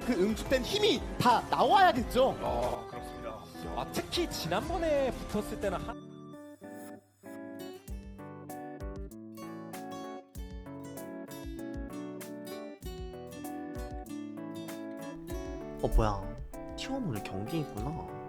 그 응축된 힘이 다 나와야겠죠. 그렇습니다. 특히 지난번에 붙었을 때는 뭐야, T1 오늘 경기 있구나.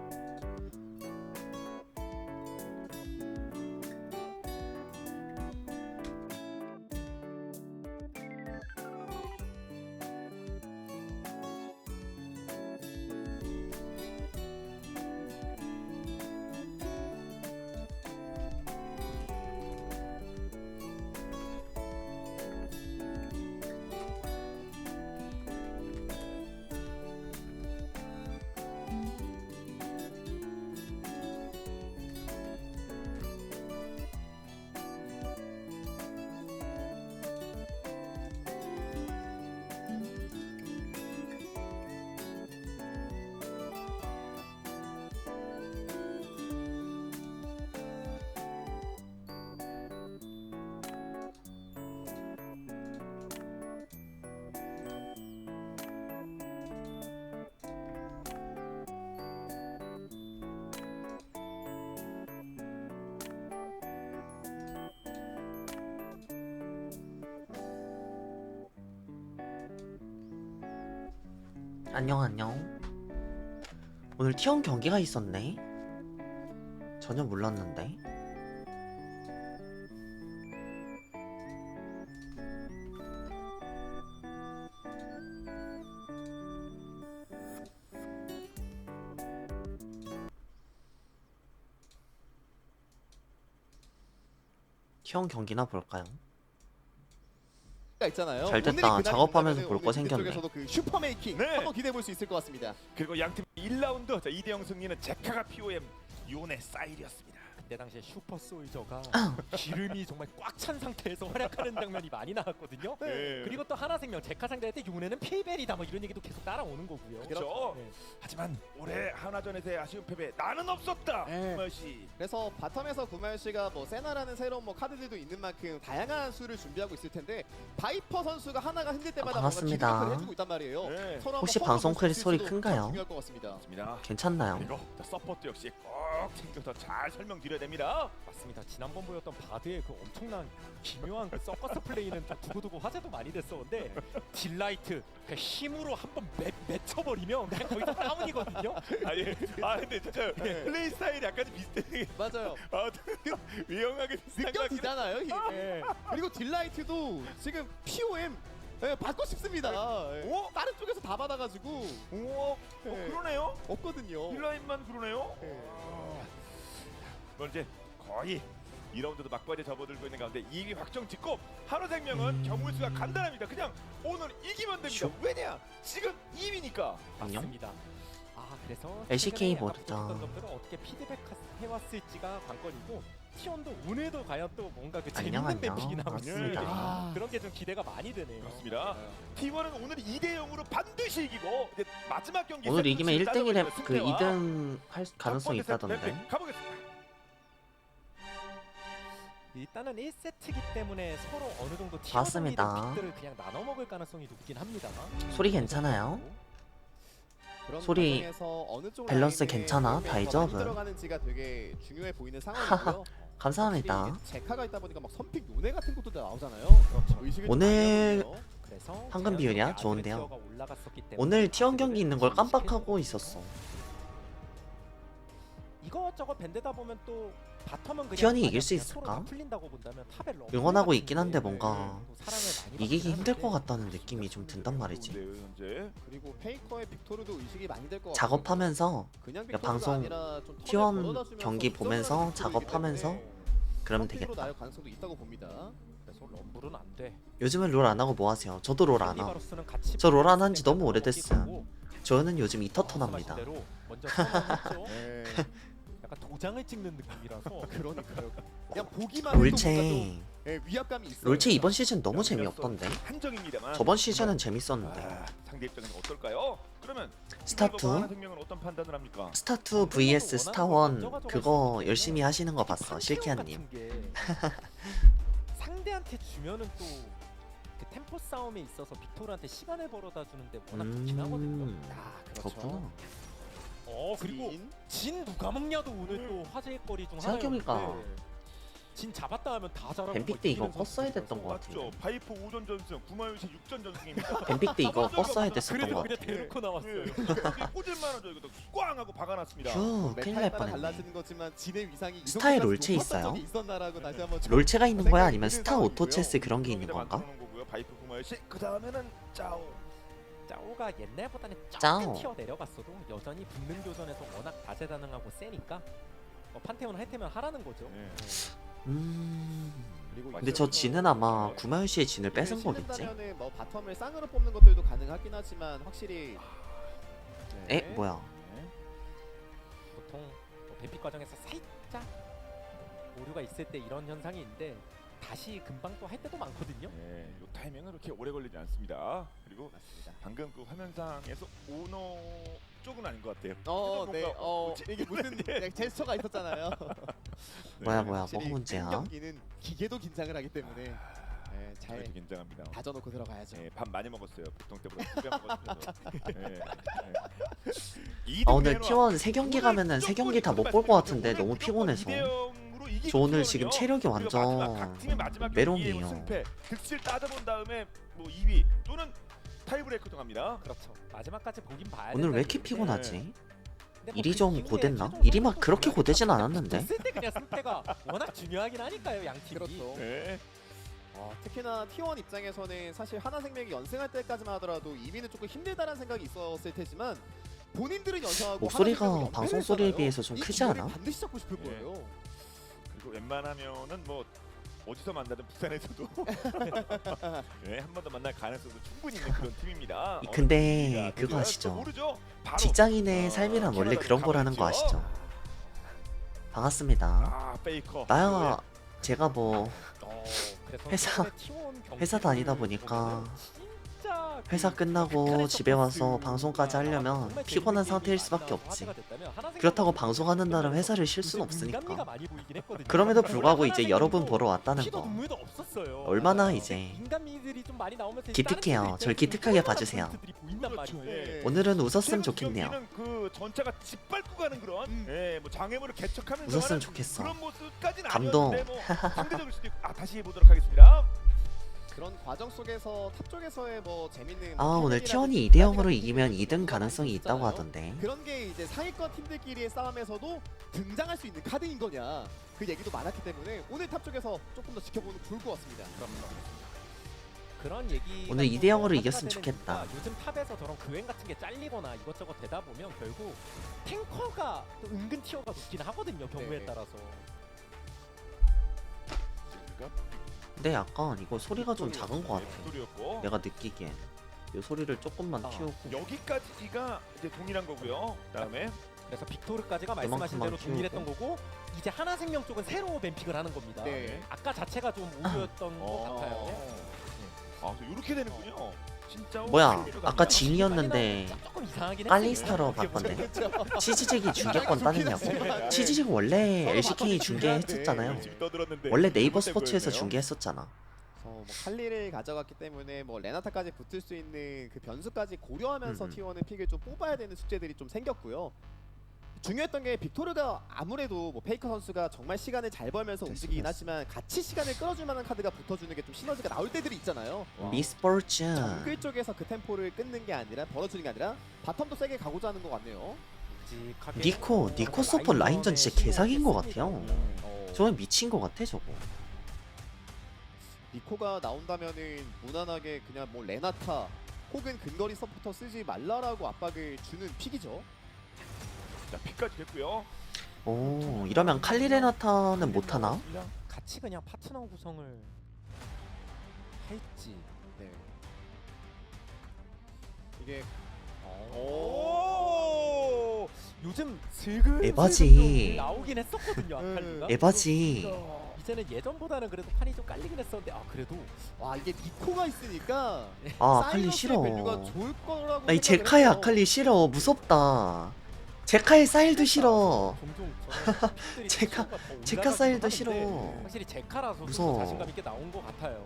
안녕. 오늘 T1 경기가 있었네. 전혀 몰랐는데. T1 경기나 볼까요? 있잖아요. 잘 됐다. 오늘이 작업하면서 그날이라면 볼 거 우리 생겼네. 쪽에서도 그 슈퍼 메이킹 네. 한번 기대해 볼 수 있을 것 같습니다. 그리고 양팀 1라운드 2대0 승리는 제카가 POM 요네 사일이었습니다. 그때 당시에 슈퍼 소이저가 기름이 정말 꽉 찬 상태에서 활약하는 장면이 많이 나왔거든요. 네. 그리고 또 하나생명 제카 상대할 때 요네는 필벨이다 뭐 이런 얘기도 계속 따라오는 거고요. 그렇죠. 네. 하지만 올해 하나전에서의 아쉬운 패배 나는 없었다. 네. 구마시. 그래서 바텀에서 구마현 씨가 뭐 세나라는 새로운 뭐 카드들도 있는 만큼 다양한 수를 준비하고 있을 텐데 바이퍼 선수가 하나가 흔들 때마다 반갑습니다. 뭔가 기록을 해주고 있단 말이에요. 네. 서로 혹시 한번 방송 퍼즐 클 볼수 소리 있어도 큰가요? 참 중요할 것 같습니다. 맞습니다. 괜찮나요? 그리고 서포트 역시 꼭 챙겨서 잘 설명드려야 됩니다. 맞습니다. 지난번 보였던 바드의 그 엄청난 기묘한 그 서커스 플레이는 좀 두고두고 화제도 많이 됐었는데 딜라이트 그 힘으로 한번 맺혀버리면 그냥 거기서 다운이거든요. 근데 진짜 플레이 스타일이 약간 좀 비슷해. 맞아요. 위험하게 비슷한 것 같긴 해. 느껴지잖아요. 예. 그리고 딜라이트도 지금 POM 받고 싶습니다. 예. 오? 다른 쪽에서 다 받아가지고 오, 네. 그러네요. 없거든요. 딜라인만 그러네요. 예. 뭐 이제 거의 2라운드도 막바지에 접어들고 있는 가운데 2위 확정 짓고 하루생명은 경물수가 간단합니다. 그냥 오늘 이기면 됩니다. 슉. 왜냐? 지금 2위니까. 안녕. 맞습니다. 그래서 LCK 최근에 모드죠. 아까 보여줬던 것들을 어떻게 피드백 해왔을지가 관건이고 T1도 오늘도 과연 또 뭔가 그 안녕, 재밌는 안녕. 맵픽이 나올지 맞습니다. 그런 게 좀 기대가 많이 되네요. 그렇습니다. T1은 오늘 2대 0으로 반드시 이기고 이제 마지막 경기 오늘 이기면 1등이래. 그 승패와 2등 할 첫 가능성이 번째 세트 있다던데. 맵픽 가보겠습니다. 일단은 1세트이기 때문에 서로 어느 정도 맞습니다. 픽들을 그냥 나눠 먹을 가능성이 높긴 합니다. 소리 괜찮아요? 그런 소리 과정에서 어느 쪽 밸런스 라인에 괜찮아? 더 다이저브? 많이 들어가는지가 되게 중요해 보이는 상황이고요. 감사합니다. 확실히 이게 제카가 있다 보니까 막 선픽 요네 같은 것도 나오잖아요. 그렇죠. 의식을 오늘 좀 많이 하거든요. 그래서 황금 비율이야? 좋은데요. 올라갔었기 오늘 때문에 T1 경기 있는 걸 아직은 깜빡하고 있었어. 이것저것 밴드다 보면 또 바텀은 그냥 T1이 이길 만약 수 그냥 서로 있을까? 다 풀린다고 본다면 탑에 럼블 응원하고 같은 있긴 한데 게 뭔가 또 사랑을 많이 이기기 받긴 힘들 것 하는데 같다는 느낌이 좀 든단 말이지. 좋은데요, 현재. 그리고 페이커의 빅토르도 의식이 많이 될 것 같고 작업하면서 그냥 야, 빅토르가 방송 아니라 좀 턴을 T1 벌어다주면서 경기 득점을 보면서 하는 빅토르이기 작업하면서 때문에 그러면 선픽으로 되겠다. 나올 가능성도 있다고 봅니다. 그래서 럼블은 안 돼. 요즘은 롤 안 하고 뭐 하세요? 저도 롤 안 함. 캔디바로스는 같이 저 롤 안 한 지 먹을 너무 때가 오래됐음. 먹이고 저는 요즘 이터턴 합니다. 말씀하신 대로 먼저 선언했죠. 네. 약간 도장을 찍는 느낌이라서 그러니까요. 그냥 보기만 해도 뭔가 롤체 좀, 위압감이 있어요. 롤체 이번 시즌 너무 재미없던데. 한정입니다만. 저번 시즌은 재밌었는데. 상대 입장에서 어떨까요? 그러면 스타2 하나생명은 어떤 판단을 합니까? 스타2 vs 스타1 그거 열심히 하시는 거 봤어 실키아님. 같은 게 상대한테 주면은 또 그 템포 싸움에 있어서 빅토르한테 시간을 벌어다 주는데 워낙 좋긴 하거든요. 아, 그렇죠. 그렇구나. 그리고 진. 진 누가 먹냐도 오늘 또 화제의 거리 중 생각해보니까 하나였는데 진 잡았다 하면 다 잘하고 뱀픽 때 이거 껐어야 됐던 것 맞죠. 같은데. 바이퍼 5전 전승, 구마유시 6전 전승입니다. 뱀픽 때 이거 껐어야 됐었던 그래도 것 그냥 같아. 대놓고 나왔어요. 예, 꽂을만하죠. 이거 꽝 하고 박아놨습니다. 휴, 큰일 날 메타에 따라 뻔했네. 달라지는 거지만 진의 위상이 이 스타에 정도까지 롤체 높았던 있어요? 적이 있었나라고 다시 한번 롤체가 있는 거야? 아니면 생각이 스타 드는 오토 체스 그런 게 있는 구멍이다 건가? 만들어놓은 거고요. 바이퍼 구마유시. 그 다음에는 짜오. 짜오가 옛날보다는 짜오. 조금 튀어 내려갔어도 여전히 붙는 교전에서 워낙 다재다능하고 세니까 판테온 할 테면 하라는 거죠. 네. 그리고 근데 저 진은 아마 구마유시의 진을 뺏은 거겠지? 신는다면은 뭐 바텀을 쌍으로 뽑는 것들도 가능하긴 하지만 확실히 에? 뭐야? 보통 뱀픽 과정에서 살짝 오류가 있을 때 이런 현상이 있는데 다시 금방 또 할 때도 많거든요. 네, 이 타이밍은 그렇게 오래 걸리지 않습니다. 그리고 맞습니다. 방금 그 화면상에서 오너 쪽은 아닌 것 같아요. 네. 뭐지? 이게 무슨 제스처가 있었잖아요. 뭐야 네. 뭐가 확실히 문제야? 큰 경기는 기계도 긴장을 하기 때문에 네, 잘 그래도 긴장합니다. 다져놓고 들어가야죠. 네, 밥 많이 먹었어요. 보통 때보다 2배 먹었어요. 네, 아 오늘 T1 3경기 가면은 3경기 다 못 볼 것 같은데 너무 피곤해서. 저 오늘 지금 체력이 완전 메롱이에요. 승패 득실 따져본 다음에 뭐 2위 또는 타이브레이크도 갑니다. 그렇죠. 마지막까지 보긴 봐야 오늘 왜 이렇게 된다는 피곤하지? 근데 뭐 일이 그 좀 이후에 고됐나? 최종 일이 막 성적도 그렇게 그냥 고되진 않았는데? 됐을 때 그냥 승패가 워낙 중요하긴 하니까요, 양 팀이. 그렇죠. 네. 특히나 T1 입장에서는 사실 하나생명이 연승할 때까지만 하더라도 2위는 조금 힘들다는 생각이 있었을 테지만 본인들은 연승하고 목소리가 하나생명은 방송 연패를 소리에 했잖아요. 비해서 좀 이 크지 기회를 않아? 반드시 잡고 싶을 네. 거예요. 그리고 웬만하면은 뭐 어디서 만나든 부산에서도 네, 한 번 더 만날 가능성도 충분히 있는 그런 팀입니다. 근데 어디가 그거 어디가 아시죠? 또 모르죠? 바로 직장인의 삶이란 원래 그런 거라는 거 아시죠? 반갑습니다. 아 페이커. 나야 제가 뭐 그래서 회사- T1 회사 다니다 보니까 진짜 그 회사 끝나고 북한에서 집에 와서 버스 방송까지 하려면 정말 피곤한 재밌는 상태일 얘기 수밖에 많이 없지. 화제가 됐다면 하나생명 그렇다고 방송하는 날은 회사를 쉴 순 요새 민감미가 없으니까. 많이 보이긴 했거든요. 그럼에도 불구하고 이제 하나생명도 여러분 보러 왔다는 피도 거 눈물도 없었어요. 얼마나 맞아요. 이제 민감미들이 좀 많이 나오면서 기특해요. 다른 절 팀들 기특하게 입장에서 봐주세요. 포인트들이 보인단 그렇죠. 말이에요. 예. 오늘은 웃었으면 최근 좋겠네요. 경기는 그 전차가 짓밟고 가는 그런 예, 뭐 장애물을 개척하면서 웃었으면 하는 좋겠어. 그런 모습까지는 감동. 아니었는데 뭐 상대적일 수도 있고 다시 해보도록 하겠습니다. 그런 과정 속에서 탑 쪽에서의 뭐 재밌는 아 뭐 오늘 킬링이라든지 T1이 2대0으로 같은 이기면 것들이 2등 가능성이 있다고 있잖아요. 하던데. 그런 게 이제 상위권 팀들끼리의 싸움에서도 등장할 수 있는 카드인 거냐 그 얘기도 많았기 때문에 오늘 탑 쪽에서 조금 더 지켜보는 게 좋을 것 같습니다. 그런 얘기 오늘 2대 0으로 이겼으면 좋겠다. 요즘 탑에서 저런 그웬 같은 게 잘리거나 이것저것 되다 보면 결국 탱커가 또 은근 티어가 높긴 하거든요, 경우에 네. 따라서. 근데 약간 이거 소리가 좀 작은 것 같아. 소리였고 내가 느끼기엔 이 소리를 조금만 아, 키우고. 여기까지가 이제 동일한 거고요. 그다음에 그래서 빅토르까지가 말씀하신 대로 요만큼만 동일했던 거고 이제 하나생명 쪽은 새로 뱀픽을 하는 겁니다. 네. 아까 자체가 좀 오류였던 것 같아요. 아, 이렇게 되는군요. 진짜 뭐야, 필요가 아까 없나? 진이었는데 조금 이상하긴 깔리스타로 했어요. 바꿨네. 그렇죠. 치즈잭이 중계권 따냈냐고? 치즈잭 원래 LCK 중계했었잖아요. 지금 떠들었는데 원래 네이버 잘못된 스포츠에서 거였네요. 중계했었잖아. 뭐 칼리를 가져갔기 때문에 뭐 레나타까지 붙을 수 있는 그 변수까지 고려하면서 T1의 픽을 좀 뽑아야 되는 숙제들이 좀 생겼고요. 중요했던 게 빅토르가 아무래도 뭐 페이커 선수가 정말 시간을 잘 벌면서 움직이긴 하지만 같이 시간을 끌어줄 만한 카드가 붙어주는 게 좀 시너지가 나올 때들이 있잖아요. 미스포츠. 정글 쪽에서 그 템포를 끊는 게 아니라 벌어주는 게 아니라 바텀도 세게 가고자 하는 것 같네요. 니코 서포 라인전 진짜 개사기인 것 같아요. 정말 미친 것 같아 저거. 니코가 나온다면은 무난하게 그냥 뭐 레나타 혹은 근거리 서포터 쓰지 말라라고 압박을 주는 픽이죠. 자, 픽까지 됐고요. 오 이러면 칼리레나타는 못하나? 같이 그냥 파트너 구성을 할지. 네. 이게 오! 요즘 슬슬 에바지. 나오긴 했었거든요, 아칼리가. 에바지. 이제는 예전보다는 그래도 판이 좀 깔리긴 했었는데 그래도 와 이게 니코가 있으니까 아 아칼리 사이러스의 싫어. 밸류가 좋을 거라고 아니 생각을 제카의 했어요. 아칼리 싫어. 무섭다. 제카의 사일도 싫어. 종종 제카 사일도 싫어. 확실히 제카라서 무서워. 자신감 있게 나온 것 같아요.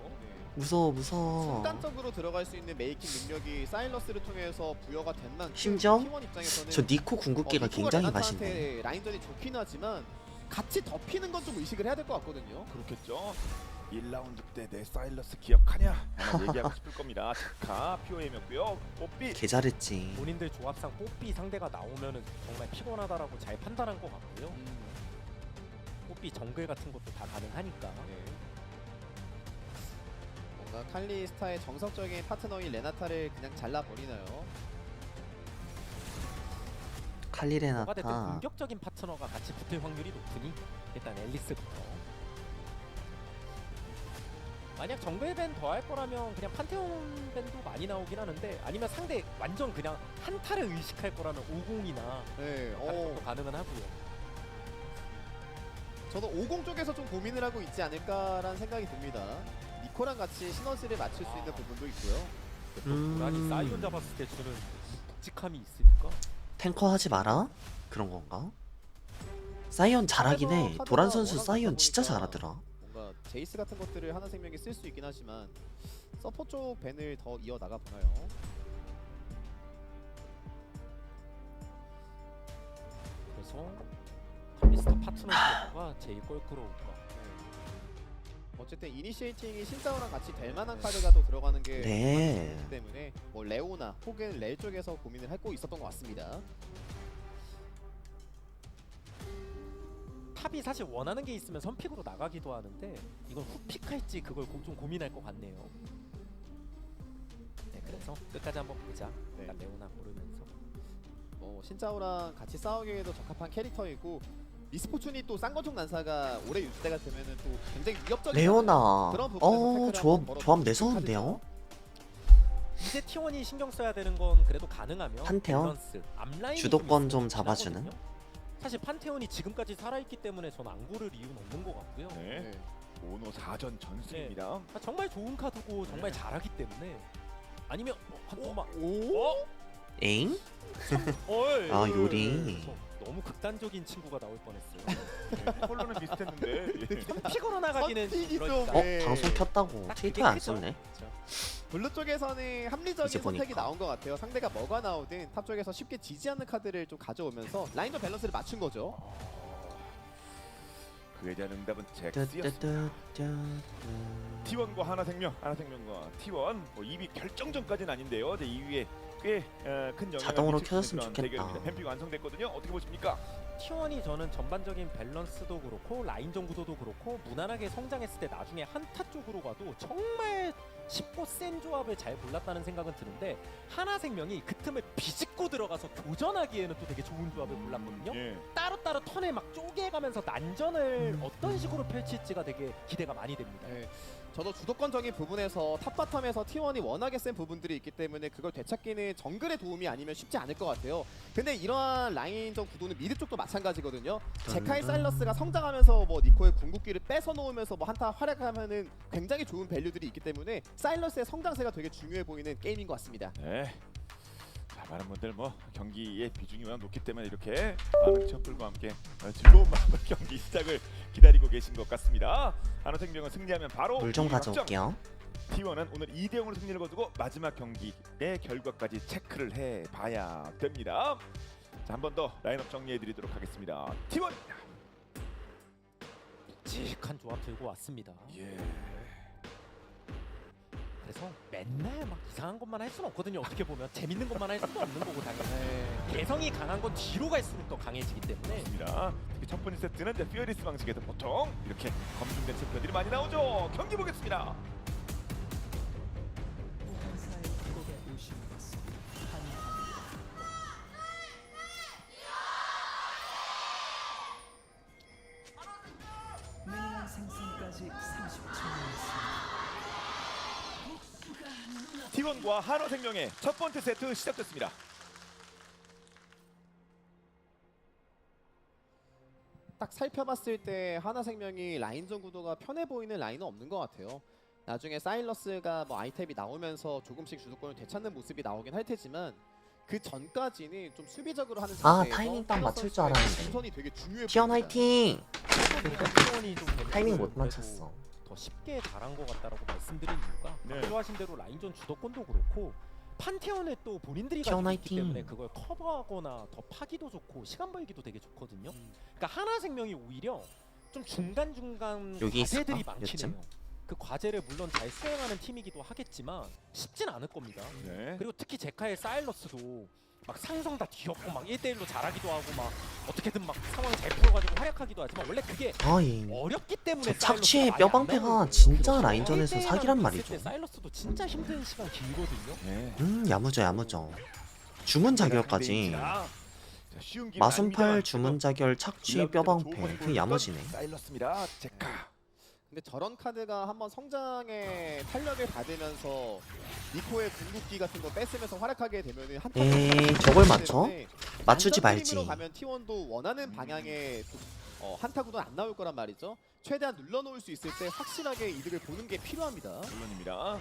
무서워 무서워. 순간적으로 들어갈 수 있는 메이킹 능력이 사일러스를 통해서 부여가 된 만큼 심지어 T1 입장에서는 저 니코 궁극기가 니코가 굉장히 레나타한테 맛있네. 라인전이 좋긴 하지만 같이 덮이는 건 좀 의식을 해야 될 것 같거든요. 그렇겠죠. 1라운드 때 내 사일러스 기억하냐? 아마 얘기하고 싶을 겁니다. 자카 POM이었고요. 뽀삐 개 잘했지. 본인들 조합상 뽀삐 상대가 나오면은 정말 피곤하다라고 잘 판단한 것 같고요. 뽀삐 정글 같은 것도 다 가능하니까. 네. 뭔가 칼리스타의 정석적인 파트너인 레나타를 그냥 잘라버리나요? 뭐가 됐든 칼리레나타. 공격적인 파트너가 같이 붙을 확률이 높으니 일단 앨리스부터. 만약 정글 밴 더 할 거라면 그냥 판테온 밴도 많이 나오긴 하는데 아니면 상대 완전 그냥 한타를 의식할 거라면 50이나 네. 다른 것도 가능은 하고요. 저도 50 쪽에서 좀 고민을 하고 있지 않을까라는 생각이 듭니다. 니코랑 같이 시너지를 맞출 수 있는 부분도 있고요. 아니 사이온 잡았을 때 주는 묵직함이 있으니까. 탱커 하지 마라? 그런 건가? 사이온 잘하긴 해. 도란 선수 사이온 진짜 잘하더라. 뭔가 제이스 같은 것들을 하나생명이 쓸 수 있긴 하지만 서포 쪽 밴을 더 이어 나가 보나요? 그래서 칼리스타 파트너가 제일 껄끄러울까. 어쨌든 이니시에이팅이 신사오랑 같이 될 만한 카드가 또 들어가는 게 네. 있기 때문에 뭐 레오나 혹은 렐 쪽에서 고민을 하고 있었던 것 같습니다. 탑이 사실 원하는 게 있으면 선픽으로 나가기도 하는데 이건 후픽할지 그걸 좀 고민할 것 같네요. 네, 그래서 끝까지 한번 보자. 네. 일단 레오나 고르면서. 신짜오랑 같이 싸우기에도 적합한 캐릭터이고 미스포춘이 또 쌍권총 난사가 오래 유지대가 되면은 또 굉장히 위협적인 레오나. 그런 부분에서 태클을 조합 한번 조합 걸어주는 매서운데요? 이제 T1이 신경 써야 되는 건 그래도 가능하면 판테온? 밸런스, 앞라인이 주도권 좀 좀 있으면 잡아주는? 하거든요. 사실 판테온이 지금까지 살아있기 때문에 전 안 고를 이유는 없는 것 같고요. 네. 네. 오노 4전 전승입니다. 아, 정말 좋은 카드고 정말 네. 잘하기 때문에 아니면 한동만 오? 에잉? 어이. 아, 요리. 너무 극단적인 친구가 나올 뻔했어요. 컬러는 비슷했는데 예. 픽으로 나가기는 선택이 좀, 그러니까. 네. 방송 켰다고 딱 트위터에 그게 안 크죠. 썼네. 블루 쪽에서는 합리적인 이제 선택이 보니까. 나온 것 같아요. 상대가 뭐가 나오든 탑 쪽에서 쉽게 지지 않는 카드를 좀 가져오면서 라인전 밸런스를 맞춘 거죠. 그에 대한 응답은 잭스였습니다. 뚜뚜뚜뚜뚜. T1과 하나생명과 T1 뭐 2위 결정전까지는 아닌데요. 이제 2위에 꽤 큰 영향을 자동으로 미칠 수 있는 켜졌으면 그런 좋겠다. 대결입니다. 뱀픽 완성됐거든요. 어떻게 보십니까? T1이 저는 전반적인 밸런스도 그렇고 라인전 구도도 그렇고 무난하게 성장했을 때 나중에 한타 쪽으로 가도 정말 쉽고 센 조합을 잘 골랐다는 생각은 드는데 하나생명이 그 틈을 비집고 들어가서 교전하기에는 또 되게 좋은 조합을 골랐거든요. 예. 따로따로 턴을 막 쪼개가면서 난전을 어떤 식으로 펼칠지가 되게 기대가 많이 됩니다. 네. 저도 주도권적인 부분에서 탑바텀에서 T1이 워낙에 센 부분들이 있기 때문에 그걸 되찾기는 정글의 도움이 아니면 쉽지 않을 것 같아요. 근데 이러한 라인전 구도는 미드 쪽도 마찬가지거든요. 제카이 사일러스가 성장하면서 뭐 니코의 궁극기를 뺏어 놓으면서 뭐 한타 활약하면은 굉장히 좋은 밸류들이 있기 때문에 사일러스의 성장세가 되게 중요해 보이는 게임인 것 같습니다. 네. 자, 많은 분들 뭐 경기의 비중이 워낙 높기 때문에 이렇게 많은 취업들과 함께 즐거운 마음으로 경기 시작을 기다리고 계신 것 같습니다. 하나생명은 승리하면 바로 물 좀 2위 확정. 가져올게요. T1은 오늘 2대0으로 승리를 거두고 마지막 경기의 결과까지 체크를 해봐야 됩니다. 자, 한 번 더 라인업 정리해드리도록 하겠습니다. T1! 묵직한 조합 들고 왔습니다. 예. 그래서 맨날 막 이상한 것만 할 수는 없거든요. 어떻게 보면 재밌는 것만 할 수도 없는 거고 당연히 개성이 강한 건 뒤로 갈수록 더 강해지기 때문에 맞습니다. 특히 첫 번째 세트는 이제 피어리스 방식에서 보통 이렇게 검증된 챔피언들이 많이 나오죠. 경기 보겠습니다. 미니언 생성까지 30초 남았습니다. T1과 한화생명의 첫 번째 세트 시작됐습니다. 딱 살펴봤을 때 하나생명이 라인전 구도가 편해 보이는 라인은 없는 것 같아요. 나중에 사일러스가 뭐 아이템이 나오면서 조금씩 주도권을 되찾는 모습이 나오긴 할 테지만 그 전까지는 좀 수비적으로 하는 아, 상태에서 타이밍 딱 피너 맞출 줄 선수의 알았는데. 동선이 되게 중요해 티언 보입니다. 화이팅! T1이 좀 타이밍 못 그래도 맞췄어. 더 쉽게 잘한 것 같다라고 말씀드린 이유가 네. 말씀하신 대로 라인전 주도권도 그렇고 판테온에 또 본인들이 티어 가지고 있기 나이팅. 때문에 그걸 커버하거나 더 파기도 좋고 시간 벌기도 되게 좋거든요. 그러니까 하나생명이 오히려 좀 중간중간 여기 과제들이 있을까? 많긴 요쯤? 해요. 그 과제를 물론 잘 수행하는 팀이기도 하겠지만 쉽진 않을 겁니다. 네. 그리고 특히 제카의 사일러스도 막 상성 다 뒤엎고 막 1대1로 잘하기도 하고 막 어떻게든 막 상황을 잘 풀어가지고 활약하기도 하지만 원래 그게 아이 어렵기 때문에 저 착취의 사일러스가 많이 안 뼈방패가 나오는 진짜 거예요. 라인전에서 1대1 사기란 하는 말이죠. 있을 때 사일러스도 진짜 힘든 시간 길거든요. 네. 야무져 야무져. 주문 자결까지. 자, 쉬운 길은 마순팔 아닙니다만 주문 자결 착취의 뼈방패 그 야무지네. 사일러스입니다. 제카. 근데 저런 카드가 한번 성장의 탄력을 받으면서 니코의 궁극기 같은 거 뺐으면서 활약하게 되면은 한타 에이, 저걸 맞춰? 맞추지 말지. 가면 T1도 원하는 방향의 한타 구도는 안 나올 거란 말이죠. 최대한 눌러놓을 수 있을 때 확실하게 이득을 보는 게 필요합니다. 물론입니다.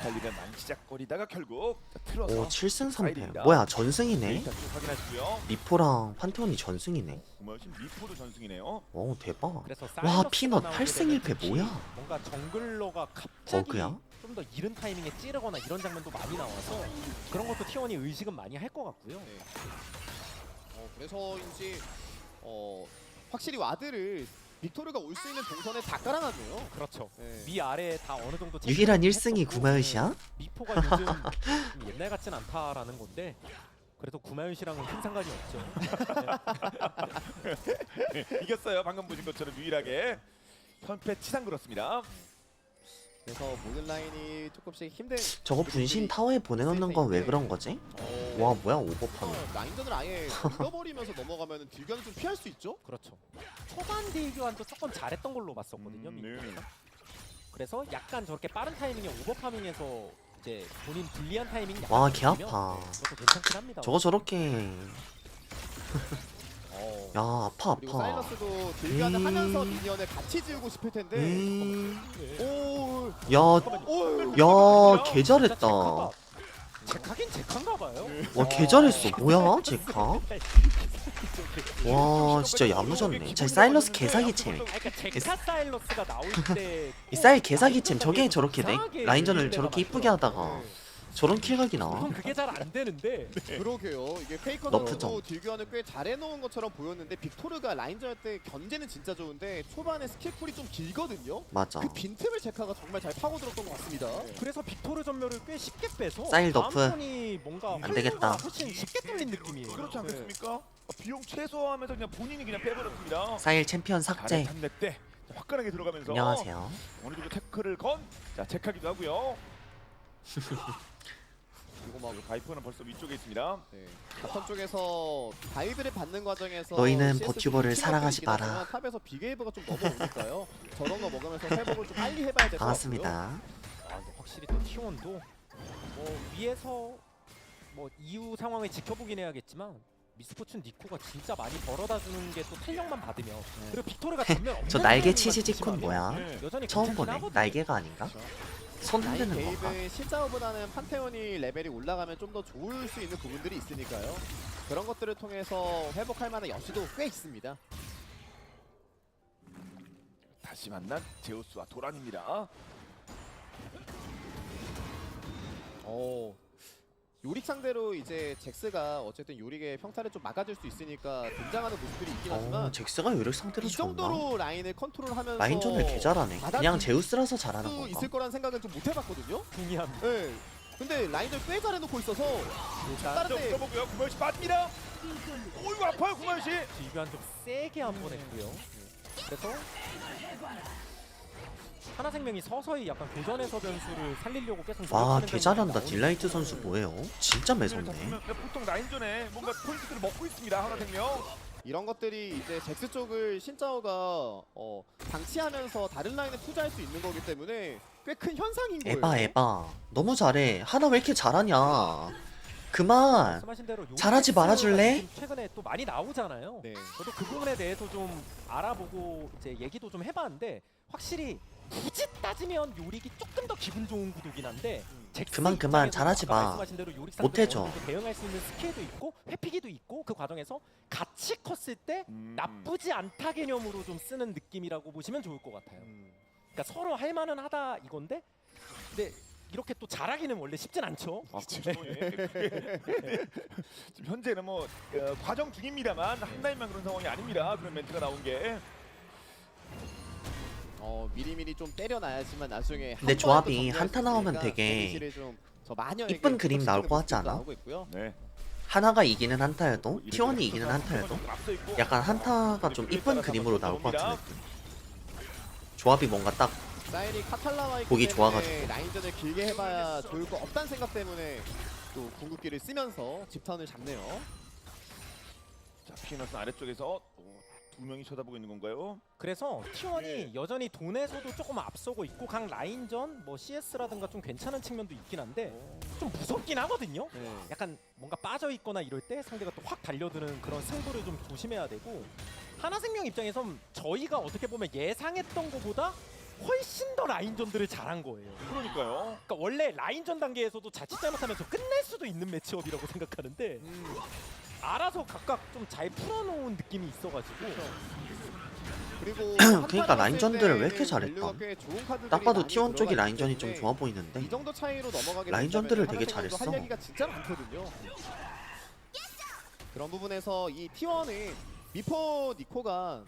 달리면 만지작거리다가 결국 틀어서 오 7승 3패. 사일입니다. 뭐야 전승이네. 데이터 쭉 확인하시고요. 리포랑 판테온이 전승이네. 구마유신 미포도 전승이네요. 오 대박. 그래서 와 사일러스가 피넛 나오게 8승 되면 1패 특히 뭐야? 뭔가 정글러가 갑자기 버그야? 좀 더 이른 타이밍에 찌르거나 이런 장면도 많이 나와서 그런 것도 T1이 의식은 많이 할 것 같고요. 네. 그래서인지 확실히 와드를 빅토르가 올 수 있는 동선에 다 깔아놨네요. 그렇죠. 네. 위 아래 다 어느 정도 유일한 체크를 1승이 했었고, 구마유시야? 미포가 요즘 좀 옛날 같진 않다라는 건데 그래도 구마윤 씨랑은 큰 상관이 없죠. 네, 이겼어요. 방금 보신 것처럼 유일하게 현패 치상 그렇습니다. 그래서 모든 라인이 조금씩 힘든 저거 분신 타워에 보내놓는 건 왜 그런 거지? 와 뭐야 오버파는. 라인전을 아예 잃어버리면서 넘어가면 딜견을 좀 피할 수 있죠? 그렇죠. 초반 딜 교환도 조금 잘했던 걸로 봤었거든요. 네. 미포가. 그래서 약간 저렇게 빠른 타이밍에 오버파밍에서 이제 본인 불리한 타이밍 와, 약간 개 걸리면 아파. 그것도 괜찮긴 합니다. 저거 저렇게. 야 아파 그리고 아파. 사일러스도 딜견을 하면서 미니언을 같이 지우고 싶을 텐데 오, 야, 개 잘했다. 와, 제카긴 제카인가 봐요. 개 잘했어. 뭐야, 제카? 와, 진짜 야무졌네. 자, 사일러스 개사기 챔. 그러니까 제카 사일러스가 나올 때 이 사일 개사기 챔 저게 저렇게 돼? 라인전을 저렇게 이쁘게 하다가 저런 킬각이 나와? 보통 그게 잘 안 되는데 그러게요. 이게 너프죠. 페이커도 딜교환을 꽤 잘해놓은 것처럼 보였는데 빅토르가 라인전 할 때 견제는 진짜 좋은데 초반에 스킬풀이 좀 길거든요. 맞아. 그 빈틈을 제카가 정말 잘 파고들었던 것 같습니다. 그래서 빅토르 전멸을 꽤 쉽게 빼서 사일 너프. 다음 턴이 뭔가 안 되겠다. 훨씬 쉽게 뚫린 느낌이에요. 그렇지 않겠습니까? 비용 최소화하면서 그냥 본인이 그냥 빼버렸습니다. 사일 챔피언 삭제. 참내 때 화끈하게 들어가면서 안녕하세요. 어느 정도 태클을 건. 자 체크하기도 하고요. 그리고 막 바이퍼는 벌써 위쪽에 있습니다. 바텀 쪽에서 다이브를 받는 과정에서 너희는 CS 버튜버를 도 사랑하지 있긴 마라. 하지만 탑에서 비게이브가 좀 넘어오니까요. 저런 거 먹으면서 회복을 좀 빨리 해봐야 될 것 같고요. 반갑습니다. 아, 근데 확실히 또 T1도 뭐 위에서 뭐 이후 상황을 지켜보긴 해야겠지만 미스포춘 니코가 진짜 많이 벌어다 주는 게 또 탄력만 받으면 그리고 빅토르가 전면 없는 저 날개 타이밍만 치즈지콘 조심하면 뭐야? 네. 여전히 처음 괜찮긴 보네. 하거든요. 날개가 아닌가? 손 라인 흔드는 건가? 게임은 실자보다는 판테온이 레벨이 올라가면 좀 더 좋을 수 있는 부분들이 있으니까요. 그런 것들을 통해서 회복할 만한 여지도 꽤 있습니다. 다시 만난 제우스와 도란입니다. 요릭 상대로 이제 잭스가 어쨌든 요릭의 평타를 좀 막아줄 수 있으니까 등장하는 모습들이 있긴 하지만 잭스가 요력 상태로 이 좋나? 정도로 라인을 컨트롤하면서 라인전을 개 잘하네. 그냥 제우스라서 잘하는 수 건가? 있을 거란 생각은 좀 못 해봤거든요. 동의합니다. 네. 근데 라인전 꽤 잘해놓고 있어서 일단 다른 좀 데 써보고요. 구마유씨 빠집니다. 오이고 아파요 구마유씨. 딜교환 좀 세게 한 번 했고요. 그래서 하나생명이 서서히 약간 교전에서 변수를 살리려고 계속 와, 노력하는 개 장면이 잘한다. 나오는데 딜라이트 선수 뭐예요? 진짜 매섭네. 보통 라인전에 뭔가 포인트를 먹고 있습니다. 하나생명. 이런 것들이 이제 잭스 쪽을 신짜오가 방치하면서 다른 라인에 투자할 수 있는 거기 때문에 꽤 큰 현상인 거예요. 에바. 너무 잘해. 하나 왜 이렇게 잘하냐? 그만. 말씀하신 대로 잘하지 요리스가 말아줄래? 지금 최근에 또 많이 나오잖아요. 네. 저도 그 부분에 대해서 좀 알아보고 이제 얘기도 좀 해봤는데 확실히 굳이 따지면 요릭이 조금 더 기분 좋은 구도긴 한데 잭스 그만, 입장에서는 잘하지 아까 마. 말씀하신 대로 요릭 못 상대로 해줘. 어느 정도 대응할 수 있는 스킬도 있고 회피기도 있고 그 과정에서 같이 컸을 때 나쁘지 않다 개념으로 좀 쓰는 느낌이라고 보시면 좋을 것 같아요. 그러니까 서로 할 만은 하다 이건데, 근데 이렇게 또 잘하기는 원래 쉽진 않죠. 아, 그렇죠. 예. 지금 현재는 뭐 과정 중입니다만 한 라인만 그런 상황이 아닙니다. 그런 멘트가 나온 게. 미리미리 좀 때려놔야지만 나중에 근데 한 조합이 번에 또 정리할 한타 수 나오면 있으니까 되게 데미지를 좀 저 마녀에게 이쁜 그림 나올 것 같지 모습도 않아? 나오고 있고요. 네. 하나가 이기는 한타여도 T1이 이기는 한타여도 약간 한타가 좀 이쁜 그림으로 나올 것 같은 느낌. 조합이 뭔가 딱 사일이 카탈라와 있기 보기 때문에 좋아가지고. 라인전을 길게 해봐야 좋을 거 없다는 생각 때문에 또 궁극기를 쓰면서 집턴을 잡네요. 자, 피너스 아래쪽에서 두 명이 쳐다보고 있는 건가요? 그래서 T1이 예. 여전히 돈에서도 조금 앞서고 있고 각 라인전 뭐 CS라든가 좀 괜찮은 측면도 있긴 한데 좀 무섭긴 하거든요. 네. 약간 뭔가 빠져 있거나 이럴 때 상대가 또 확 달려드는 그런 승부를 좀 조심해야 되고, 하나생명 입장에선 저희가 어떻게 보면 예상했던 것보다 훨씬 더 라인전들을 잘한 거예요. 그러니까요. 그러니까 원래 라인전 단계에서도 자칫 잘못하면 저 끝낼 수도 있는 매치업이라고 생각하는데 알아서 각각 좀 잘 풀어놓은 느낌이 있어가지고 그리고 그러니까 라인전들을 왜 이렇게 잘했다? 딱 봐도 T1 쪽이 라인전이 좀 좋아 이 보이는데 정도 차이로 넘어가게 라인전들을 된다면 되게 하나생명도 잘했어. 할 얘기가 진짜 많거든요. 그런 부분에서 이 T1은 미포 니코가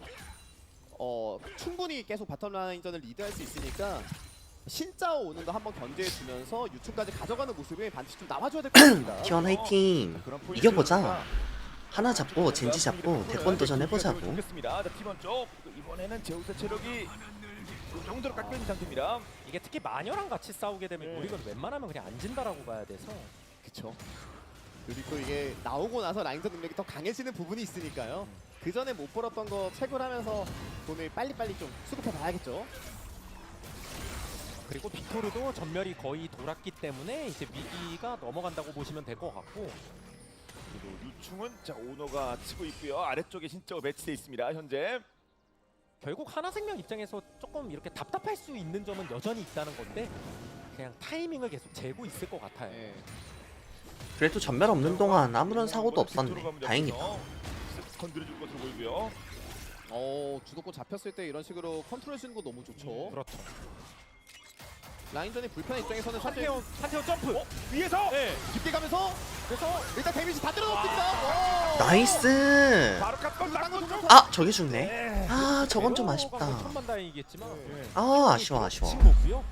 충분히 계속 바텀 라인전을 리드할 수 있으니까 신짜오 오는 거 한번 견제해주면서 유충까지 가져가는 모습에 반드시 좀 나와줘야 될 것 같습니다. T1 화이팅! 그런 포인트. 이겨보자. 하나 잡고 젠지 잡고 대권 도전해보자고. 좋겠습니다. 자, 팀원 쪽 이번에는 제우스 체력이 이 정도로 깎여 있는 상태입니다. 이게 특히 마녀랑 같이 싸우게 되면 네. 우리는 웬만하면 그냥 안 진다라고 봐야 돼서. 그쵸. 그리고 또 이게 나오고 나서 라인전 능력이 더 강해지는 부분이 있으니까요. 그 전에 못 벌었던 거 채굴하면서 돈을 빨리빨리 좀 수급해 봐야겠죠. 그리고 빅토르도 전멸이 거의 돌았기 때문에 이제 미기가 넘어간다고 보시면 될 것 같고, 그리고 유충은 자 오너가 치고 있고요. 아래쪽에 진짜 매치돼 있습니다. 현재. 결국 하나생명 입장에서 조금 이렇게 답답할 수 있는 점은 여전히 있다는 건데 그냥 타이밍을 계속 재고 있을 것 같아요. 네. 그래도 전멸 없는 동안 아무런 사고도 없었네. 다행이다. 건드려줄 것으로 보이고요. 주도권 잡혔을 때 이런 식으로 컨트롤 주는 거 너무 좋죠. 그렇죠. 라인전이 불편한 입장에서는 사실 한태원 점프. 위에서 네. 깊게 가면서 그래서 일단 데미지 다 때려넣습니다. 나이스! 바로 깎고 깎고 쪽. 아 저게 죽네. 네. 아 저건 좀 데려가면 아쉽다. 천만다행이겠지만 아 아쉬워 아쉬워. 친 거고요.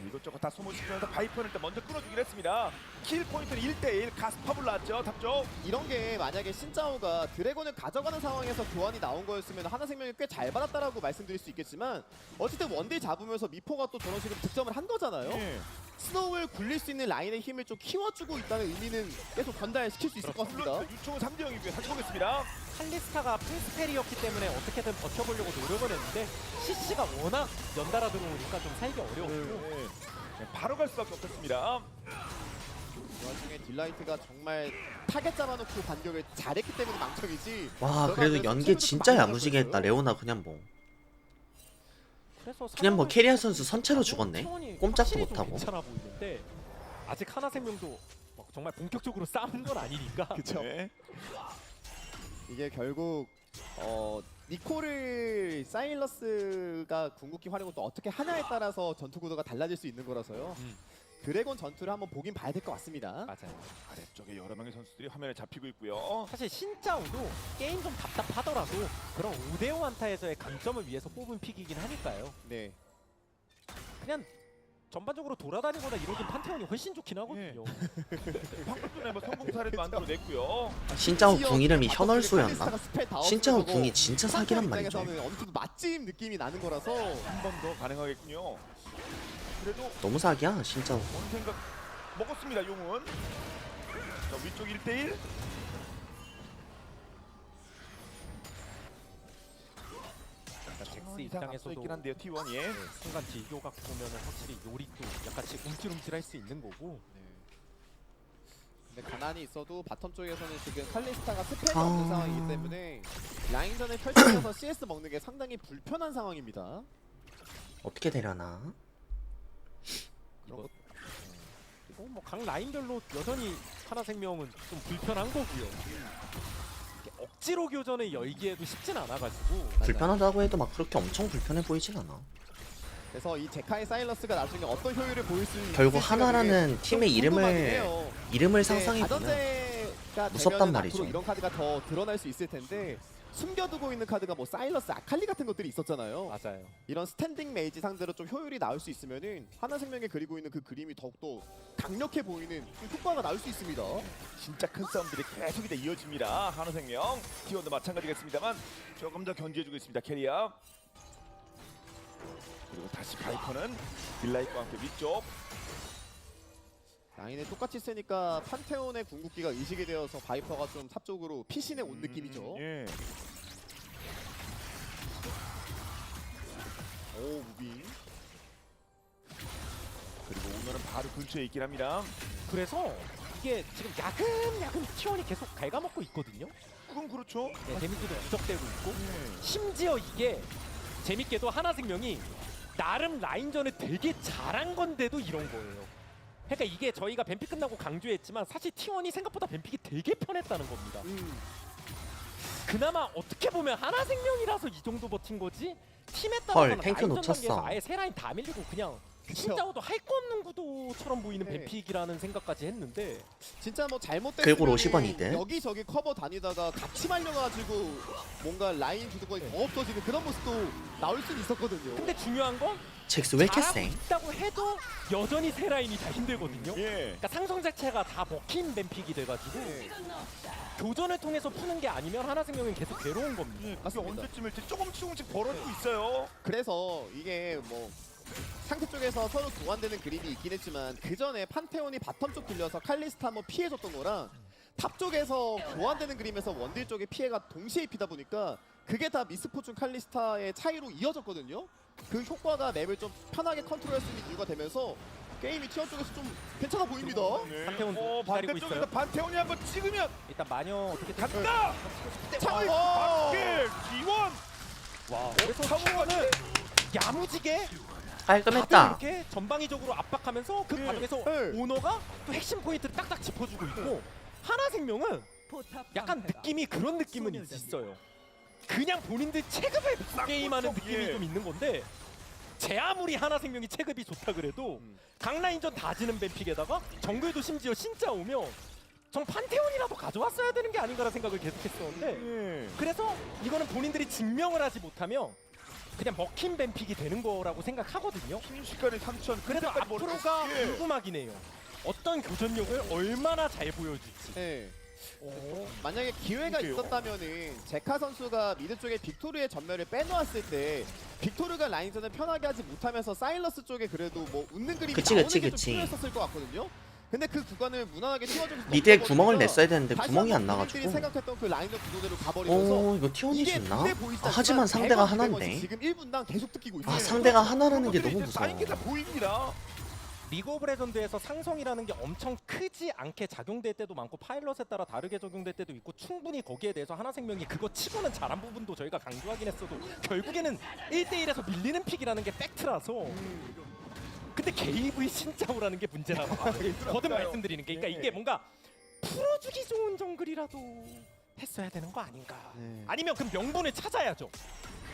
이것저것 다 소모시키면서 바이퍼는 일단 먼저 끊어주긴 했습니다. 킬 포인트는 1대1 가스팝을 놨죠. 탑쪽. 이런 게 만약에 신짜오가 드래곤을 가져가는 상황에서 교환이 나온 거였으면 하나생명이 꽤 잘 받았다라고 말씀드릴 수 있겠지만 어쨌든 원딜 잡으면서 미포가 또 저런 식으로 득점을 한 거잖아요. 네. 스노우를 굴릴 수 있는 라인의 힘을 좀 키워주고 있다는 의미는 계속 전달시킬 수 있을 것 같습니다. 물론 유충은 3대0이고요. 다시 보겠습니다. 칼리스타가 풀스펠이었기 때문에 어떻게든 버텨보려고 노력을 했는데 CC가 워낙 연달아 들어오니까 좀 살기 어려웠고, 네. 네, 바로 갈 수밖에 없었습니다. 그 와중에 딜라이트가 정말 타겟 잡아놓고 반격을 잘했기 때문에 망청이지. 와 그래도 연계 진짜 야무지게 했다. 레오나 그냥 뭐 그래서 그냥 뭐 상황을 캐리아 선수 선체로 T1이 죽었네. 확실히 꼼짝도 좀 못하고. 괜찮아 보이는데 아직 하나생명도 막 정말 본격적으로 싸운 건 아니니까. 그쵸. 네. 이게 결국 니코를 사일러스가 궁극기 활용을 또 어떻게 하냐에 따라서 전투 구도가 달라질 수 있는 거라서요. 드래곤 전투를 한번 보긴 봐야 될 것 같습니다. 맞아요. 아래쪽에 여러 명의 선수들이 화면에 잡히고 있고요. 사실 신짜오도 게임 좀 답답하더라도 그런 5대5 한타에서의 강점을 위해서 뽑은 픽이긴 하니까요. 네. 그냥 전반적으로 돌아다니거나 이러긴 판테온이 훨씬 좋긴 하거든요. 방금 전에 뭐 성공 사례도 만들어냈고요. 신짜오 궁 이름이 바텀 현월수였나? 칼리스타가 스펠 다 신짜오 없어지고 궁이 진짜 사기란 말이죠. 입장에서는 어느 정도 맛집 느낌이 나는 거라서 한 번 더 가능하겠군요. 그래도 너무 사기야 신짜오. 어느 생각 먹었습니다. 용은. 자, 위쪽 1대1. 잭스 이상 앞서 입장에서도 있긴 한데요. T1이. 네, 순간 딜교각 보면은 확실히 요리도 약간씩 움찔움찔할 수 있는 거고. 근데 가난이 있어도 바텀 쪽에서는 지금 칼리스타가 스펠이 아. 없는 상황이기 때문에 라인전을 펼치면서 CS 먹는 게 상당히 불편한 상황입니다. 어떻게 되려나? 이거 뭐각 라인별로 여전히 하나생명은 좀 불편한 거고요. 억지로 교전을 열기에도 쉽진 않아가지고 불편하다고 해도 막 그렇게 엄청 불편해 보이진 않아. 그래서 이 제카의 사일러스가 나중에 어떤 효율을 보일 수 있을지 결국 하나라는 팀의 이름을 상상해 보면 가전제가 무섭단 되면은 말이죠. 앞으로 이런 카드가 더 드러날 수 있을 텐데 숨겨두고 있는 카드가 뭐 사일러스, 아칼리 같은 것들이 있었잖아요. 맞아요. 이런 스탠딩 메이지 상대로 좀 효율이 나올 수 있으면은 하나생명이 그리고 있는 그 그림이 더욱더 강력해 보이는 좀 효과가 나올 수 있습니다. 진짜 큰 싸움들이 계속이 이어집니다. 한화생명 T1도 마찬가지겠습니다만 조금 더 견제해주고 있습니다. 캐리아. 그리고 다시 바이퍼는 딜라이트와 함께 위쪽. 라인에 똑같이 쓰니까 판테온의 궁극기가 의식이 되어서 바이퍼가 좀 탑 쪽으로 피신해 온 느낌이죠. 예. 오, 무빙. 그리고 오늘은 바로 근처에 있긴 합니다. 그래서 이게 지금 야금야금 T1이 계속 갉아먹고 있거든요. 그건 그렇죠. 네, 데미지도 누적되고 있고 예. 심지어 이게 재밌게도 하나생명이 나름 라인전을 되게 잘한 건데도 이런 거예요. 그러니까 이게 저희가 뱀픽 끝나고 강조했지만 사실 T1이 생각보다 뱀픽이 되게 편했다는 겁니다. 그나마 어떻게 보면 하나생명이라서 이 정도 버틴 거지 팀에 따라서는 탱크 라인전 놓쳤어. 단계에서 아예 세 라인 다 밀리고 그냥 그쵸. 진짜로도 할 거 없는 구도처럼 보이는 네. 뱀픽이라는 생각까지 했는데 진짜 뭐 잘못됐으면 그리고 로시번이든. 여기저기 커버 다니다가 같이 말려가지고 뭔가 라인 주도권이 더 없어지는 그런 모습도 나올 수는 있었거든요. 근데 중요한 건 잭스 왜 이렇게 잘하고 세? 있다고 해도 여전히 세 라인이 다 힘들거든요. 예. 그러니까 상성 자체가 다 먹힌 뱀픽이 돼가지고 네. 교전을 통해서 푸는 게 아니면 하나생명은 계속 괴로운 겁니다. 예. 그게 맞습니다. 언제쯤일지 조금씩 벌어지고 있어요. 그래서 이게 뭐 상대 쪽에서 서로 교환되는 그림이 있긴 했지만 그 전에 판테온이 바텀 쪽 들려서 칼리스타 한번 피해줬던 거랑 탑 쪽에서 교환되는 그림에서 원딜 쪽의 피해가 동시에 입히다 보니까 그게 다 미스포춘 칼리스타의 차이로 이어졌거든요. 그 효과가 맵을 좀 편하게 컨트롤할 수 있는 이유가 되면서 게임이 T1 쪽에서 좀 괜찮아 보입니다. 판테온도 기다리고 반대쪽에서 있어요. 판테온이 한번 찍으면 일단 마녀 어떻게 간다. 차이! 밖에 T1. 와 그래서 T1은 야무지게 다들 깔끔했다. 이렇게 전방위적으로 압박하면서 그 네. 과정에서 네. 오너가 또 핵심 포인트를 딱딱 짚어주고 있고 하나생명은 약간 느낌이 그런 느낌은 있어요. 그냥 본인들 체급을 놓고 게임하는 느낌이 예. 좀 있는 건데 제 아무리 하나생명이 체급이 좋다 그래도 강라인전 다 지는 뱀픽에다가 정글도 심지어 신짜 오면 전 판테온이라도 가져왔어야 되는 게 아닌가라는 생각을 계속했었는데 예. 그래서 이거는 본인들이 증명을 하지 못하면 그냥 먹힌 뱀픽이 되는 거라고 생각하거든요. 순식간에 3천. 그래서 앞으로가 궁금하긴 해요. 어떤 교전력을 얼마나 잘 보여줄지. 네. 만약에 기회가 그러게요. 있었다면은 제카 선수가 미드 쪽에 빅토르의 전멸을 빼놓았을 때 빅토르가 라인전을 편하게 하지 못하면서 사일러스 쪽에 그래도 뭐 웃는 그림이 그치, 나오는 그치, 게 좀 그치. 필요했었을 것 같거든요. 근데 그 구간을 무난하게 튀어주면서 미드에 구멍을 냈어야 되는데 구멍이 안 나가지고. 생각했던 그 라인전 구도대로 가버리면서 오 이거 T1이 이게 좋나? 눈에 보이지 아, 않지만 하지만 상대가 대박 하나인데. 데미지 지금 1분당 계속 뜯기고 있어요. 아 상대가 하나라는 게 너무 무서워. 쌓인 게 다 보입니다. 리그 오브 레전드에서 상성이라는 게 엄청 크지 않게 작용될 때도 많고 파일럿에 따라 다르게 적용될 때도 있고 충분히 거기에 대해서 하나생명이 그거 치고는 잘한 부분도 저희가 강조하긴 했어도 결국에는 1대1에서 밀리는 픽이라는 게 팩트라서 근데 게이브의 신짜오라는 게 문제라고 거듭 말씀드리는 게 그러니까 이게 뭔가 풀어주기 좋은 정글이라도 했어야 되는 거 아닌가 아니면 그 명분을 찾아야죠.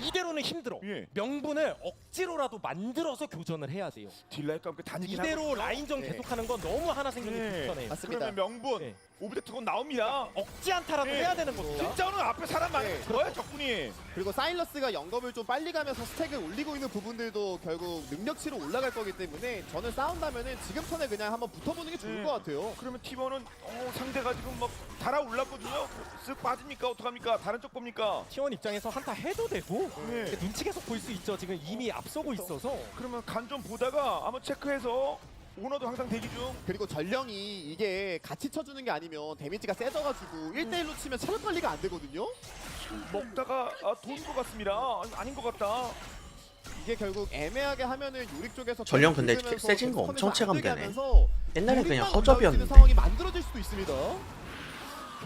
이대로는 힘들어. 예. 명분을 억지로라도 만들어서 교전을 해야 돼요. 딜라이트와 함께 다니긴 이대로 하거든요. 라인전 네. 계속하는 건 너무 하나생명이 네. 불편해요. 맞습니다. 그러면 명분 네. 오브젝트건 나옵니다. 억지 한타라도 네. 해야 되는 겁니다. 진짜로는 앞에 사람 많은 네. 거야 적군이. 그리고 사일러스가 영겁을 좀 빨리 가면서 스택을 올리고 있는 부분들도 결국 능력치로 올라갈 거기 때문에 저는 싸운다면은 지금 턴에 그냥 한번 붙어보는 게 좋을 네. 것 같아요. 그러면 T1은 상대가 지금 막 달아올랐거든요. 쓱 빠집니까? 어떡합니까? 다른 쪽 겁니까? T1 입장에서 한타 해도 되고 네. 눈치 계속 볼 수 있죠. 지금 이미 앞서고 있어서 그러면 간 좀 보다가 한번 체크해서 오너도 항상 대기 중. 그리고 전령이 이게 같이 쳐주는 게 아니면 데미지가 세져가지고 1대1로 치면 체력 관리가 안 되거든요. 먹다가 돈인 것 같습니다. 아닌 것 같다. 이게 결국 애매하게 하면은 요릭 쪽에서 전령 근데 긁으면서 세진 거 계속 엄청 턴에서 안 되게 체감되네. 하면서 옛날에 그냥 요릭만 허접이었는데. 올라올 수 있는 상황이 만들어질 수도 있습니다.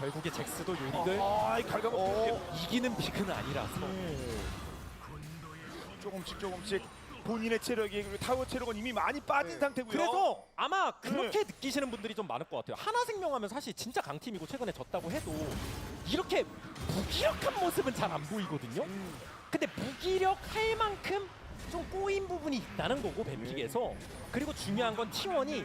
결국에 잭스도 요릭을 이 갈가먹고 이기는 픽은 아니라서 조금씩 본인의 체력이 그리고 타워 체력은 이미 많이 빠진 상태고요. 그래서 아마 그렇게 느끼시는 분들이 좀 많을 것 같아요. 하나생명하면 사실 진짜 강팀이고 최근에 졌다고 해도 이렇게 무기력한 모습은 잘 안 보이거든요. 근데 무기력할 만큼 좀 꼬인 부분이 있다는 거고 뱀픽에서. 그리고 중요한 건 T1이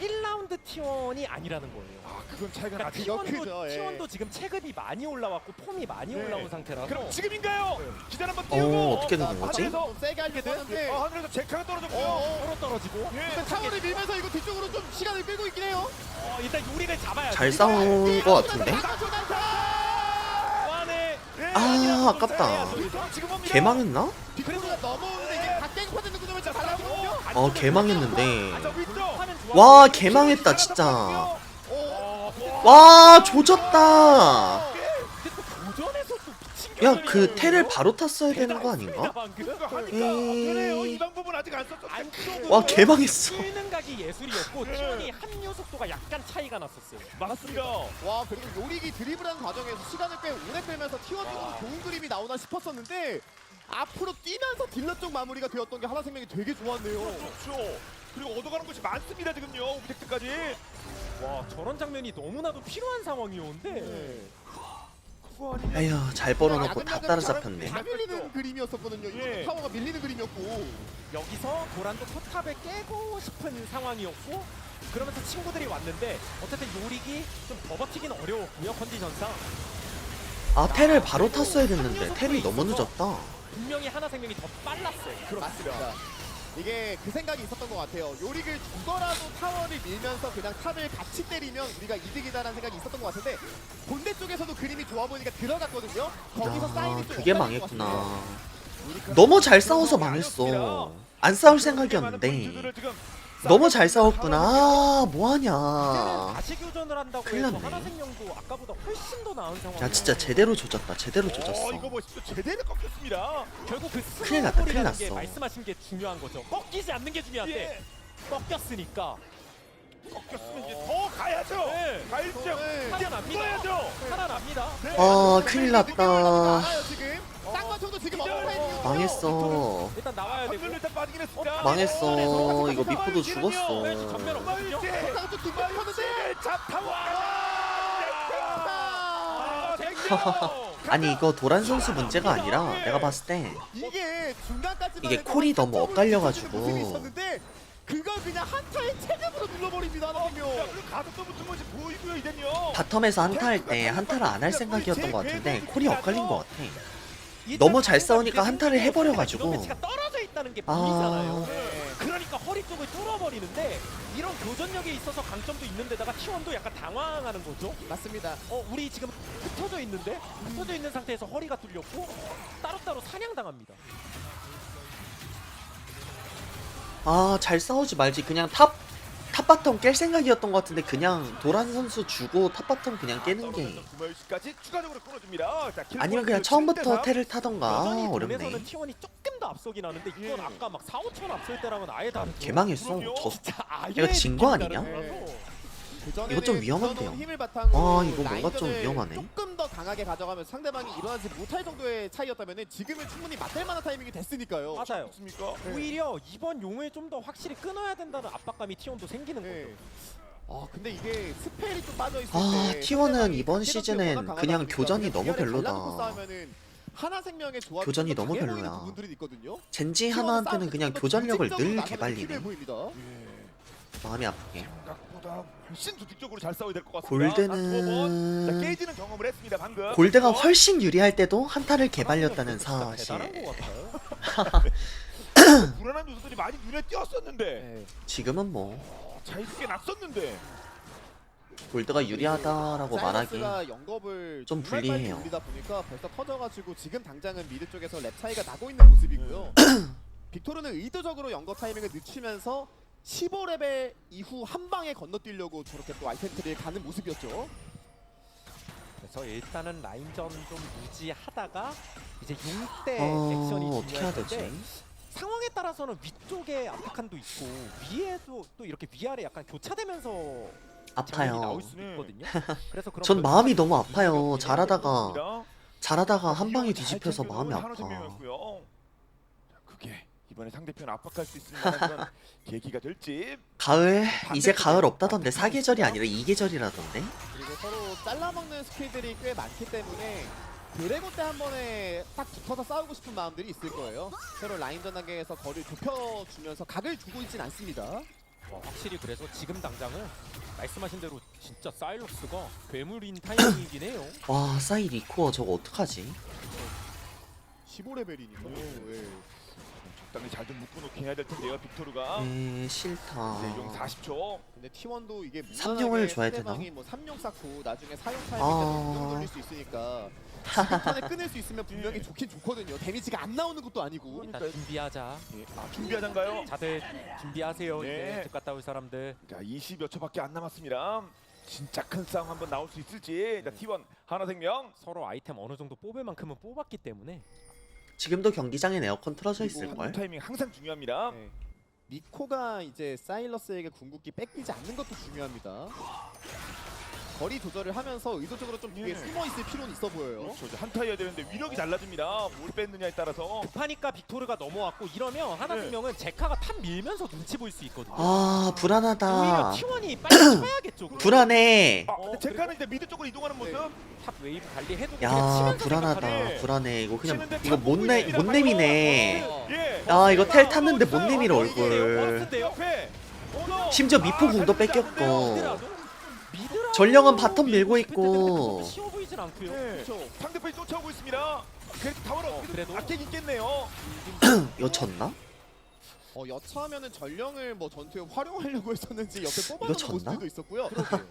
1라운드 T1이 아니라는 거예요. 아, 그건 차이가 그러니까 나죠. 그거 크죠, 예. T1도 지금 체급이 많이 올라왔고 폼이 많이 네. 올라온 상태라서 그럼 지금인가요? 기다려 한번 띄우고 어떻게 된 거지? 하늘에서 좀 세게 하려고 하는데 하늘에서 제카가 떨어졌고요. 서로 떨어지고 예. 근데 타워를 밀면서 이거 뒤쪽으로 좀 시간을 끌고 있긴 해요. 일단 요리를 잡아야지. 잘 싸운 거 같은데? 완에 아, 아깝다. 지금 봅니다. 개망했나? 빅토르가 넘어오는데 이게 박갱 퍼센트 구조면 좀 달라지거든요. 개망했는데. 아, 저 위쪽. 와, 개망했다 진짜. 와, 조졌다. 도전에서 또 미친 야, 경기를 그 테를 바로 탔어야 되는 거 아닌가? 그거 하니까 에이. 그래요. 이 방법은 아직 안 썼어. 안쪽으로 와, 개망했어. 뚫는 각이 예술이었고 네. T1이 합류 속도가 약간 차이가 났었어요. 맞습니다. 와 그리고 요리기 드리블하는 과정에서 시간을 꽤 오래 끌면서 T1 쪽으로 좋은 그림이 나오나 싶었었는데 앞으로 뛰면서 딜러 쪽 마무리가 되었던 게 하나생명이 되게 좋았네요. 그렇죠. 그리고 얻어가는 것이 많습니다 지금요. 오브젝트까지. 와 저런 장면이 너무나도 필요한 상황이었는데 네. 그거 아니면 에휴, 잘 벌어놓고 다 따라잡혔네. 다 밀리는 그림이었었거든요. 예. 이쪽은 타워가 밀리는 그림이었고. 여기서 도란도 포탑을 깨고 싶은 상황이었고 그러면서 친구들이 왔는데 어쨌든 요릭이 좀 더 버티긴 어려웠고요 컨디션상. 아, 테를 바로 탔어야 됐는데 텔이 너무 늦었다. 분명히 하나생명이 더 빨랐어요. 맞습니다. 이게 그 생각이 있었던 것 같아요. 요릭을 죽어라도 타워를 밀면서 그냥 탑을 같이 때리면 우리가 이득이다라는 생각이 있었던 것 같은데 본대 쪽에서도 그림이 좋아 보이니까 들어갔거든요. 거기서 야, 사인이 좀 그게 엇갈린 것 망했구나. 같습니다. 너무 잘 싸워서 망했어. 안 싸울 생각이었는데 너무 잘 싸웠구나. 아, 뭐하냐. 다시 교전을 한다고 큰일 해서 났네. 하나생명도 아까보다 훨씬 더 나은 상황. 야, 진짜 제대로 조졌다. 제대로 조졌어. 이거 멋있어. 제대로 꺾였습니다. 결국 그 큰일 났다, 큰일 스노우볼이라는 게 났어. 말씀하신 게 중요한 거죠. 꺾이지 않는 게 중요한데 예. 꺾였으니까 꺾였으면 이제 더 가야죠. 네. 가야죠. 네. 살아납니다. 가야죠. 살아납니다. 네. 아, 큰일 났다. 나와요 지금. 쌍마총도 지금 업타임이거든요. 망했어. 일단 나와야 되고. 전멸 일단 빠지긴 했습니다. 망했어. 이거 미포도 죽었어. 네, 전멸 없거든요. 쌍마총 두 번 쳤는데. 아니, 이거 도란 선수 문제가 아니라 내가 봤을 때 이게 중간까지 이게 콜이 너무 엇갈려가지고. 그걸 그냥 한타의 체력으로 눌러버립니다. 하나생명. 가속도 붙은 것이 보이고요 이젠요. 바텀에서 한타 할 때 한타를 안 할 생각이었던 것 같은데 콜이 엇갈린 것 같아. 너무 잘 싸우니까 한타를 해버려가지고. 매치가 떨어져 있다는 게 아. 보이잖아요. 네. 그러니까 허리 쪽을 뚫어버리는데 이런 교전력에 있어서 강점도 있는데다가 T1도 약간 당황하는 거죠. 맞습니다. 우리 지금 흩어져 있는데 흩어져 있는 상태에서 허리가 뚫렸고 따로따로 사냥당합니다. 아, 잘 싸우지 말지. 그냥 탑바텀 깰 생각이었던 것 같은데 그냥 도란 선수 주고 탑바텀 그냥 깨는 게 구멸시까지 추가적으로 끊어줍니다. 자, 킬 아니면 그냥 포인트 처음부터 7대3. 테를 타던가 여전히 어렵네. 돈에서는 T1이 조금 더 앞서긴 하는데 이건 예. 아까 막 4, 5천 앞설 때랑은 아예 다르죠. 개망했어. 그럼요. 저 진짜 아예 얘가 진거 느낌이 아니냐? 다른 거라서. 그전에는 이거 좀 위험한데요. 힘을 바탕으로 아, 이거 뭔가 좀 라인전을 위험하네. 조금 더 강하게 가져가면서 상대방이 일어나지 못할 정도의 차이였다면 지금은 충분히 맞을 만한 타이밍이 됐으니까요. 맞아요. 맞습니까? 오히려 이번 용을 좀 더 확실히 끊어야 된다는 압박감이 T1도 생기는 네. 거죠. 아 근데 이게 스펠이 좀 빠져 있을 아, 때 T1은 상대방이 이번 체력이 시즌엔 워낙 강하다 그냥 보니까 교전이 그냥 너무 위아래 별로다. 잘라놓고 싸우면은 하나생명의 조합이 교전이 좀 너무 강해 보이는 별로야. 부분들이 있거든요. 젠지 T1은 하나한테는 싸움에서 그냥 좀더 교전력을 조직적으로 늘 나가는 개발리네. 필요해 보입니다. 예. 마음이 아프게. 생각보다 훨씬 조직적으로 잘 싸워야 될 것 같습니다. 자, 골드는 깨지는 경험을 했습니다 방금. 골드가 훨씬 유리할 때도 한타를 개발렸다는 진짜 사실. 대단한 것 같아요. 불안한 요소들이 많이 눈에 띄었었는데 네. 지금은 뭐 자유롭게 났었는데 골드가 유리하다라고 말하기 사이러스가 영겁을 좀 정말 불리해요. 빨리 올리다 보니까 벌써 터져가지고 지금 당장은 미드 쪽에서 랩 차이가 나고 있는 모습이고요. 빅토르는 의도적으로 영겁 타이밍을 늦추면서 15레벨 이후 한 방에 건너뛰려고 저렇게 또 아이템트를 가는 모습이었죠. 그래서 일단은 라인전 좀 유지하다가 이제 용대 액션이 어떻게 해야 중요할 텐데 되지? 상황에 따라서는 위쪽에 압박한도 있고 위에도 또 이렇게 위아래 약간 교차되면서 장면이 아파요. 나올 수도 있거든요. 그래서 그런 전 마음이 너무 어, 아파요. 잘하다가 한 방에 이용을 뒤집혀서 잘 마음이 챙겨주는 아파. 하나생명이었고요. 자, 그게 이번에 상대편 압박할 수 있을 만한 그런 계기가 될지. 가을? 이제 가을 없다던데 사계절이 아니라 이계절이라던데? 그리고 서로 잘라먹는 스킬들이 꽤 많기 때문에 드래곤 때 한 번에 딱 붙어서 싸우고 싶은 마음들이 있을 거예요. 서로 라인전 단계에서 거리를 좁혀주면서 각을 주고 있진 않습니다. 확실히 그래서 지금 당장은 말씀하신 대로 진짜 사일러스가 괴물인 타이밍이긴 해요. 와 사이 리코어 저거 어떡하지? 15레벨이니까. 예. 적당히 잘 좀 묶어놓게 해야 될 텐데요. 빅토르가. 싫다. 이제 용 40초. 근데 T1도 이게 삼룡을 줘야 되나? 상대방이 뭐 3룡 쌓고 나중에 4룡 타이밍에 아. 아... 돌릴 수 있으니까 지금 턴에 끊을 수 있으면 분명히 좋긴 좋거든요. 데미지가 안 나오는 것도 아니고. 일단 준비하자. 예. 아, 준비하잔가요? 다들 준비하세요. 네. 이제 집 갔다 올 사람들. 자, 20여 초밖에 안 남았습니다. 진짜 큰 싸움 한번 나올 수 있을지. 자, T1 하나생명. 서로 아이템 어느 정도 뽑을 만큼은 뽑았기 때문에 지금도 경기장엔 에어컨 틀어져 그리고 있을걸? 한국 타이밍 항상 중요합니다. 네. 미코가 이제 사일러스에게 궁극기 뺏기지 않는 것도 중요합니다. 거리 조절을 하면서 의도적으로 좀 뒤에 예. 숨어 있을 필요는 있어 보여요. 그렇죠. 이제 한타여야 되는데 위력이 달라집니다. 뭘 뺐느냐에 따라서. 급하니까 빅토르가 넘어왔고 이러면 하나생명은 제카가 탑 밀면서 눈치 볼 수 있거든요. 아 오히려 불안하다. T1이 빨리 쳐야겠죠. 그럼. 불안해. 아, 근데 제카는 이제 미드 쪽으로 이동하는 모습. 탑 웨이브 관리해도 야 그냥 치면서 불안하다. 생각하네. 불안해. 이거 그냥 치는데 이거 잡고 못 있습니다. 내미네. 어. 예. 야 이거 텔 탔는데 어, 못 내밀어 어, 얼굴. 버스인데요. 옆에. 심지어 미포 궁도 뺏겼고. 미드라도 전령은 바텀 밀고 있고. 쉬워 보이진 않고요. 네. 그렇죠. 상대편이 쫓아오고 있습니다. 그래도 타워를 어떻게든 그래도? 아끼긴 있겠네요. 이거 졌나? 여차하면은 전령을 뭐 전투에 활용하려고 했었는지 옆에 이거 뽑아놓은 졌나? 모습들도 있었고요.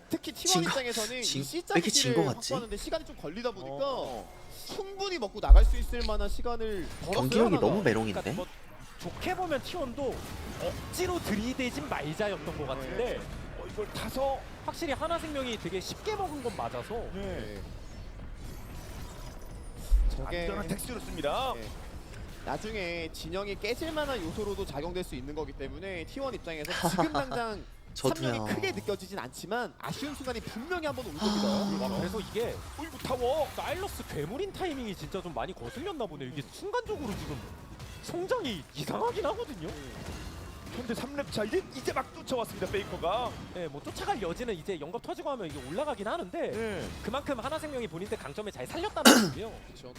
특히 T1 진 거- 입장에서는 진- 이 C 왜 이렇게 진 거 짝기를 같지? 확보하는데 시간이 좀 걸리다 보니까 어. 충분히 먹고 나갈 수 있을 만한 시간을 벌었어요. 경기력이 하나가. 너무 메롱인데? 그러니까 뭐 좋게 보면 T1도 억지로 들이대진 말자였던 것 같은데 이걸 타서. 확실히 하나생명이 되게 쉽게 먹은 건 맞아서 네. 네. 저게 안전한 택시로 씁니다. 네. 나중에 진영이 깨질 만한 요소로도 작용될 수 있는 거기 때문에 T1 입장에서 지금 당장 저도요. 3명이 크게 느껴지진 않지만 아쉬운 순간이 분명히 한 번 올 아. 겁니다. 와, 그래서 이게 어이구 타워. 사일러스 괴물인 타이밍이 진짜 좀 많이 거슬렸나 보네요. 이게 순간적으로 지금 성장이 이상하긴 하거든요. 현재 3렙 차 이제 막 쫓아왔습니다. 베이커가. 네, 뭐 쫓아갈 여지는 이제 영겁 터지고 하면 이게 올라가긴 하는데 네. 그만큼 하나생명이 본인들 강점을 잘 살렸다는 거고요. 그렇죠.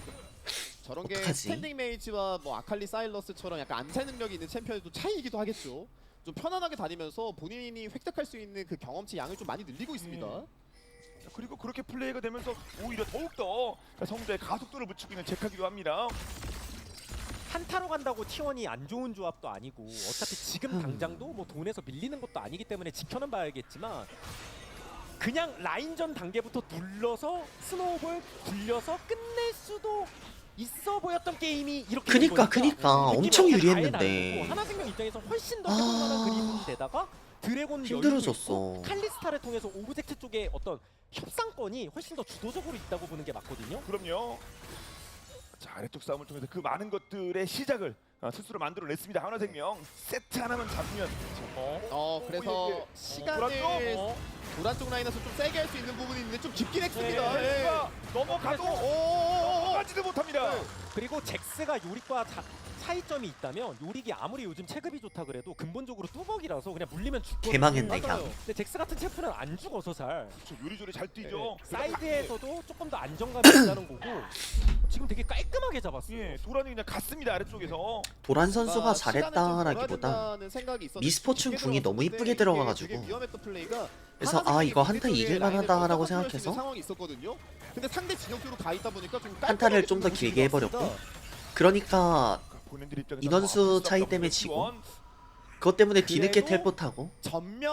저런 게 어떡하지? 스탠딩 메이지와 뭐 아칼리 사일러스처럼 약간 암살 능력이 있는 챔피언도 차이이기도 하겠죠. 좀 편안하게 다니면서 본인이 획득할 수 있는 그 경험치 양을 좀 많이 늘리고 있습니다. 자, 그리고 그렇게 플레이가 되면서 오히려 더욱더 성대에 가속도를 붙이고 있는 제카기도 합니다. 한타로 간다고 T1이 안 좋은 조합도 아니고 어차피 지금 당장도 뭐 돈에서 밀리는 것도 아니기 때문에 지켜는 봐야겠지만 그냥 라인전 단계부터 눌러서 스노우볼 굴려서 끝낼 수도 있어 보였던 게임이 이렇게 된 그니까, 거니까 그니까. 느낌이 엄청 어떻게 유리했는데. 아예 다르고 하나생명 입장에서 훨씬 더 해볼만한 그림인데다가 드래곤 힘들어졌어. 여유도 있고 칼리스타를 통해서 오브젝트 쪽에 어떤 협상권이 훨씬 더 주도적으로 있다고 보는 게 맞거든요. 그럼요. 자, 아래쪽 싸움을 통해서 그 많은 것들의 시작을 스스로 만들어냈습니다. 하나생명 세트 하나만 잡으면 그래서 예. 시간을 어? 도란 쪽 라인에서 좀 세게 할 수 있는 부분이 있는데 좀 깊긴 했습니다. 네. 예. 가 넘어가도 넘어가지도 못합니다. 그리고 잭스가 요릭과 차이점이 있다면 요릭이 아무리 요즘 체급이 좋다 그래도 근본적으로 뚜벅이라서 그냥 물리면 죽거든요. 개망했네, 맞아요. 그냥. 근데 잭스 같은 챔프는 안 죽어서 잘 저 요리조리 잘 뛰죠. 사이드에서도 조금 더 안정감이 있다는 거고 지금 되게 깔끔하게 잡았어요. 예, 도란이 그냥 갔습니다. 아래쪽에서. 도란 선수가 시간을 좀 잘했다라기보다 벌어야 된다는 생각이 있었는데 미스포춘 깊게 궁이 너무 들어갔는데 이쁘게 이게 들어가가지고. 되게 위험했던 플레이가 그래서 하나생명이 이거 한타 빅토르의 이길 라인을 만하다라고 걷다가 뚫을 수 있는 생각해서 상황이 있었거든요. 근데 상대 진영 쪽으로 가 있다 보니까 좀 한타를 좀 더 길게 해버렸고. 그러니까 본인들 입장에서 인원수 차이 때문에 지고. 그것 때문에 뒤늦게 그래도 텔포타고. 전멸을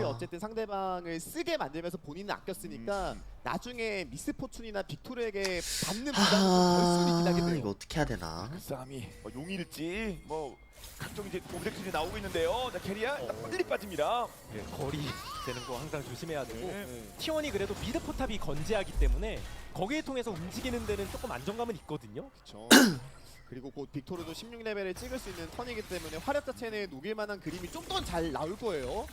아. 어쨌든 상대방을 쓰게 만들면서 본인은 아꼈으니까 나중에 미스포춘이나 빅토르에게 받는 부담을 덜 수도 있긴 하겠네요. 이거 어떻게 해야 되나? 그 싸움이 용일지 뭐 각종 이제 오브젝트들이 나오고 있는데요. 자, 캐리아 일단 빨리 빠집니다. 예, 거리 되는 거 항상 조심해야 되고 네. T1이 그래도 미드 포탑이 건재하기 때문에 거기에 통해서 움직이는 데는 조금 안정감은 있거든요. 그렇죠. 그리고 곧 빅토르도 16레벨을 찍을 수 있는 턴이기 때문에 화력 자체는 녹일 만한 그림이 좀 더 잘 나올 거예요.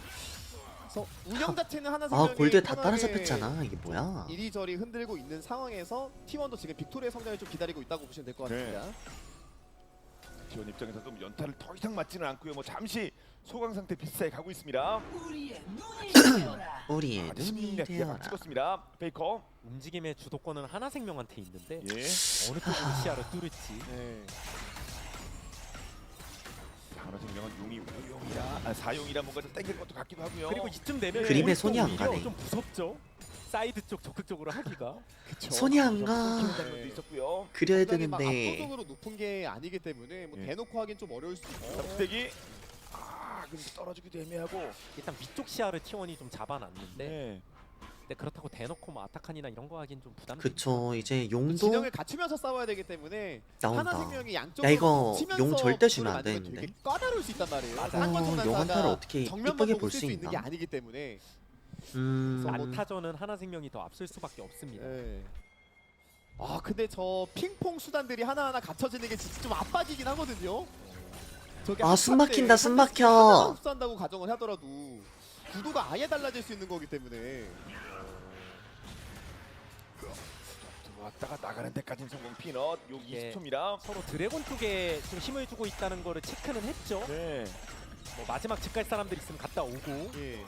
그래서 운영 자체는 하나 생명이 골드에 다 편하게 따라잡혔잖아. 이게 뭐야? 이리저리 흔들고 있는 상황에서 T1도 지금 빅토르의 성장을 좀 기다리고 있다고 보시면 될 것 같습니다. 지원 입장에서도 연타를 더 이상 맞지는 않고요. 뭐 잠시 소강 상태 비슷하게 가고 있습니다. 우리의 눈이 되어라. 우리의 아, 눈이 16렙 되어라. 찍었습니다. 페이커. 움직임의 주도권은 하나생명한테 있는데 예. 어느 쪽으로 시야를 뚫을지. 네. 하나생명은 용이 5용이라 4용이라 뭔가 좀 땡길 것도 같기도 하고요. 그리고 이쯤 되면 그림에 오른쪽 손이 안 오히려 가네. 좀 무섭죠. 사이드 쪽 적극적으로 하기가. 그쵸. 손이 안 키는 가. 장면도 있었고요. 그려야 굉장히 막 되는데. 압도적으로 높은 게 아니기 때문에 뭐 예. 대놓고 하긴 좀 어려울 수 있고. 잡대기. 아, 근데 떨어지기도 애매하고. 일단 위쪽 시야를 T1이 좀 잡아놨는데 네. 근데 그렇다고 대놓고 뭐 아타칸이나 이런 거 하긴 좀 부담. 그쵸. 이제 용도 진영을 갖추면서 싸워야 되기 때문에 나온다. 하나생명이 야, 양쪽으로 이거 붙이면서 용 절대 구도를 주면 안 만들면 되는데. 되게 까다로울 수 있단 말이에요. 맞아. 한권 용한타를 전환사가 어떻게 정면만 이쁘게 보고 볼 쓸 수 수 있는 게 있나? 아니기 때문에. 안타전은 하나생명이 더 앞설 수밖에 없습니다. 예. 아 근데 저 핑퐁 수단들이 하나하나 갖춰지는 게 진짜 좀 압박이긴 하거든요. 저게 아, 숨 한타 때 막힌다, 숨 한타 막혀. 하나 흡수한다고 가정을 하더라도 구도가 아예 달라질 수 있는 거기 때문에. 들어왔다가 나가는 데까지는 성공. 피넛 요 예. 20초입니다. 서로 드래곤 쪽에 좀 힘을 주고 있다는 거를 체크는 했죠. 네. 뭐 마지막 집 갈 사람들 있으면 갔다 오고. 예.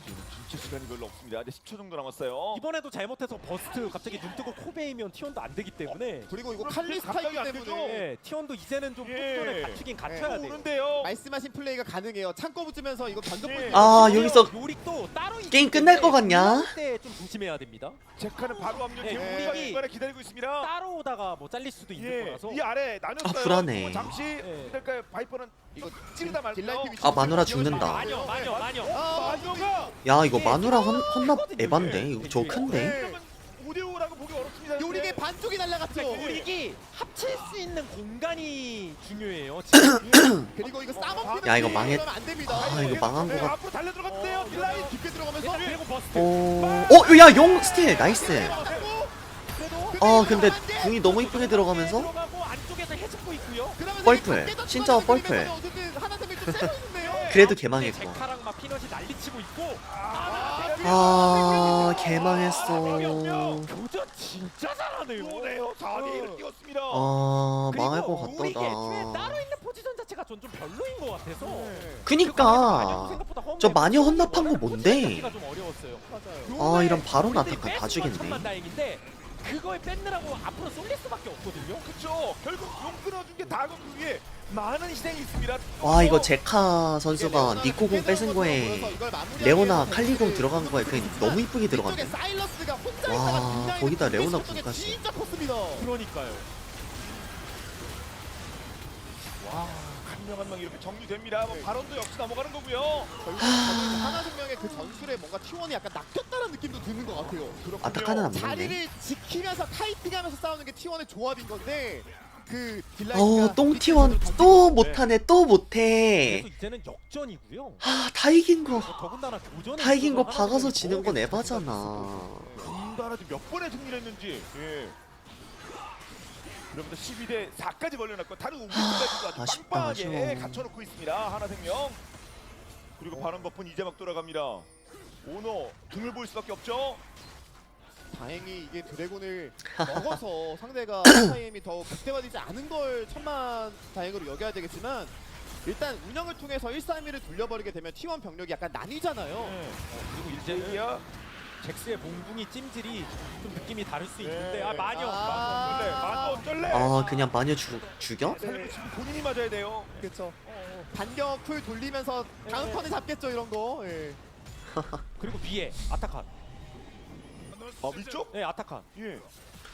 지금 진짜 시간이 별로 없습니다. 이제 10초 정도 남았어요. 이번에도 잘못해서 버스트 갑자기 눈 뜨고 코베이면 T1도 안 되기 때문에 그리고 이거 그럼 칼리스타이기 갑자기 안 되죠? 때문에 예, T1도 이제는 좀 예. 폭전을 갖추긴 갖춰야 돼요. 오는데요. 말씀하신 플레이가 가능해요. 창고 붙으면서 이거 변속. 예. 아, 여기서 요릭도 따로 있기 게임 끝날 것 때문에 같냐? 올라올 때좀 조심해야 됩니다. 제카는 바로 압류. 예, 지금 요리기 우리가 이번에 기다리고 있습니다. 따로 오다가 뭐 잘릴 수도 있는 예. 거라서. 이 아래 나눴어요. 아, 불안해. 잠시 기다릴까요? 바이퍼는 이거 찌르다 말고요. 딜라이트 위치 아, 마누라 죽는다. 마녀. 아, 마녀가 야, 이거 마누라 헌납 에반데. 이거 저 큰데. 5대5라고 보기 어렵습니다. 요리게 반쪽이 날라갔죠. 요릭이 합칠 수 있는 공간이 중요해요. 지금. 그리고 이거 싸먹히는 야, 이거 플레이 망했- 이러면 안 됩니다. 아, 이거 망한 거 같아. 앞으로 달려 들어갔는데요. 딜라인 깊게 들어가면서 그리고 버스트. 야, 용 스틸 나이스. 그래도 아, 근데 궁이 너무 이쁘게 들어가면서 들어가고 안쪽에서 해집고 있고요. 그러면서 뻘플. 이게 밖에 진짜 던져지는 뻘플. 그림에서 어쨌든 하나템이 좀 세고 있는데요. 그래도 개망했고. 제카랑 막 피넛이 난리치고 있고. 아, 개망했어. 교전 진짜 잘하네요. 오네요. 4대1을 뛰었습니다. 아, 망할 것 우리 애초에 같다. 따로 있는 포지션 자체가 전 좀 별로인 것 같아서. 그니까 저 마녀 헌납한 거 뭔데? 좀 어려웠어요. 아, 이런 바로 우리들이 나타칸 다 뺏은 건 죽겠네. 천만다행인데 그걸 뺏느라고 앞으로 쏠릴 수밖에 없거든요. 그렇죠. 결국 용 끊어준 게 다고 그 위에 많은 희생이 있습니다. 와, 이거 제카 선수가 니코공 뺏은 거에 레오나 칼리공 들어간 거에 그냥 너무 이쁘게 이쪽에 들어갔네. 사일러스가 혼자 와, 있다가 뒷라인을 거기다 레오나 뺏은 쪽에 공까지. 진짜 컸습니다. 그러니까요. 한 명 한 명 이렇게 정리됩니다. 뭐 발언도 역시 넘어가는 거고요. 결국 하나생명의 그 전술에 뭔가 T1이 약간 낚였다는 느낌도 드는 것 같아요. 아타카는 안 먹네. 자리를 지키면서 카이팅하면서 싸우는 게 T1의 조합인 건데 그 딜라이트가 어우, 똥티원 또 못하네, 또 못해. 그래서 이제는 역전이고요. 아, 다 이긴 거. 더군다나 교전에 다 이긴 거 있어서 박아서 하나생명이 지는 건 더 에바잖아. 군단아 몇 번의 승리를 했는지. 예. 그러면서 12대 4까지 벌려놨고 다른 5위까지도 아주 아쉽다, 빵빵하게 아쉬워. 갖춰놓고 있습니다. 하나생명. 그리고 바람 버프는 이제 막 돌아갑니다. 오너 등을 보일 수밖에 없죠. 다행히 이게 드래곤을 먹어서 상대가 타임이 더 극대화되지 않은 걸 천만 다행으로 여겨야 되겠지만 일단 운영을 통해서 1-3-1을 돌려버리게 되면 T1 병력이 약간 나뉘잖아요. 그리고 이제는 이제야 잭스의 봉붕이 찜질이 좀 느낌이 다를 수 있는데 네. 아 마녀. 아. 만원 쩔래. 아, 그냥 마녀 죽여? 살리고 지금 본인이 맞아야 돼요. 그렇죠. 반격 쿨 돌리면서 다음 네. 턴에 잡겠죠 이런 거. 예. 그리고 위에 아타칸. 위쪽? 네 아타칸. 예.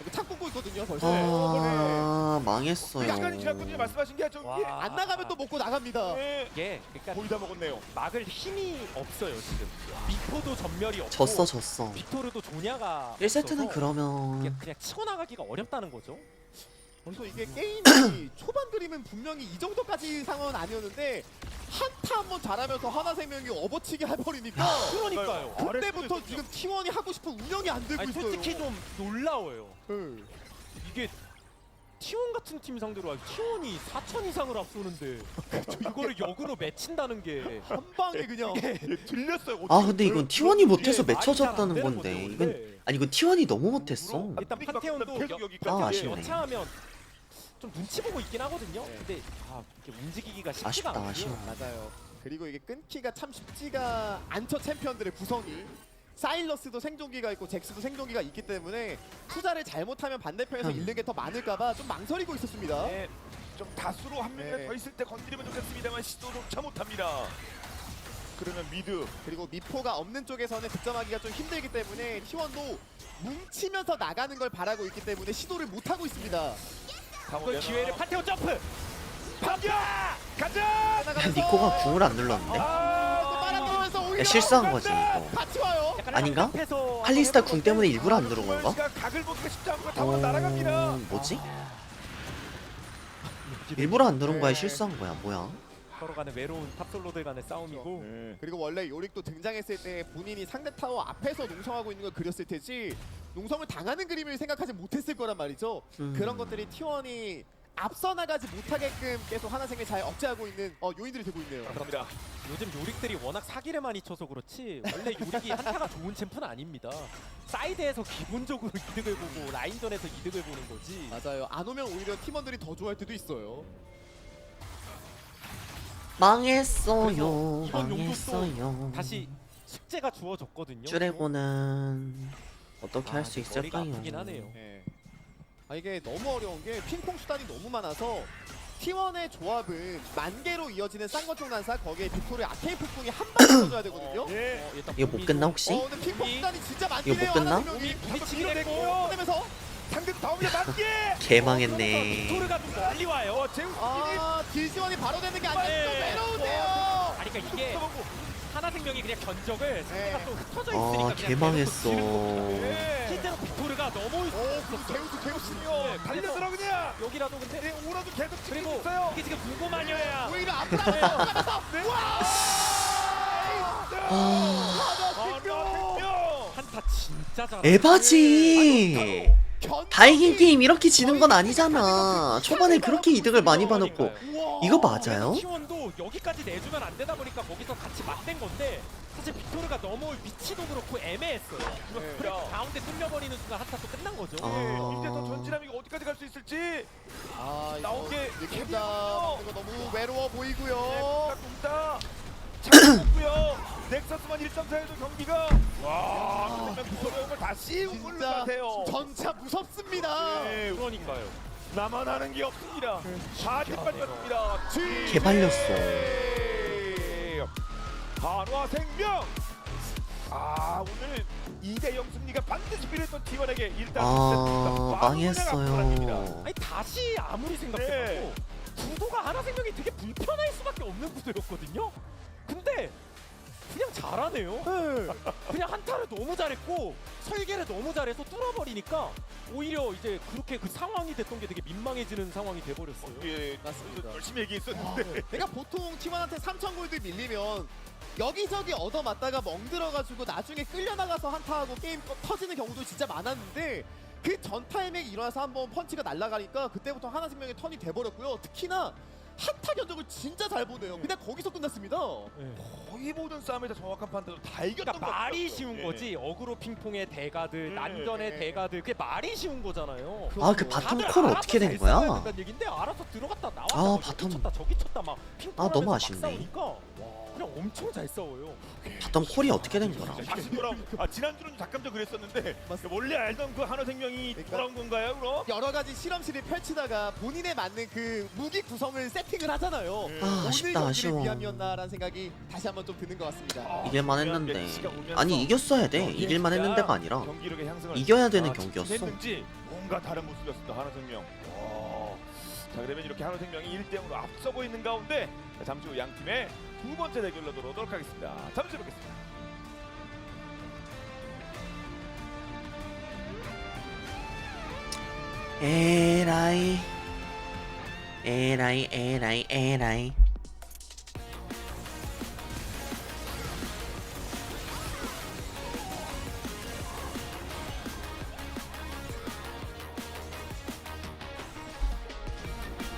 이거 창 꽂고 있거든요 벌써. 아, 망했어요. 약간 지났거든요. 말씀하신 게 좀. 와. 예. 안 나가면 또 먹고 나갑니다. 예. 이게 그러니까 거의 다 먹었네요. 막을 힘이 없어요 지금. 미포도 전멸이 없고. 졌어. 빅토르도 조냐가. 1세트는 없어서 그러면 그냥 치고 나가기가 어렵다는 거죠. 그래서 이게 게임이 초반 그림은 분명히 이 정도까지 상황은 아니었는데 한타 한번 잘하면서 하나생명이 업어치기 해버리니까 그러니까요. 그때부터 지금 T1이 하고 싶은 운영이 안 되고 아니, 있어요. 솔직히 좀 놀라워요. 예. 이게 T1 같은 팀 상대로 T1이 4천 이상을 앞서는데 이거를 역으로 맺힌다는 게 한 방에 그냥 예, 들렸어요. 아, 근데 이건 T1이 못해서 이게 말이 잘안 맺혀졌다는 되는 건데. 거죠. 이건 네. 아니, 이거 T1이 너무 못했어. 일단 판테온도 계속 여- 여기까지. 아, 예. 아쉽네. 여차하면 좀 눈치 보고 있긴 하거든요. 네. 근데 이렇게 움직이기가 쉽지가 아쉽다, 않고요. 아쉬워. 맞아요. 그리고 이게 끊기가 참 쉽지가 않죠. 챔피언들의 구성이. 사일러스도 생존기가 있고 잭스도 생존기가 있기 때문에 투자를 잘못하면 반대편에서 잃는 게 더 많을까봐 좀 망설이고 있었습니다. 네, 좀 다수로 한 명이나 네. 더 있을 때 건드리면 좋겠습니다만 시도조차 못합니다. 그러면 미드 그리고 미포가 없는 쪽에서는 득점하기가 좀 힘들기 때문에 T1도 뭉치면서 나가는 걸 바라고 있기 때문에 시도를 못하고 있습니다. 이걸 기회를 판테온 점프. 반격! 가자! 니코가 궁을 안 눌렀는데? 빨아들면서 오히려 야, 실수한 거지 이거. 같이 와요. 약간 아닌가? 앞에서 칼리스타 한번 궁 때문에 해보는데 일부러 안 누른 건가? 각을 보기가 쉽지 않고 타고 날아갑니다. 뭐지? 일부러 안 누른 거야? 네. 실수한 거야? 뭐야? 서로 간의 외로운 탑솔로들 간의 싸움이고 네. 그리고 원래 요릭도 등장했을 때 본인이 상대 타워 앞에서 농성하고 있는 걸 그렸을 테지 농성을 당하는 그림을 생각하지 못했을 거란 말이죠. 그런 것들이 T1이 앞서 나가지 못하게끔 계속 하나생을 잘 억제하고 있는 요인들이 되고 있네요. 감사합니다. 요즘 요릭들이 워낙 사기를 많이 쳐서 그렇지 원래 요릭이 한타가 좋은 챔프는 아닙니다. 사이드에서 기본적으로 이득을 보고 라인전에서 이득을 보는 거지. 맞아요. 안 오면 오히려 팀원들이 더 좋아할 때도 있어요. 망했어요. 이번 용도 망했어요. 다시 숙제가 주어졌거든요. 쭈레고는 어떻게 할 수 머리가 있을까요? 아프긴 하네요. 예. 이게 너무 어려운 게 핑퐁 수단이 너무 많아서 T1의 조합은 만개로 이어지는 쌍거총 난사 거기에 빅토르의 아케인 폭풍이 한 방에 터져야 되거든요. 예. 일단 이거 못 끝나 혹시? 근데 핑퐁 수단이 진짜 많긴 이거 못 해요. 끝나? 하나생명이. 우리 치기로 됐고 꺼내면서 상대 다음에 맞게. 개망했네. 빅토르가 좀 멀리 와요. 제우스 딜지원이 바로 되는 게 아니라 네. 또 외로운데요. 아니 그러니까 이게 하나생명이 그냥 견적을 상대가 네. 또 흩어져 있으니까 아 그냥 개망했어. 예. 실제로 빅토르가 넘어올 수 없었어. 제우스요. 달려들어 그냥. 여기라도 근데 네, 오라도 계속 그리고 치고 있어요. 이게 지금 궁금하냐야. 오히려 앞으로 가면서 한타 진짜 잘하. 에바지. 다이긴 팀 이렇게 지는 건 아니잖아. 초반에 그렇게 이득을 많이 봐놓고 이거 맞아요? T1도 여기까지 내주면 안 되다 보니까 거기서 같이 맞댄 건데 사실 빅토르가 넘어올 위치도 그렇고 애매했어요. 그래서 가운데 뚫려버리는 순간 한타 또 끝난 거죠. 아. 이제 더 전진하면 이거 어디까지 갈 수 있을지. 나온 게 캡다 이거 너무 외로워 보이고요. 다 잘했고요. 넥서스만 1.4에도 경기가 와, 무서운 걸 다시 우물로 진짜 같아요. 전차 무섭습니다. 네, 그러니까요. 나만 하는 게 없습니다. 다 뒷받쳤습니다. 개발렸어. 한화생명. 오늘 2대0 승리가 반드시 필요했던 T1에게 일단 아 망했어요. 아니 다시 아무리 생각해도 네. 구도가 하나생명이 되게 불편할 수밖에 없는 구도였거든요. 근데 그냥 잘하네요. 그냥 한타를 너무 잘했고 설계를 너무 잘해서 뚫어버리니까 오히려 이제 그렇게 그 상황이 됐던 게 되게 민망해지는 상황이 돼버렸어요. 예, 맞습니다. 열심히 얘기했었는데. 내가 보통 T1한테 3,000 골드 밀리면 여기저기 얻어맞다가 멍들어가지고 나중에 끌려나가서 한타하고 게임 터지는 경우도 진짜 많았는데 그 전 타이밍에 일어나서 한번 펀치가 날아가니까 그때부터 하나생명의 턴이 돼버렸고요. 특히나 한타 견적을 진짜 잘 보네요. 그냥 거기서 끝났습니다. 거의 모든 싸움에서 정확한 판단으로 다 이겼던 그러니까 것 말이 같아요. 쉬운 예. 거지. 어그로 핑퐁의 대가들, 난전의 네. 대가들 그게 말이 쉬운 거잖아요. 아 그 다들 바텀 콜 알아서 어떻게 된 잘 거야? 싸워야 된다는 얘긴데 알아서 들어갔다 나왔다. 아, 막 바텀. 여기 쳤다 저기 쳤다 막 핑퐁. 아, 너무 막 아쉽네. 싸우니까 와, 그냥 엄청 잘 싸워요. 바텀 콜이 어떻게 된 거라? 다시 돌아. 지난주는 잠깐 전 그랬었는데 원래 알던 그 한화생명이 그러니까 돌아온 건가요, 그럼? 여러 가지 실험실을 펼치다가 본인에 맞는 그 무기 구성을 세팅을 하잖아요. 아 아쉽다 오늘 아쉬워. 경기를 위함이었나라는 생각이 다시 한번 좀 드는 것 같습니다. 이길만 했는데 아니 이겼어야 돼. 이길만 했는데가 아니라 경기력의 향상을 이겨야 되는 아, 경기였어. 했는지 뭔가 다른 모습이었습니다. 한화생명. 자 그러면 이렇게 한화생명이 1대0으로 앞서고 있는 가운데 잠시 후 양 팀의 두 번째 대결로 돌아오도록 하겠습니다. 잠시 후에 뵙겠습니다. 에라이 에라이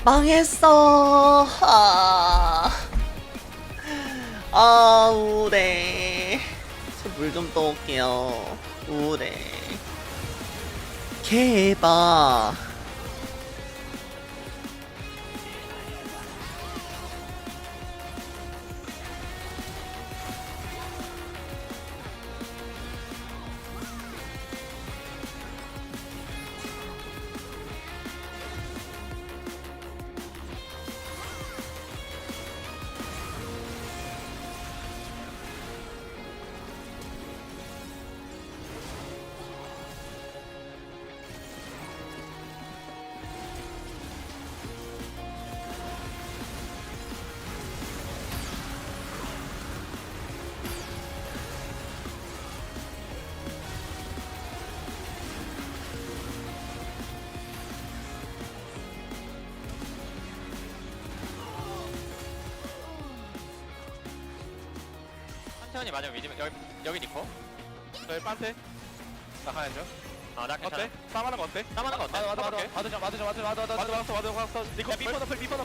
망했어. 우래. 물 좀 떠올게요. 우래. 개바. 판테온이 맞으면 미드 여기 니코. 저희 판테. 나 가야죠. 나 괜찮아. 어때? 싸움하는 거 어때? 싸움하는 거 어때? 맞아. 니코 미포 너플 미포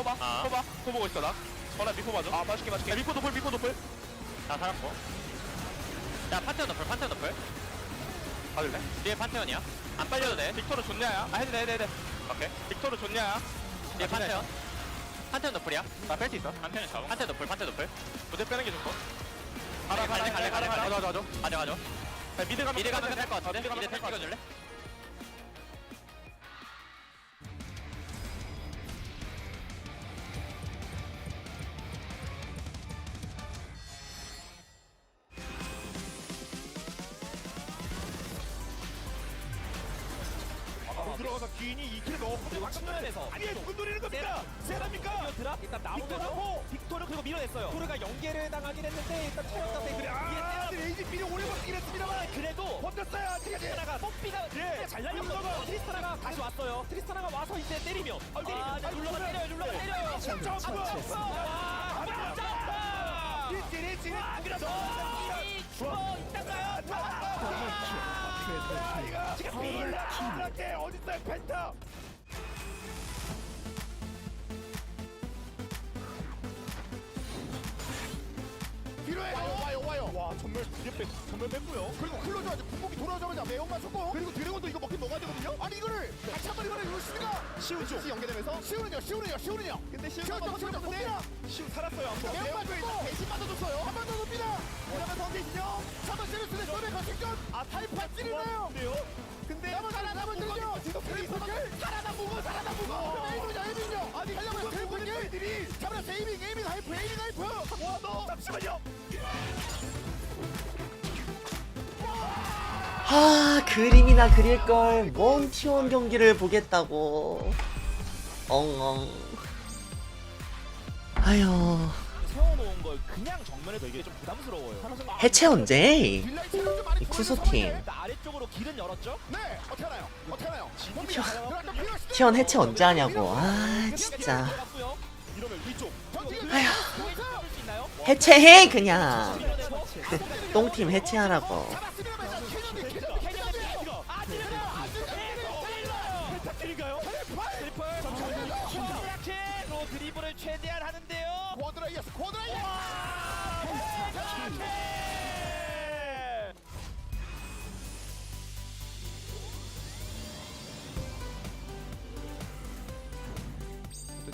봐. 아. 미포 봐. 코 보고 있어 나. 미포 봐줘. 맛있게. 미포 노플. 나 살았고. 야 판테온 너플. 받을래? 뒤에 판테온이야. 안 빨려도 돼. 빅토르 좋냐야? 해도 돼. 오케이. 빅토르 좋냐야? 뒤에 판테온. 판테온 너플이야. 나 뺄 수 있어. 판테온 잡아. 판테온 너플. 무대 빼는 게 좋고. 갈래. 가져. 가져가죠. 미드 가면 미드 가면 될것 같은데? 미드 가면 미드 텔 될것 같아. 찍어줄래? 들어가서 기인이 2킬을 넣었고 측면에서 아니 누군 노리는 겁니까? 세랍니까? 드랍 일단 나오면서 빅토르하고 빅토르 그리고 밀어냈어요. 토르가 연계를 당하긴 했는데 일단 체력 그래 레이지필이 오래 버티긴 했습니다만 그래도 버텼어요 아직까지. 트리스타나가 뽀삐가 예. 잘 날렸거든요. 물러가. 트리스타나가 다시 왔어요. 트리스타나가 와서 이제 때리면 눌러가 때려요. 일진 어딨어요 펜타. 뒤로해 와요. 와 전멸 뺐고요. 그리고 클로저 아직 궁극기 돌아오자마자 매운맛 쏟고 그리고 드래곤도 이거 먹긴 먹어야 되거든요. 아니 이거를 같이 한번 이거를 루시가 시우 연계되면서 시우는요. 근데 시우가 봅니다. 시우 살았어요. 매운맛 쏟고 대신 맞아줬어요. 한 번 더 눕니다. 그러면서 어디시죠? 3번 세르스의 소매 거식전. 타이프 찌르나요? 근데 살아남은 들죠. 살아남은 무거. 그럼 에이밍요. 아니 하려면 텔포들이 잡으라 에이밍 하이프. 와 너 잠시만요. 그림이나 그릴걸. 뭔 T1 경기를 보겠다고. 엉엉. 아휴. 세워놓은 걸 그냥 정면에 되게 좀 부담스러워요. 해체 언제? 이 쿠소팀. 아래쪽으로 길은 열었죠. 네, 어떻게 하나요? T1 해체 언제 하냐고. 진짜. 이러면 위쪽. 할수 있나요? 해체해 그냥. 똥팀 해체하라고. 펜타킬인가요? 로 드리블을 최대한 하는데요. 쿼드라이어스.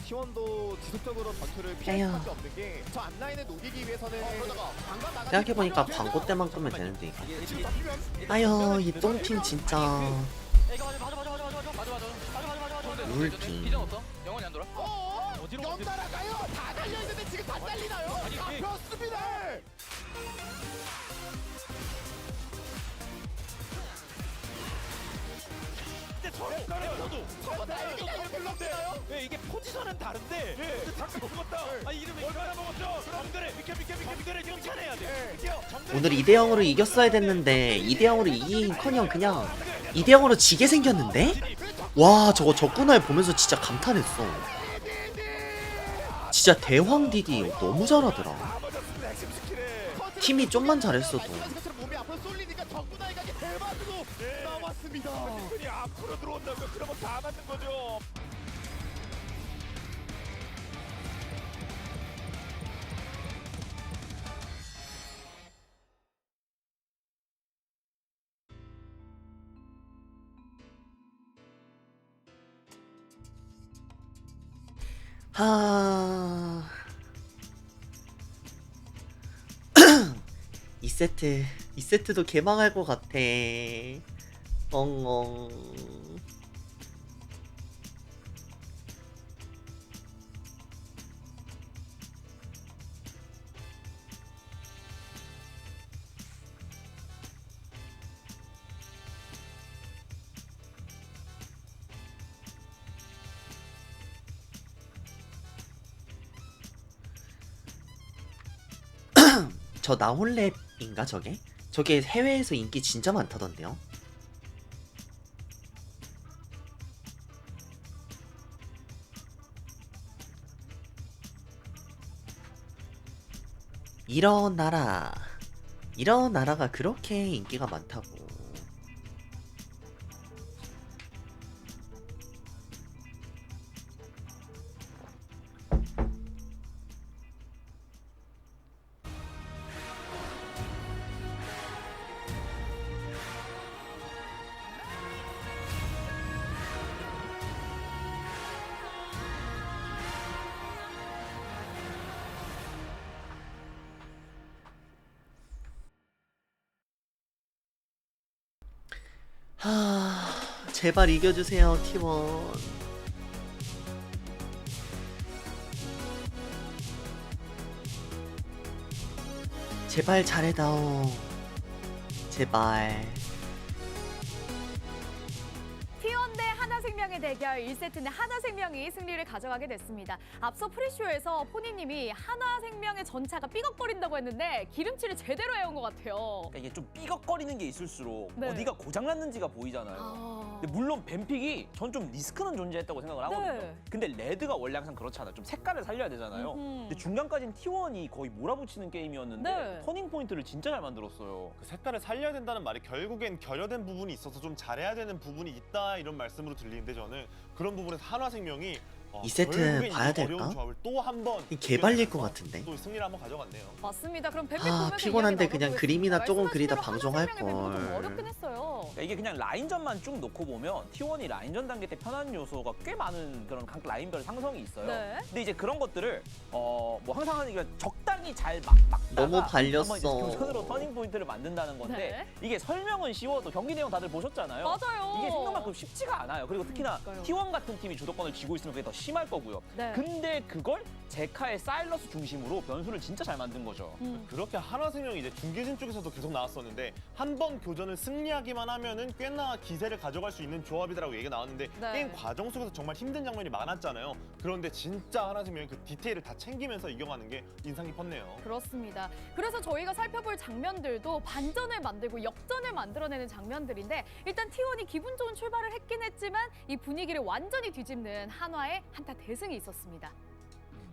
T1도 지속적으로 전투를 피할 에휴. 수밖에 없는 게 저 앞라인을 녹이기 위해서는 생각해보니까 광고 때만 끄면 되는데 이거. 아휴 이 똥팀 진짜. 룰팀. 영원히 안 돌아? 연달아가요. 다 달려있는데 지금 다 잘리나요? 잡혔습니다. 네, 이게 포지션은 다른데 잠깐 먹었다. 이름이 얼마나 먹었죠? 정글에 비켜 지금 괜찮아야 돼. 오늘 2대0으로 이겼어야 됐는데 2대0으로 이긴커녕 그냥 2대0으로 지게 생겼는데? 와 저거 적군할 보면서 진짜 감탄했어. 진짜 대황 디디 너무 잘하더라. 팀이 좀만 잘했어도. 몸이 앞으로 쏠리니까 적군아이가 대박으로 나왔습니다. 이 앞으로 들어온다고요? 그러면 다 맞는 거죠. 하... 2세트도 개망할 것 같아. 엉엉. 저 나홀랩인가 저게? 저게 해외에서 인기 진짜 많다던데요? 일어나라. 일어나라가 그렇게 인기가 많다고. 하... 제발 이겨주세요 팀원. 제발 잘해다오. 제발. T1 대 하나생명의 대결 1세트는 하나생명이 승리를 가져가게 됐습니다. 앞서 프리쇼에서 포니님이 하나생명의 전차가 삐걱거린다고 했는데 기름칠을 제대로 해온 것 같아요. 그러니까 이게 좀 삐걱거리는 게 있을수록 네. 어디가 고장났는지가 보이잖아요. 근데 물론 뱀픽이 전 좀 리스크는 존재했다고 생각을 하거든요. 네. 근데 레드가 원래 항상 그렇잖아요. 좀 색깔을 살려야 되잖아요. 근데 중간까지는 T1이 거의 몰아붙이는 게임이었는데 네. 터닝 포인트를 진짜 잘 만들었어요. 그 색깔을 살려야 된다는 말이 결국엔 결여된 부분이 있어서 좀 잘해야 되는 부분이 있다 이런 말씀으로 들리는데 저는 그런 부분에서 한화생명이 이 세트 결국엔 봐야 이 될까? 어려운 조합을 또 한번 개발릴 것 같은데. 또 승리를 한번 가져갔네요. 맞습니다. 그럼 뱀픽 아, 보면서 피곤한데 이야기 그냥 나눠보겠습니다. 그림이나 조금 그리다 말씀하신 대로 방송할 하나생명의 뱀픽도 좀 걸. 어렵긴 했어요. 그러니까 이게 그냥 라인전만 쭉 놓고 보면 T1이 라인전 단계 때 편한 요소가 꽤 많은 그런 각 라인별 상성이 있어요. 네. 근데 이제 그런 것들을 뭐 항상 하는 게 적당히 잘 막다가 너무 발렸어. 한번 이제 교전으로 터닝 포인트를 만든다는 건데 이게 설명은 쉬워도 경기 내용 다들 보셨잖아요. 맞아요. 이게 생각만큼 쉽지가 않아요. 그리고 특히나 그러니까요. T1 같은 팀이 주도권을 쥐고 있으면 그게 더 심할 거고요. 네. 근데 그걸 제카의 사일러스 중심으로 변수를 진짜 잘 만든 거죠. 그렇게 한화생명이 이제 중계진 쪽에서도 계속 나왔었는데 한 번 교전을 승리하기만 하면은 꽤나 기세를 가져갈 수 있는 조합이다라고 얘기가 나왔는데 네. 게임 과정 속에서 정말 힘든 장면이 많았잖아요. 그런데 진짜 한화생명이 그 디테일을 다 챙기면서 이겨가는 게 인상 깊었네요. 그렇습니다. 그래서 저희가 살펴볼 장면들도 반전을 만들고 역전을 만들어내는 장면들인데 일단 T1이 기분 좋은 출발을 했긴 했지만 이 분위기를 완전히 뒤집는 한화의 한타 대승이 있었습니다.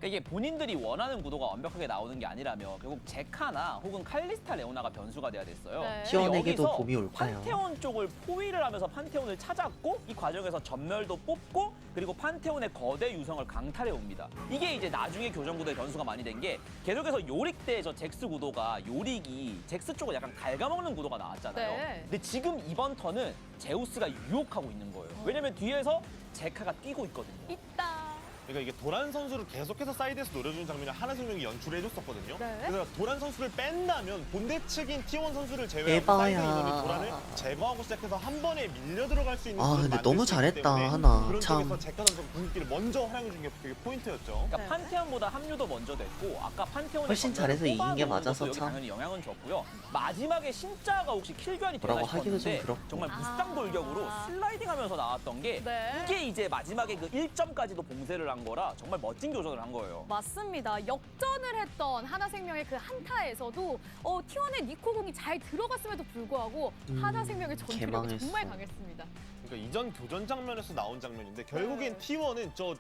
그러니까 이게 본인들이 원하는 구도가 완벽하게 나오는 게 아니라면 결국 제카나 혹은 칼리스타 레오나가 변수가 돼야 됐어요. 네. T1에게도 여기서 봄이 올 거예요. 판테온 쪽을 포위를 하면서 판테온을 찾았고 이 과정에서 전멸도 뽑고 그리고 판테온의 거대 유성을 강탈해 옵니다. 이게 이제 나중에 교전 구도의 변수가 많이 된 게 계속해서 요릭 때 저 잭스 구도가 요릭이 잭스 쪽을 약간 갉아먹는 구도가 나왔잖아요. 네. 근데 지금 이번 턴은 제우스가 유혹하고 있는 거예요. 왜냐면 뒤에서 제카가 뛰고 있거든요. 있다. 그러니까 이게 도란 선수를 계속해서 사이드에서 노려주는 장면을 한화생명이 연출해줬었거든요. 네. 그래서 도란 선수를 뺀다면 본대 측인 T1 선수를 제외하고 에바야. 사이드 인원이 도란을 제거하고 시작해서 한 번에 밀려 들어갈 수 있는 아, 구도를 근데 만들 너무 수 있기 잘했다, 때문에 하나. 그런 참. 쪽에서 제카 선수 궁극기를 먼저 활용해준 게 되게 포인트였죠. 그러니까 네. 판테온보다 합류도 먼저 됐고 아까 판테온의 훨씬 전멸을 잘해서 이긴 게 뽑아놓은 맞아서 것도 여기 참. 당연히 영향은 줬고요. 마지막에 신짜가 혹시 킬교환이 되나 뭐라고 하기도 좀 싶었는데 그렇고. 정말 무쌍 돌격으로 슬라이딩하면서 나왔던 게 네. 이게 이제 마지막에 그 1점까지도 봉쇄를 한 거라 정말 멋진 교전을 한 거예요. 맞습니다. 역전을 했던 하나생명의 그 한타에서도 T1의 니코공이 잘 들어갔음에도 불구하고 하나생명의 전투력이 개망했어. 정말 강했습니다. 그러니까 이전 교전 장면에서 나온 장면인데 결국엔 네. T1은 저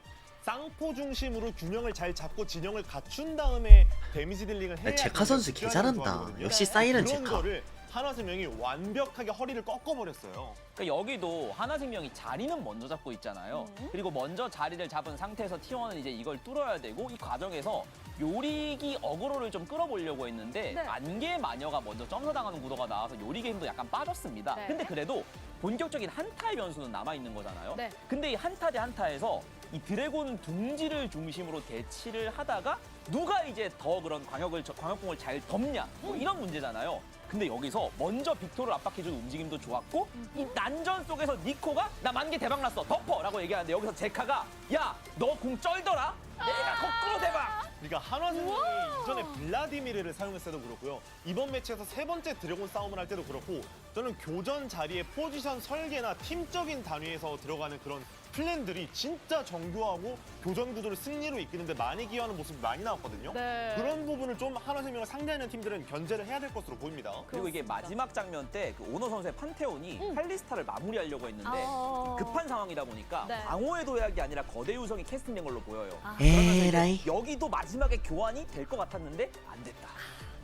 쌍포 중심으로 균형을 잘 잡고 진영을 갖춘 다음에 데미지 딜링을 해야 제카 선수 개 잘한다. 조합이거든요. 역시 네. 사이렌 그런 제카. 거를 한화생명이 완벽하게 허리를 꺾어버렸어요. 그러니까 여기도 하나생명이 자리는 먼저 잡고 있잖아요. 그리고 먼저 자리를 잡은 상태에서 T1은 이제 이걸 뚫어야 되고 이 과정에서 요릭이 어그로를 좀 끌어보려고 했는데 네. 안개 마녀가 먼저 점사당하는 구도가 나와서 요릭의 힘도 약간 빠졌습니다. 네. 근데 그래도 본격적인 한타의 변수는 남아있는 거잖아요. 네. 근데 이 한타 대 한타에서 이 드래곤 둥지를 중심으로 대치를 하다가 누가 이제 더 그런 광역공을 잘 덮냐 뭐 이런 문제잖아요. 근데 여기서 먼저 빅토를 압박해준 움직임도 좋았고 이 난전 속에서 니코가 나 만개 대박났어 덮어 라고 얘기하는데 여기서 제카가 야 너 공 쩔더라 내가 거꾸로 대박. 그러니까 한화생명이 이전에 블라디미르를 사용했을 때도 그렇고요. 이번 매치에서 세 번째 드래곤 싸움을 할 때도 그렇고 저는 교전 자리의 포지션 설계나 팀적인 단위에서 들어가는 그런 플랜들이 진짜 정교하고 교전 구도를 승리로 이끄는데 많이 기여하는 모습이 많이 나왔거든요. 네. 그런 부분을 좀 한화생명을 상대하는 팀들은 견제를 해야 될 것으로 보입니다. 그리고 이게 그렇습니다. 마지막 장면 때 그 오너 선수의 판테온이 칼리스타를 마무리하려고 했는데 아. 급한 상황이다 보니까 네. 방어의 도약이 아니라 거대 유성이 캐스팅된 걸로 보여요. 아. 그러면서 이제 에라이. 여기도 마지막에 교환이 될 것 같았는데 안 됐다.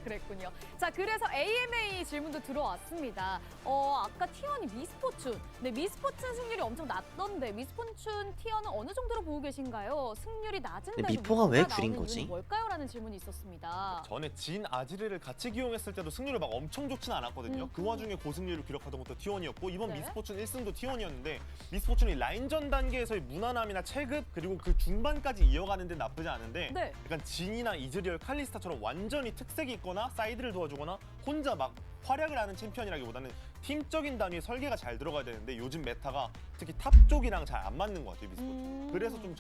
그랬군요. 자, 그래서 AMA 질문도 들어왔습니다. 아까 T1이 미스포춘. 네, 미스포춘 승률이 엄청 낮던데 미스포춘 T1은 어느 정도로 보고 계신가요? 승률이 낮은데 미포가 왜 줄인 거지? 뭘까요? 라는 질문이 있었습니다. 전에 진 아지르를 같이 기용했을 때도 승률이 막 엄청 좋진 않았거든요. 그 와중에 고승률을 기록하던 것도 T1이었고 이번 네. 미스포춘 1승도 T1이었는데 미스포춘이 라인전 단계에서의 무난함이나 체급 그리고 그 중반까지 이어가는 데 나쁘지 않은데 네. 약간 진이나 이즈리얼, 칼리스타처럼 완전히 특색이 있거나 사이드를 도와주거나 혼자 막 활약을 하는 챔피언이라기보다는 팀적인 단위의 설계가 잘 들어가야 되는데 요즘 메타가 특히 탑 쪽이랑 잘 안 맞는 것 같아요, 미스포춘. 그래서 좀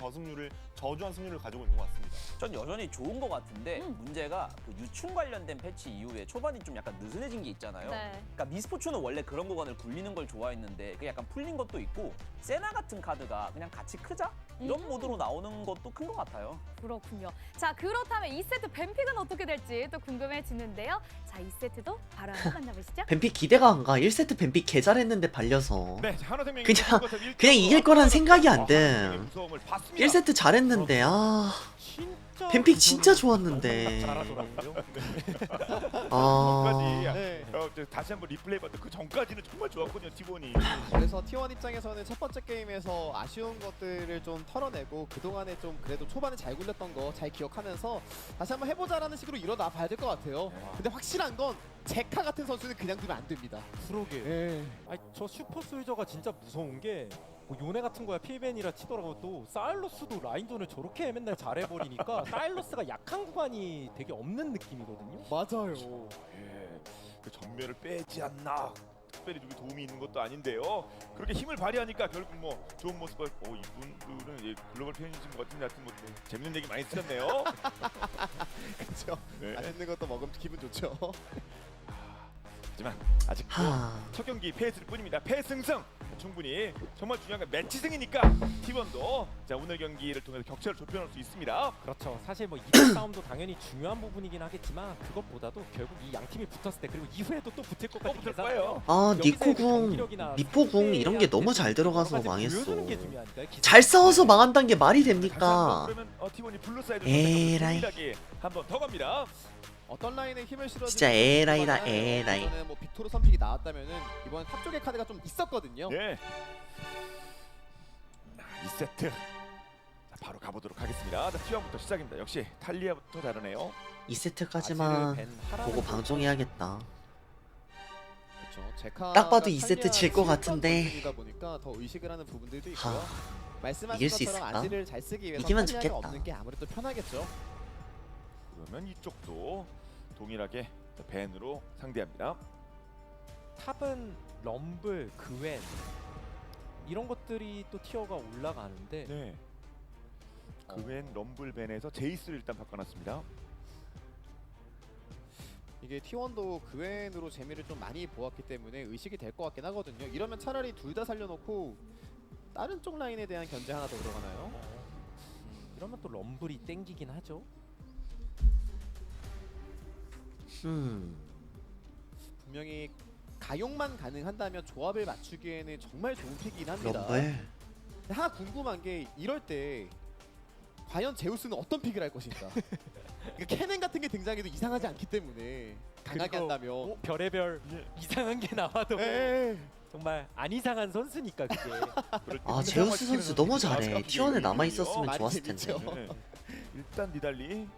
저조한 승률을 가지고 있는 것 같습니다. 전 여전히 좋은 것 같은데 문제가 그 유충 관련된 패치 이후에 초반이 좀 약간 느슨해진 게 있잖아요. 네. 그러니까 미스포츠는 원래 그런 구간을 굴리는 걸 좋아했는데 그게 약간 풀린 것도 있고 세나 같은 카드가 그냥 같이 크자 이런 모드로 나오는 것도 큰 것 같아요. 그렇군요. 자, 그렇다면 2세트 뱀픽은 어떻게 될지 또 궁금해지는데요. 자, 2세트도 바로 한번 만나보시죠. 뱀픽 기대가 안 가. 1세트 뱀픽 개 잘했는데 발려서. 네, 한화생명이 그냥 이길 거란 생각이 안 돼. 무서움을 봤습니다. 1세트 잘했는데 진짜 뱀픽 진짜 좋았는데. 잘하더라고요. 아. 네. 다시 한번 리플레이 봤는데 그 전까지는 정말 좋았거든요, T1이. 그래서 T1 입장에서는 첫 번째 게임에서 아쉬운 것들을 좀 털어내고 그동안에 좀 그래도 초반에 잘 굴렸던 거 잘 기억하면서 다시 한번 해보자라는 식으로 일어나 봐야 될 것 같아요. 근데 확실한 건 제카 같은 선수는 그냥 두면 안 됩니다. 그러게. 예. 아니 저 슈퍼 솔저가 진짜 무서운 게 뭐 요네 같은 거야 필벤이라 치더라도 또 사일러스도 라인전을 저렇게 맨날 잘해버리니까 사일러스가 약한 구간이 되게 없는 느낌이거든요. 맞아요. 예, 그 전멸을 빼지 않나. 특별히 누구 도움이 있는 것도 아닌데요. 그렇게 힘을 발휘하니까 결국 뭐 좋은 모습을. 이분들은 예, 글로벌 팬이신 것 같은데 하여튼 뭐 재밌는 얘기 많이 쓰셨네요. 그렇죠. 네. 맛있는 것도 먹으면 기분 좋죠. 하지만 아직도 첫 경기 패했을 뿐입니다. 패승승 충분히 정말 중요한 건 매치승이니까 T1도 자 오늘 경기를 통해서 격차를 좁혀놓을 수 있습니다. 그렇죠. 사실 뭐 이번 싸움도 당연히 중요한 부분이긴 하겠지만 그것보다도 결국 이 양 팀이 붙었을 때 그리고 이후에도 또 붙을 것까지 붙을 계산해요. 거예요. 아, 여기서의 니코궁, 경기력이나 미포궁 이런 게 너무 잘 여러 들어가서 가지 망했어. 보여주는 게 중요하니까요. 잘 싸워서 망한다는 게 말이 다시 한번 됩니까? 그러면 T1이 블루 사이드 에라이. 한번 더 갑니다. 어떤 라인에 힘을 실어주는 진짜 에라이다, 에라이. 이번에 뭐 빅토르 선픽이 나왔다면은 이번 탑 쪽의 카드가 좀 있었거든요. 네. 2세트 바로 가보도록 하겠습니다. 자, T1부터 시작입니다. 역시 탈리아부터 다르네요. 2세트까지만 보고 방송해야겠다. 그렇죠. 제카가 딱 봐도 2세트 탈리아 질 것 실전 같은데. 선수이다 보니까 더 의식을 하는 부분들도 있고요. 하, 말씀하신 이길 수 것처럼 있을까? 아지를 잘 쓰기 위해서 이기면 탈리아가 좋겠다. 없는 게 아무래도 편하겠죠. 그러면 이쪽도 동일하게 벤으로 상대합니다. 탑은 럼블, 그웬 이런 것들이 또 티어가 올라가는데 네. 그웬 럼블 벤에서 제이스를 일단 바꿔놨습니다. 이게 T1도 그웬으로 재미를 좀 많이 보았기 때문에 의식이 될 것 같긴 하거든요. 이러면 차라리 둘 다 살려놓고 다른 쪽 라인에 대한 견제 하나 더 들어가나요? 이러면 또 럼블이 땡기긴 하죠. 분명히 가용만 가능한다면 조합을 맞추기에는 정말 좋은 픽이긴 합니다. 럼블. 하나 궁금한 게 이럴 때 과연 제우스는 어떤 픽을 할 것인가? 그러니까 캐넨 같은 게 등장해도 이상하지 않기 때문에 강하게 그리고 한다면 별의별 이상한 게 나와도 예. 정말 안 이상한 선수니까 그게. 아, 제우스 선수 너무 잘해. T1에 남아 있었으면 많이 좋았을 텐데. 재밌죠. 네. 일단 니달리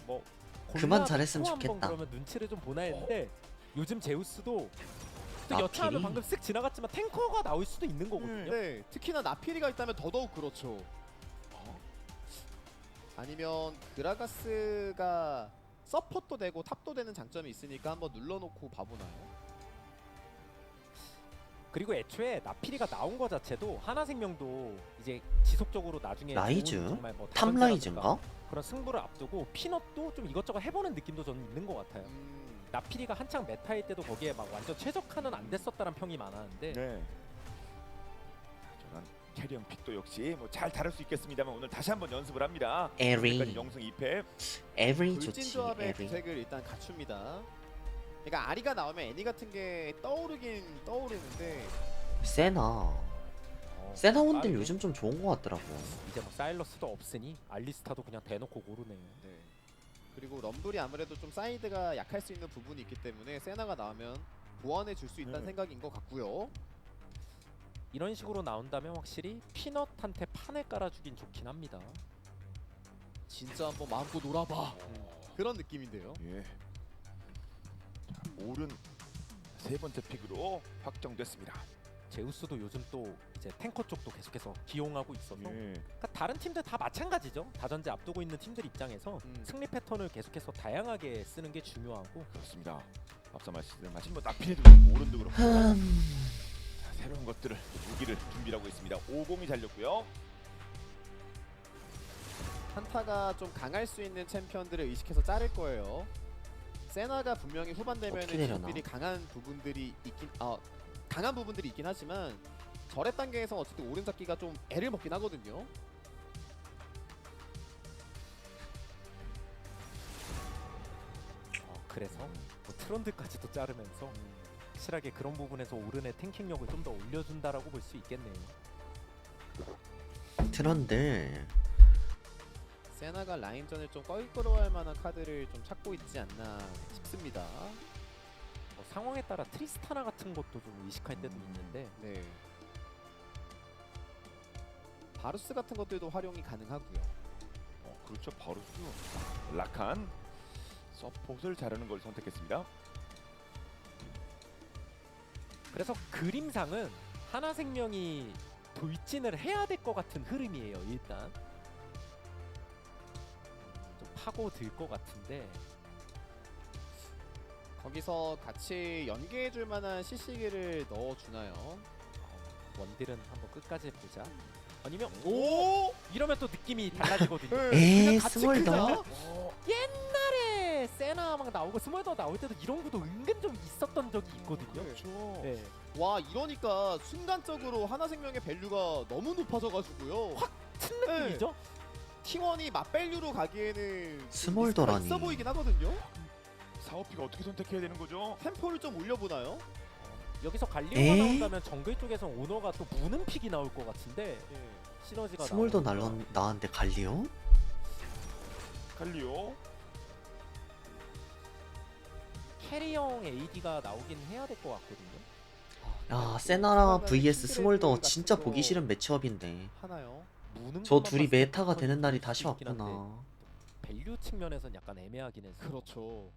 뭐 그만 골라 잘했으면 또 한번 좋겠다. 그러면 눈치를 좀 보나 했는데 요즘 제우스도 또 나필이? 여차하면 방금 쓱 지나갔지만 탱커가 나올 수도 있는 거거든요. 네, 특히나 나피리가 있다면 더더욱 그렇죠. 아니면 그라가스가 서폿도 되고 탑도 되는 장점이 있으니까 한번 눌러놓고 봐보나요? 그리고 애초에 나피리가 나온 거 자체도 하나생명도 이제 지속적으로 나중에 라이즈? 좋은 정말 뭐 탑 라이즈인가? 그런 승부를 앞두고 피넛도 좀 이것저것 해보는 느낌도 저는 있는 것 같아요. 나피리가 한창 메타일 때도 거기에 막 완전 최적화는 안 됐었다는 평이 많았는데 네. 저는 캐리형 픽도 역시 뭐 잘 다룰 수 있겠습니다만 오늘 다시 한번 연습을 합니다. 에리. 여기까지 영승 2패. 에리 돌진 좋지. 조합의 에리. 구색을 일단 갖춥니다. 그러니까 아리가 나오면 애니 같은 게 떠오르긴 떠오르는데 세나. 세나원들 요즘 좀 좋은 것 같더라고. 이제 뭐 사일러스도 없으니 알리스타도 그냥 대놓고 고르네요. 네. 그리고 럼블이 아무래도 좀 사이드가 약할 수 있는 부분이 있기 때문에 세나가 나오면 보완해 줄 수 있다는 생각인 것 같고요. 이런 식으로 나온다면 확실히 피넛한테 판을 깔아주긴 좋긴 합니다. 진짜 한번 마음껏 놀아봐. 그런 느낌인데요. 예. 자, 오른 세 번째 픽으로 확정됐습니다. 제우스도 요즘 또 이제 탱커 쪽도 계속해서 기용하고 있어서 예. 그러니까 다른 팀들 다 마찬가지죠. 다전제 앞두고 있는 팀들 입장에서 승리 패턴을 계속해서 다양하게 쓰는 게 중요하고 그렇습니다. 앞서 말씀하신 뭐 나필에도 그렇고 오른도 그렇고 자, 새로운 것들을 무기를 준비하고 있습니다. 50이 잘렸고요. 한타가 좀 강할 수 있는 챔피언들을 의식해서 자를 거예요. 세나가 분명히 후반 되면은 어떻게 되려나? 진필이 강한 부분들이 있긴 하지만 절의 단계에서 어쨌든 오른 잡기가 좀 애를 먹긴 하거든요. 그래서 뭐 트런드까지도 자르면서 확실하게 그런 부분에서 오른의 탱킹력을 좀 더 올려준다라고 볼 수 있겠네요. 트런들 세나가 라인전을 좀 껄끄러워할 만한 카드를 좀 찾고 있지 않나 싶습니다. 뭐 상황에 따라 트리스타나 같은 것도 좀 의식할 때도 있는데 네. 바루스 같은 것들도 활용이 가능하고요. 그렇죠. 바루스 라칸 서폿을 자르는 걸 선택했습니다. 그래서 그림상은 하나생명이 돌진을 해야 될 것 같은 흐름이에요. 일단 좀 파고들 것 같은데 거기서 같이 연계해줄 만한 CC기를 넣어주나요? 원딜은 한번 끝까지 보자. 아니면 오! 이러면 또 느낌이 달라지거든요. 에이 같이 스몰더? 옛날에 세나 막 나오고 스몰더 나올 때도 이런 구도 은근 좀 있었던 적이 있거든요. 그렇죠. 네. 와 이러니까 순간적으로 하나생명의 밸류가 너무 높아져가지고요. 큰 느낌이죠? T1이 맛밸류로 가기에는 스몰더라니. 있어 보이긴 하거든요. 사오피가 어떻게 선택해야 되는 거죠? 템포를 좀 올려보나요? 여기서 갈리오가 에이? 나온다면 정글 쪽에서 오너가 또 무는 픽이 나올 것 같은데 시너지가 스몰더 나오니까. 나왔는데 갈리오? 갈리오. 캐리형 AD가 나오긴 해야 될 것 같거든요. 야 세나라 vs 스몰더 진짜 보기 싫은 매치업인데 하나요? 무는 저 것만 둘이 봤을 때 메타가 되는 날이 패턴이 다시 있긴 한데 왔구나. 밸류 측면에선 약간 애매하긴 해서. 그렇죠.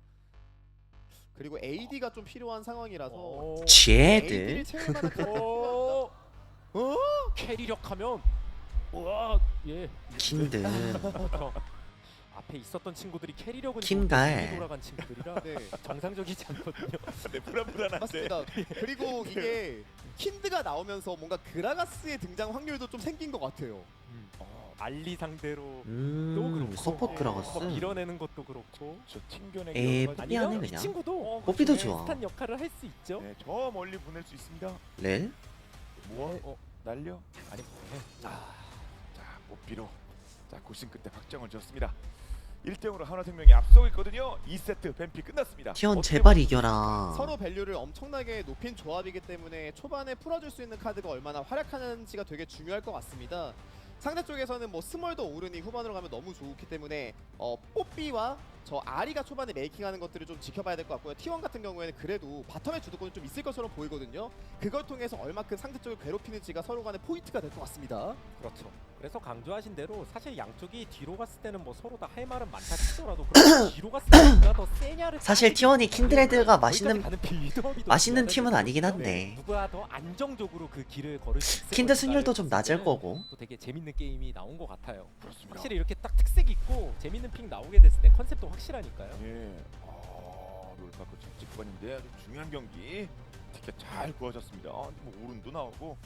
그리고 AD가 좀 필요한 상황이라서 오. 쟤들? AD를 채울 만한 카드가 오. 어? 캐리력 하면 와 예. 킨든 그렇죠. 앞에 있었던 친구들이 캐리력은 킨갈. 좋은데 돌아간 친구들이라 네. 정상적이지 않거든요. 네, 불안한데. 맞습니다. 그리고 이게 킨드가 나오면서 뭔가 그라가스의 등장 확률도 좀 생긴 것 같아요. 알리 상대로 또 그렇고 서포트 들어갔어. 뭐 밀어내는 것도 그렇고 저 튕겨내기 에이, 여러 가지- 삐- 미안해, 아니면 이 그냥. 친구도 뽀삐도 네, 좋아. 비슷한 역할을 할 수 있죠. 네, 저 멀리 보낼 수 있습니다. 렐? 뭐? 날려? 아니 자, 뽀삐로 자 고심 끝에 확정을 지었습니다. 1대0으로 하나생명이 앞서고 있거든요. 2세트 뱀피 끝났습니다. 티언 어떻게 제발 보면 이겨라. 서로 밸류를 엄청나게 높인 조합이기 때문에 초반에 풀어줄 수 있는 카드가 얼마나 활약하는지가 되게 중요할 것 같습니다. 상대 쪽에서는 뭐 스몰더 오른이 후반으로 가면 너무 좋기 때문에 뽀삐와 저 아리가 초반에 메이킹하는 것들을 좀 지켜봐야 될 것 같고요. T1 같은 경우에는 그래도 바텀의 주도권이 좀 있을 것처럼 보이거든요. 그걸 통해서 얼마큼 상대 쪽을 괴롭히는지가 서로 간의 포인트가 될 것 같습니다. 그렇죠. 그래서 강조하신 대로 사실 양쪽이 뒤로 갔을 때는 뭐 서로 다 할 말은 많다 치더라도 그래도 뒤로 갔을 때 누가 더 세냐를 사실 따지기 T1이 킨드레드가 거기까지 맛있는 가는 빌드업이 더 맛있는 중요하다 팀은 아니긴 보니까 한데 누가 더 안정적으로 그 길을 걸을 수 있을 킨드 것인가를 승률도 좀 낮을 봤을 때는 거고. 또 되게 재밌는 게임이 나온 것 같아요. 그렇습니다. 확실히 이렇게 딱 특색 있고 재밌는 픽 나오게 됐을 때 컨셉도 확실하니까요. 예. 롤파크 직관인데 아주 중요한 경기. 티켓 잘 구워졌습니다. 뭐 오른도 나오고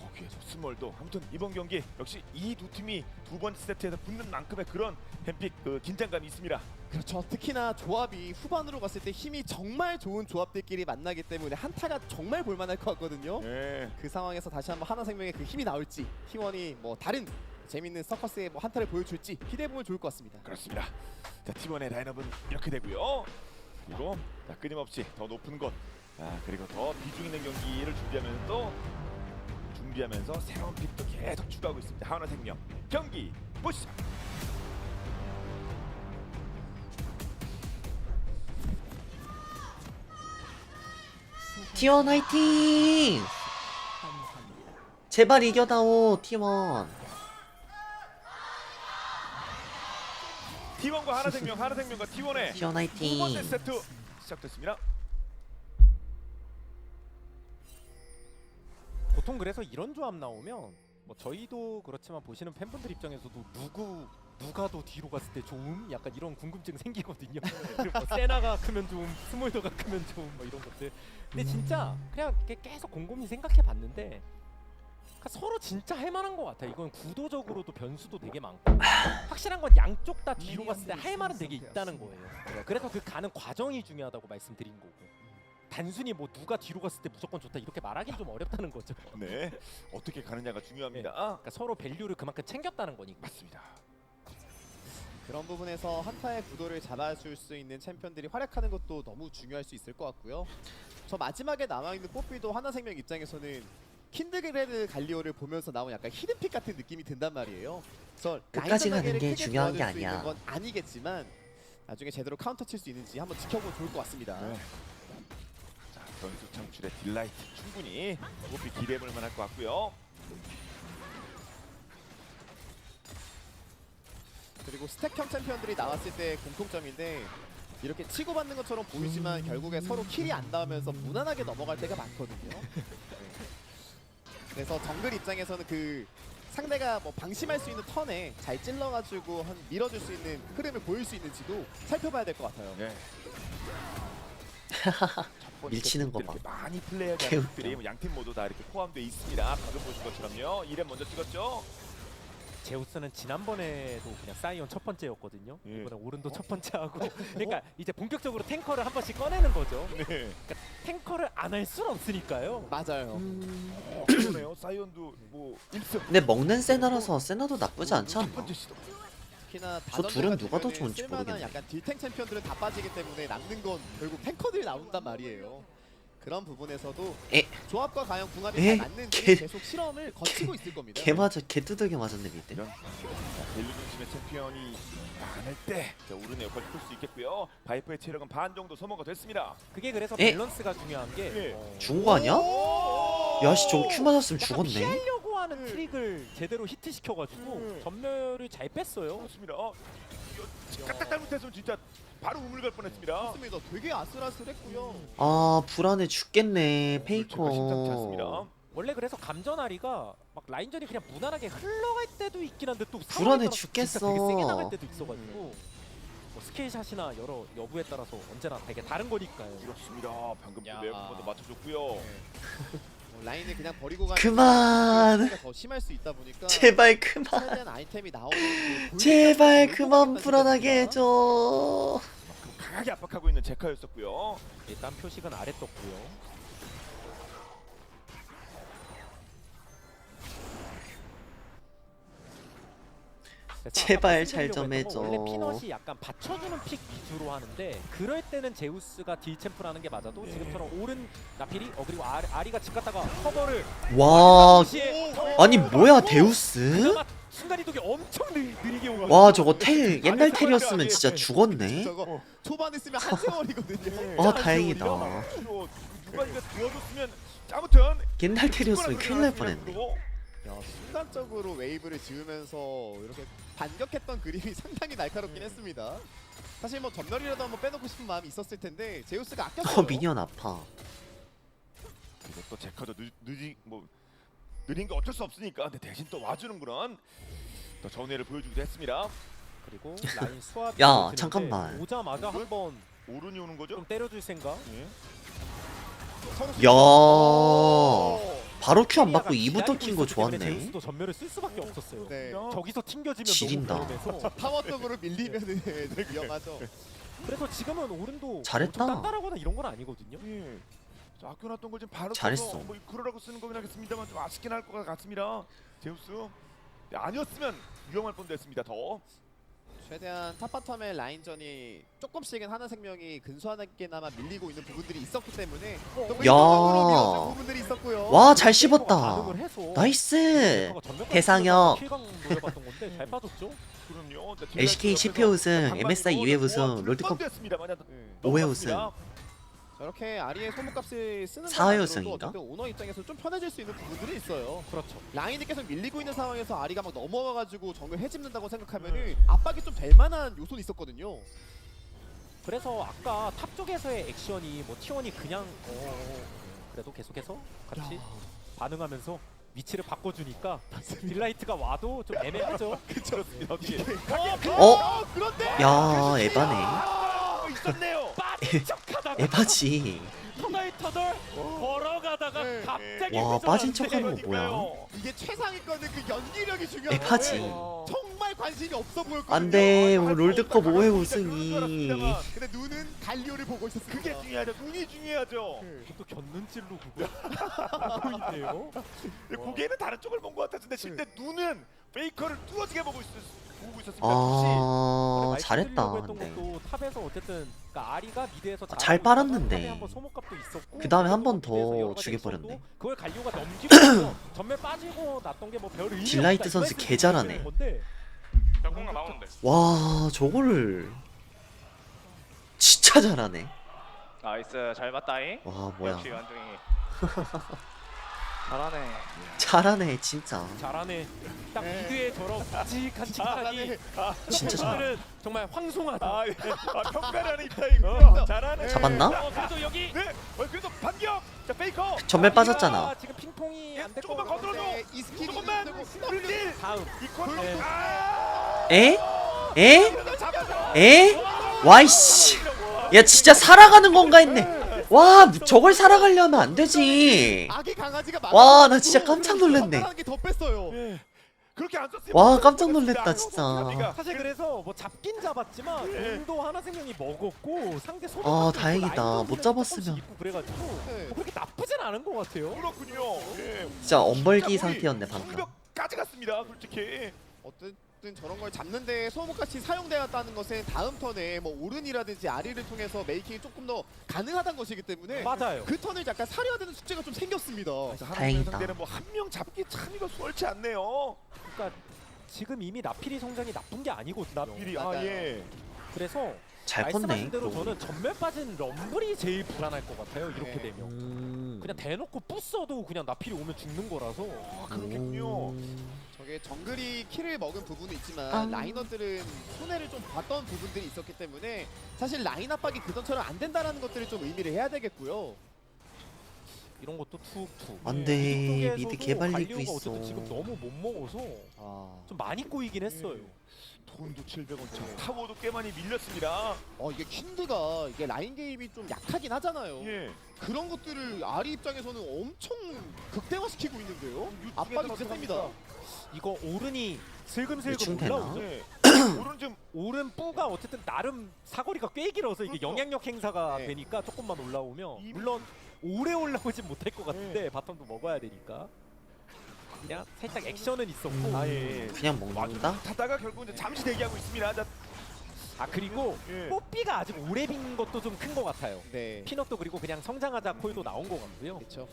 거기에서 스몰도. 아무튼 이번 경기 역시 이 두 팀이 두 번째 세트에서 붙는 만큼의 그런 뱀픽 긴장감이 있습니다. 그렇죠. 특히나 조합이 후반으로 갔을 때 힘이 정말 좋은 조합들끼리 만나기 때문에 한타가 정말 볼만할 것 같거든요. 예. 그 상황에서 다시 한번 하나생명의 그 힘이 나올지 T1이 뭐 다른 재밌는 서커스의 뭐 한타를 보여줄지 기대해보면 좋을 것 같습니다. 그렇습니다. 자, T1의 라인업은 이렇게 되고요. 그리고 자, 끊임없이 더 높은 곳, 그리고 더 비중 있는 경기를 준비하면 또 준비하는 준비하면서 새로운 픽도 계속 추가하고 있습니다. 한화생명 경기 보시죠. T1 화이팅! 제발 이겨다오 T1. T1과 하나생명, 하나생명과 T1의 T1 두 번째 화이팅. 세트 시작됐습니다. 보통 그래서 이런 조합 나오면 뭐 저희도 그렇지만 보시는 팬분들 입장에서도 누가 더 뒤로 갔을 때 좋음? 약간 이런 궁금증 생기거든요. 그리고 뭐 세나가 크면 좋음, 스몰더가 크면 좋음, 뭐 이런 것들. 근데 진짜 그냥 이렇게 계속 곰곰이 생각해봤는데 서로 진짜 할만한 것 같아. 이건 구도적으로도 변수도 되게 많고 확실한 건 양쪽 다 뒤로 갔을 때 할 말은 되게 있다는 거예요. 그래서 그 가는 과정이 중요하다고 말씀드린 거고. 단순히 뭐 누가 뒤로 갔을 때 무조건 좋다 이렇게 말하기는 좀 어렵다는 거죠. 네, 어떻게 가느냐가 중요합니다. 그러니까 서로 밸류를 그만큼 챙겼다는 거니까. 맞습니다. 그런 부분에서 한타의 구도를 잡아줄 수 있는 챔피언들이 활약하는 것도 너무 중요할 수 있을 것 같고요. 저 마지막에 남아있는 뽀삐도 하나생명 입장에서는 킨드그레드 갈리오를 보면서 나온 약간 히든픽 같은 느낌이 든단 말이에요. 그래서 끝까지 가는 라인 게 크게 중요한 게 도와줄 수 있는 아니야. 건 아니겠지만 나중에 제대로 카운터 칠 수 있는지 한번 지켜보면 좋을 것 같습니다. 네. 자, 변수 창출의 딜라이트 충분히 높이 기대해볼 만할 것 같고요. 그리고 스택형 챔피언들이 나왔을 때 공통점인데 이렇게 치고받는 것처럼 보이지만 결국에 서로 킬이 안 닿으면서 무난하게 넘어갈 때가 많거든요. 네. 그래서 정글 입장에서는 그 상대가 뭐 방심할 수 있는 턴에 잘 찔러가지고 한 밀어줄 수 있는 흐름을 보일 수 있는지도 살펴봐야 될 것 같아요. 네. 밀치는 거 봐. 이렇게 많이 플레이하는 개웃겨. 것들이 뭐 양팀 모두 다 이렇게 포함되어 있습니다. 방금 보신 것처럼요. 1렙 먼저 찍었죠. 제우스는 지난번에도 그냥 사이온 첫 번째였거든요. 예. 이번에 오른도 첫 번째 하고 그러니까 이제 본격적으로 탱커를 한 번씩 꺼내는 거죠. 네. 탱커를 안 할 수는 없으니까요. 맞아요. 그러네요. 사이언도 뭐 1승. 근데 먹는 세나라서 세나도 나쁘지 않지 첫 않나? 번째 시도. 특히나 저 둘은 누가 더 좋은지 쓸만한 모르겠네. 약간 딜탱 챔피언들은 다 빠지기 때문에 남는 건 결국 탱커들이 나온단 말이에요. 그런 부분에서도 에. 조합과 과연 궁합이 에? 잘 맞는지 개- 계속 실험을 거치고 있을 겁니다. 개 맞아, 개 두들겨 맞았네 밑에. 이런 밸류 중심의 챔피언이 많을 때 오른의 역할을 풀 수 있겠고요. 바이퍼의 체력은 반 정도 소모가 됐습니다. 그게 그래서 에? 밸런스가 중요한 게 예. 죽은 거 아니야? 야씨 저거 큐 맞았으면 약간 죽었네. 피하려고 하는 트릭을 제대로 히트시켜가지고 전멸을 잘 뺐어요. 그렇습니다. 까딱 잘못했으면 진짜 바로 우물 갈 뻔했습니다. 맞습니다. 되게 아슬아슬했고요. 아 불안해 죽겠네 제가 심상치 않습니다. 페이커. 원래 그래서 감전아리가 막 라인전이 그냥 무난하게 흘러갈 때도 있긴 한데 또 불안해 상황에 따라서 죽겠어. 진짜 되게 세게 나갈 때도 있어가지고 뭐 스케일샷이나 여러 여부에 따라서 언제나 되게 다른 거니까요. 그렇습니다. 방금 야. 내용 한번더 맞춰줬고요. 라인을 그냥 버리고 가는 그만. 게 더 심할 수 있다 보니까 제발 그만. 최대한 아이템이 나오는 그 제발 골 그만 골고루 불안하게 생각합니다. 해줘. 그만큼 강하게 압박하고 있는 제카였었고요. 일단 표식은 아래 떴고요. 그래서 제발 아까 잘 좀 말씀드리려고 했던 건 해줘. 원래 피넛이 약간 받쳐주는 픽 위주로 하는데 그럴 때는 제우스가 딜챔프라는 게 맞아도 지금처럼 오른 나필이 그리고 아리가 집 갔다가 커버를 와 시에 아니 뭐야 데우스? 그나마 순간 이동이 엄청 느리게 오고 와 저거 텔 옛날 텔이었으면 진짜 죽었네. 저거 초반에 쓰면 한 세월이거든요. 아 다행이다. 누가 이거 되어줬으면 아무튼 옛날 텔이었으면 큰일 날 뻔했네. 야, 순간적으로 웨이브를 지으면서 이렇게 반격했던 그림이 상당히 날카롭긴 했습니다. 사실 뭐 전멸이라도 한번 빼놓고 싶은 마음이 있었을 텐데 제우스가 아꼈어요. 미니언 아파. 그리고 또 제카도 느린 게 어쩔 수 없으니까 근데 대신 또 와주는 그런 또 전회를 보여주기도 했습니다. 그리고 라인 수압이 야, 이어지는데 잠깐만. 오자마자 한번 오른이 오는 거죠? 좀 때려줄 생각. 예. 야 어. 바로 큐 안 받고 기다리고 2부터 킨 거 있었기 때문에 좋았네. 제우스도 전멸을 쓸 수밖에 없었어요. 네. 저기서 튕겨지면 지린다. 너무 위험해서. 파워 쪽으로 밀리면 되게 위험하죠. 그래서 지금은 오른도 잘했다. 엄청 단단하거나 이런 건 아니거든요. 예. 자, 아껴놨던 걸 지금 바로 잘했어. 써서 뭐 그러라고 쓰는 거긴 하겠습니다만 좀 아쉽긴 할 것 같습니다. 제우스. 네, 아니었으면 위험할 뻔됐습니다. 더. 최대한 탑바텀의 라인전이 조금씩은 하나생명이 근소하게나마 밀리고 있는 부분들이 있었기 때문에 또 의도적으로 밀어준 부분들이 있었고요. 와 잘 씹었다. 반응을 해서 나이스. 전멸까지 대상역. 킬강 노려봤던 건데 잘 빠졌죠. 그럼요. LCK 10회 우승, MSI 2회 우승, 롤드컵 5회 우승. 저렇게 아리의 소모값을 쓰는 4회 것만으로도 우승인가? 어쨌든 오너 입장에서 좀 편해질 수 있는 부분들이 있어요. 그렇죠. 라인이 계속 밀리고 있는 상황에서 아리가 막 넘어와가지고 정글 해집는다고 생각하면은 압박이 좀 될 만한 요소는 있었거든요. 그래서 아까 탑 쪽에서의 액션이 뭐 T1이 그냥 그래도 계속해서 같이 반응하면서 위치를 바꿔주니까 딜라이트가 와도 좀 애매하죠. 그쵸. 여기. 어? 그런데 야 에바네. 있었네요. 빠진 척하다가 에바지. 터덜터덜 걸어가다가 네. 갑자기 와 회전하는데 빠진 척하는 거 뭐야? 이게 최상위권은 그 연기력이 중요한 에바지. 건데 정말 관심이 없어 보였거든요. 안돼 우리 롤드컵 5회 우승이. 근데 눈은 갈리오를 보고 있었습니다. 그게 중요하죠. 눈이 중요하죠. 또 겼는질로 그거 보이네요. 고개는 다른 쪽을 본 것 같았는데 실제 눈은 페이커를 뚫어지게 보고 있었습니다. 아 잘했다. 했던 근데 것도 탑에서 어쨌든 그러니까 아리가 미드에서 잘 빨았는데. 한번 소모값도 있었고 그 다음에 한 번 더 미드에서 여러 가지 죽여버렸네. 있었고, 그걸 갈리오가 넘기고 나서 전멸 빠지고 났던 게 뭐 별 의미 딜라이트 없다. 선수 이거 개 잘하네. 되는 건데 병공가 나오는데. 와 저거를 진짜 잘하네. 나이스 잘 봤다잉. 와 뭐야. 역시 완둥이. 잘하네. 잘하네 진짜. 잘하네. 딱 미드에 저런 묵직한 칭찬이 진짜 잘해. 팬들은 정말 황송하다. 평가라는 입장이군요. 잘하네. 잡았나? 그래도 여기 네. 그래도 반격. 자 페이커. 전멸 빠졌잖아. 지금 핑퐁이 예, 안 될 조금만 거 건드려줘. 이 스킬이 조금만. 물질. 다음 이퀄. 네. 에? 에? 잡아서. 에? 와이씨. 야 진짜 살아가는 건가 했네. 와 저걸 살아가려면 안 되지. 아기 강아지가 와, 나 진짜 깜짝 놀랐네. 게더 뺐어요. 그렇게 안 썼으면 와 깜짝 놀랐다 진짜. 사실 그래서 뭐 잡긴 잡았지만 돈도 하나생명이 먹었고 상대 소모 아, 다행이다. 못 잡았으면. 그래가지고 네. 뭐 그렇게 나쁘진 않은 것 같아요. 그렇군요. 예. 진짜 엄벌기 상태였네 방금. 까지 갔습니다. 솔직히. 어쨌든 저런 걸 잡는데 소모같이 사용되었다는 것은 다음 턴에 뭐 오른이라든지 아리를 통해서 메이킹이 조금 더 가능하다는 것이기 때문에 맞아요. 그 턴을 약간 사려야 되는 숙제가 좀 생겼습니다. 다행이다. 상대는 뭐 한 명 잡기 참 이거 수월치 않네요. 그러니까 지금 이미 나필이 성장이 나쁜 게 아니거든요. 나필이 맞아요. 예. 그래서 잘 컸네. 말씀하신 대로 그러고. 저는 전멸 빠진 럼블이 제일 불안할 것 같아요. 이렇게 네. 되면 그냥 대놓고 부숴도 그냥 나필이 오면 죽는 거라서 그렇겠군요. 저게 정글이 킬을 먹은 부분은 있지만 아. 라이너들은 손해를 좀 봤던 부분들이 있었기 때문에 사실 라인 압박이 그전처럼 안 된다라는 것들을 좀 의미를 해야 되겠고요. 이런 것도 툭툭. 안돼 이쪽에서도 미드 개발리고 갈리오가 있어. 어쨌든 지금 너무 못 먹어서 좀 많이 꼬이긴 했어요. 돈도 700원, 타워도 꽤 많이 밀렸습니다. 이게 킨드가 이게 라인 게임이 좀 약하긴 하잖아요. 예. 그런 것들을 아리 입장에서는 엄청 극대화시키고 있는데요. 압박이 진짜 셉니다. 이거 오른이 슬금슬금 유충 되나? 올라오죠. 네. 오른 좀 오른 뿌가 어쨌든 나름 사거리가 꽤 길어서 이게 그렇죠. 영향력 행사가 네. 되니까 조금만 올라오면 이- 물론 오래 올라오진 못할 것 같은데 바텀도 먹어야 되니까 그냥 살짝 액션은 있었고 예. 그냥 먹는다? 타다가 결국 이제 잠시 대기하고 있습니다. 자, 그리고 예. 뽀삐가 아직 오래 빈 것도 좀 큰 것 같아요. 네. 피넛도 그리고 그냥 성장하자 콜도 나온 것 같고요. 그렇죠.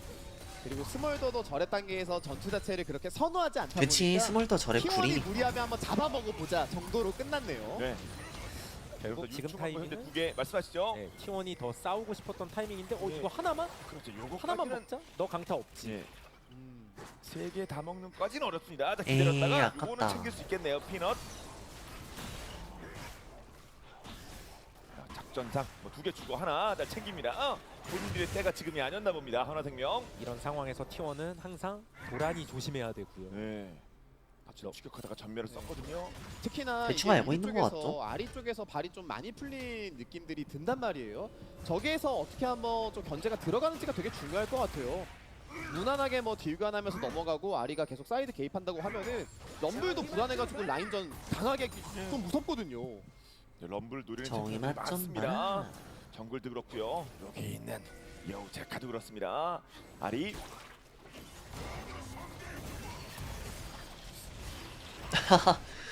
그리고 스몰더도 저랩 단계에서 전투 자체를 그렇게 선호하지 않다 그치 보니까 스몰더 저래 T1이 구리니까. 무리하면 한번 잡아먹어 보자 정도로 끝났네요. 네. 결국 그래서 지금 유충 한번 현재 타이밍은 2개 말씀하시죠. 네, T1이 더 싸우고 싶었던 타이밍인데 예. 이거 하나만? 그렇죠. 요거 하나만 먹자? 너 강타 없지? 예. 세 개 다 먹는 까지는 어렵습니다. 자, 에이, 기다렸다가 아깝다. 이거는 챙길 수 있겠네요. 피넛. 자, 작전상 뭐 2개 주고 하나 다 챙깁니다. 본인들의 때가 지금이 아니었나 봅니다. 하나생명. 이런 상황에서 T1은 항상 도란이 조심해야 되고요. 네. 같이 추격하다가 전멸을 썼거든요. 특히나 대충 이게 알고 있는 미드 것 쪽에서 같죠? 아리 쪽에서 발이 좀 많이 풀린 느낌들이 든단 말이에요. 저기에서 어떻게 한번 좀 견제가 들어가는지가 되게 중요할 것 같아요. 무난하게 뭐 딜관하면서 넘어가고 아리가 계속 사이드 개입한다고 하면은 럼블도 불안해가지고 라인전 강하게 좀 무섭거든요. 네, 럼블 노리는 정이 팀들이 맞좀 많습니다. 마. 정글도 그렇고요. 여기 있는 여우 제카도 그렇습니다. 아리.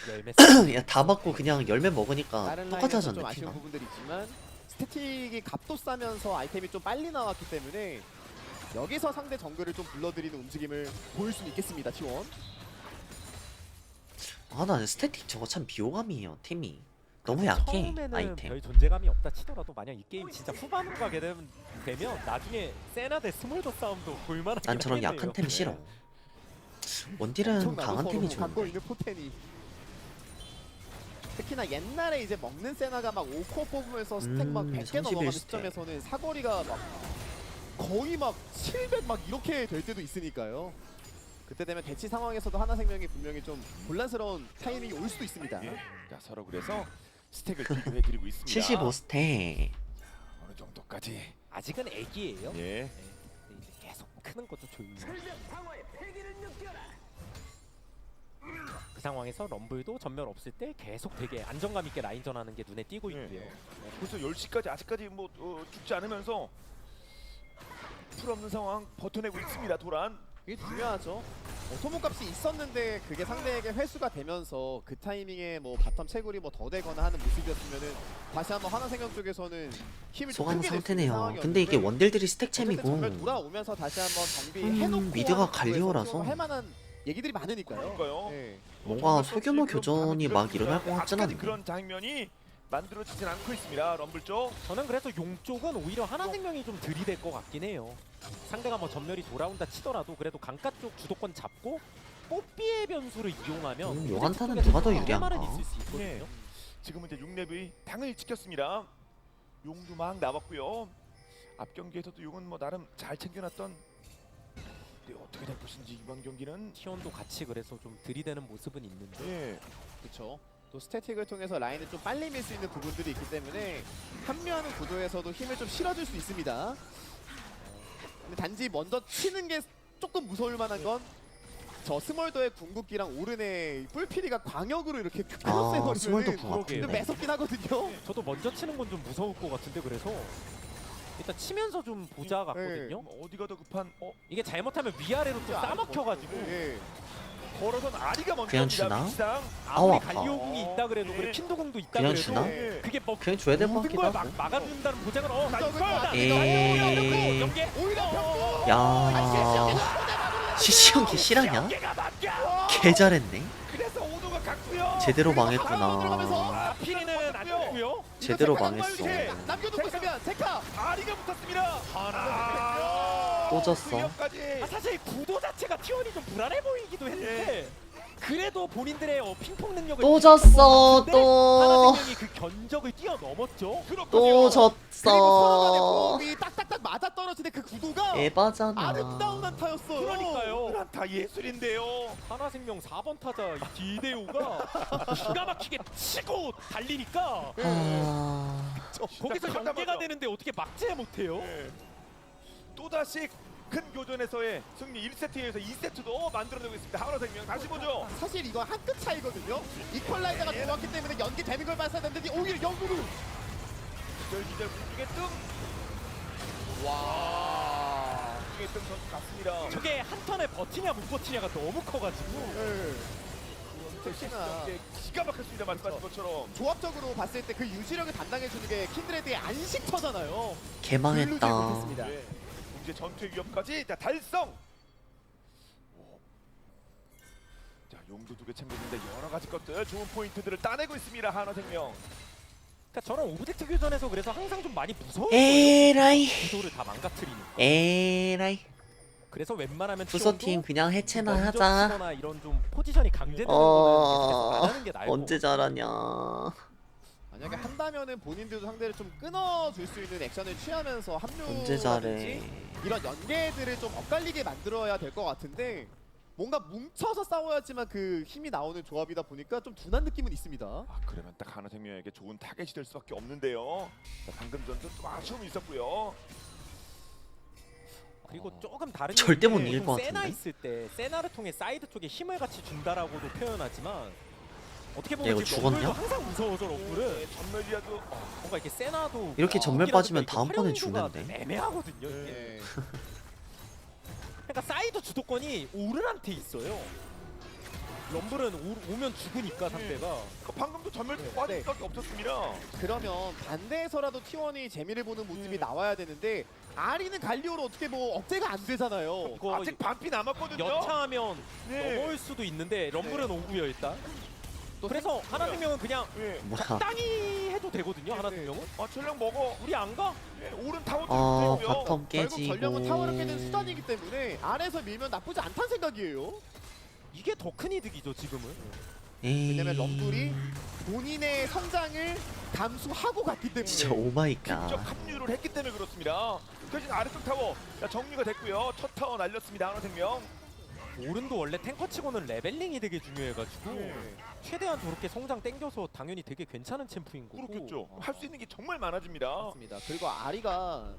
열매 야 다 맞고 그냥 열매 먹으니까 다른 똑같이 라인에서 하지 좀 않나 아쉬운 피가? 부분들이 있지만 스태틱이 값도 싸면서 아이템이 좀 빨리 나왔기 때문에 여기서 상대 정글을 좀 불러들이는 움직임을 보일 수는 있겠습니다. T1. 아나 스태틱 저거 참 비호감이에요 팀이. 너무 약해 처음에는 아이템. 별 존재감이 없다 치더라도 만약 이 게임 진짜 후반으로 가게 되면 나중에 세나 대 스몰더 싸움도 볼만하게 난 저런 하겠네요. 약한 템 싫어. 원딜은 엄청나고 강한 서로 템이 갖고 좋은데. 있는 포텐이. 특히나 옛날에 이제 먹는 세나가 막 5코어 뽑으면서 스택 막 100개 31 넘어가는 스택. 시점에서는 사거리가 막 거의 막 700 막 이렇게 될 때도 있으니까요. 그때 되면 대치 상황에서도 하나생명이 분명히 좀 곤란스러운 타이밍이 올 수도 있습니다. 예. 자, 서로 그래서 스택을 비교해드리고 있습니다. 75 스택. 어느 정도까지? 아직은 애기예요. 예. 근데 이제 계속 크는 것도 조용히. 그 상황에서 럼블도 전멸 없을 때 계속 되게 안정감 있게 라인전하는 게 눈에 띄고 예. 있고요. 벌써 10시까지 아직까지 뭐 죽지 않으면서 풀 없는 상황 버텨내고 있습니다. 도란. 이게 중요하죠. 소모값이 있었는데 그게 상대에게 회수가 되면서 그 타이밍에 뭐 바텀 채굴이 뭐 더 되거나 하는 모습이었으면은 다시 한번 하나생명 쪽에서는 힘을 좀 소강 크게 낼수 있는 상태네요. 상황이었는데 근데 이게 원딜들이 스택 어쨌든 챔이고 정말 돌아오면서 다시 한번 정비해놓고 미드가 하는 갈리오라서 거에서 할 만한 얘기들이 많으니까요. 그러니까요. 네. 뭔가 정글 소규모 지금 교전이 막 밤에 일어날 것 같진 아직까지 않네. 그런 장면이 만들어지진 않고 있습니다. 럼블 쪽. 저는 그래서 용 쪽은 오히려 하나생명이 좀 들이댈 것 같긴 해요. 상대가 뭐 전멸이 돌아온다 치더라도 그래도 강가 쪽 주도권 잡고 뽀삐의 변수를 이용하면 요 한타는 쪽에서 누가 더 할 유리한가? 말은 있을 수 있거든요. 예. 지금은 이제 6렙이 당을 지켰습니다. 용도 막 나왔고요. 앞 경기에서도 용은 뭐 나름 잘 챙겨놨던. 근데 어떻게 될 것인지 이번 경기는. 티원도 같이 그래서 좀 들이대는 모습은 있는데 예. 그렇죠. 또 스태틱을 통해서 라인을 좀 빨리 밀 수 있는 부분들이 있기 때문에 합류하는 구도에서도 힘을 좀 실어줄 수 있습니다. 근데 단지 먼저 치는 게 조금 무서울 만한 건 저 스몰더의 궁극기랑 오른의 뿔피리가 광역으로 이렇게 아 스몰더 크로스해버리면 궁 그러게요. 좀 아픈데. 매섭긴 하거든요. 저도 먼저 치는 건 좀 무서울 것 같은데 그래서 일단 치면서 좀 보자 같거든요. 어디가 더 급한? 이게 잘못하면 위아래로 좀 싸먹혀가지고 예. 걸어선 아리가 먼저 그냥 갑니다, 주나? 위치상. 아무리 아우, 아파. 갈리오궁이 있다 그래도 예. 그래 킨도궁도 있다 그냥 그래도 주나? 예. 그게 뭐 그냥 줘야 될 것 모든 같기도 걸 하고. 막아준다는 보장은 나 이거 이거다. 에이. 연계 오히려 병구! 야 시시한 실화냐? 연계가 막혀. 개 잘했네. 그래서 오도가 갔고요. 제대로 들어가면서 망했구나. 피리는 안 좋고요. 제대로 이거 망했어. 잠깐만 남겨두고 있으면 제카! 아리가 붙었습니다. 하나. 또 졌어. 위협까지. 사실 구도 자체가 T1이 좀 불안해 보이기도 했는데 그래도 본인들의 핑퐁 능력을 또 졌어 근데 또. 하나생명이 그 견적을 뛰어넘었죠. 또 그리고 서로간의 졌어. 호흡이 딱딱딱 맞아 떨어지는 그 구도가 에바잖아. 아름다운 한타였어요. 그러니까요. 다 예술인데요. 하나생명 4번 타자 디데오가 기가 막히게 치고 달리니까 아... 거기서 시작하자마자. 연계가 되는데 어떻게 막지 못해요? 네. 또다시 큰 교전에서의 승리 1세트에서 2세트도 만들어내고 있습니다. 하나생명 다시 보죠. 사실 이거 한 끗 차이거든요. 이퀄라이저가 들어왔기 때문에 연기되는 걸 봤어야 했는데 오히려 역으로. 기절 공중에 뜸. 와. 공중에 뜸 선수 같습니다. 저게 한 턴에 버티냐 못 버티냐가 너무 커가지고 특히나 기가 막혔습니다. 말씀하신 것처럼. 조합적으로 봤을 때 그 유지력을 담당해주는 게 킨드레드의 안식처잖아요. 개망했다. 못했습니다. 네. 이제 전투의 위협까지 자 달성. 오. 자 용도 2개 챙겼는데 여러 가지 것들 좋은 포인트들을 따내고 있습니다. 하나생명. 그러니까 저런 오브젝트 교전에서 그래서 항상 좀 많이 무서운 에라이. 구도를 다 망가뜨리니까 에라이. 그래서 웬만하면 부서팀 그냥 해체나 먼저 하자. 치거나 이런 좀 포지션이 강제되는 거는 계속 안 하는 게 나을 언제 것 잘하냐. 만약에 한다면은 본인들도 상대를 좀 끊어줄 수 있는 액션을 취하면서 언제 잘해. 합류라든지 이런 연계들을 좀 엇갈리게 만들어야 될 것 같은데 뭔가 뭉쳐서 싸워야지만 그 힘이 나오는 조합이다 보니까 좀 둔한 느낌은 있습니다. 아 그러면 딱 하나생명에게 좋은 타겟이 될 수밖에 없는데요. 자, 방금 전도 또 아쉬움이 있었고요. 그리고 조금 다른 절대 못 얘기인데 이길 것 세나 같은데? 있을 때 세나를 통해 사이드 쪽에 힘을 같이 준다라고도 표현하지만 어떻게 야, 보면 이거 지금 럼블도 죽었냐? 항상 무서워서 럼블은 네, 전멸이라도 뭔가 이렇게 세나도 이렇게 전멸 이라도 빠지면 이렇게 다음번에 활용도가 죽는데? 애매하거든요. 이게. 예. 그러니까 사이드 주도권이 오른한테 있어요. 럼블은 오면 죽으니까 상대가. 방금도 전멸 빠질 수밖에 없었습니다. 그러면 반대에서라도 T1이 재미를 보는 모습이 나와야 되는데 아리는 갈리오로 어떻게 뭐 억제가 안 되잖아요. 그거 아직 반피 남았거든요. 여차하면 네. 넘어올 수도 있는데 럼블은 오고요 일단. 또 그래서 하나생명은 그냥 예. 뭐야? 적당히 해도 되거든요. 하나생명은. 아 전령 먹어. 우리 안 가? 예, 오른 타워 어 되고요. 바텀 결국 전령은 타워를 깨는 깨지고. 수단이기 때문에 아래에서 밀면 나쁘지 않다는 생각이에요. 이게 더 큰 이득이죠 지금은. 왜냐면 럼블이 본인의 성장을 감수하고 갔기 때문에 진짜 오마이갓. 직접 합류를 했기 때문에 그렇습니다. 대신 아래쪽 타워 자, 정리가 됐고요. 첫 타워 날렸습니다. 하나생명. 오른도 원래 탱커치고는 레벨링이 되게 중요해가지고 최대한 저렇게 성장 땡겨서 당연히 되게 괜찮은 챔프인 거고. 그렇겠죠. 할 수 있는 게 정말 많아집니다. 맞습니다. 그리고 아리가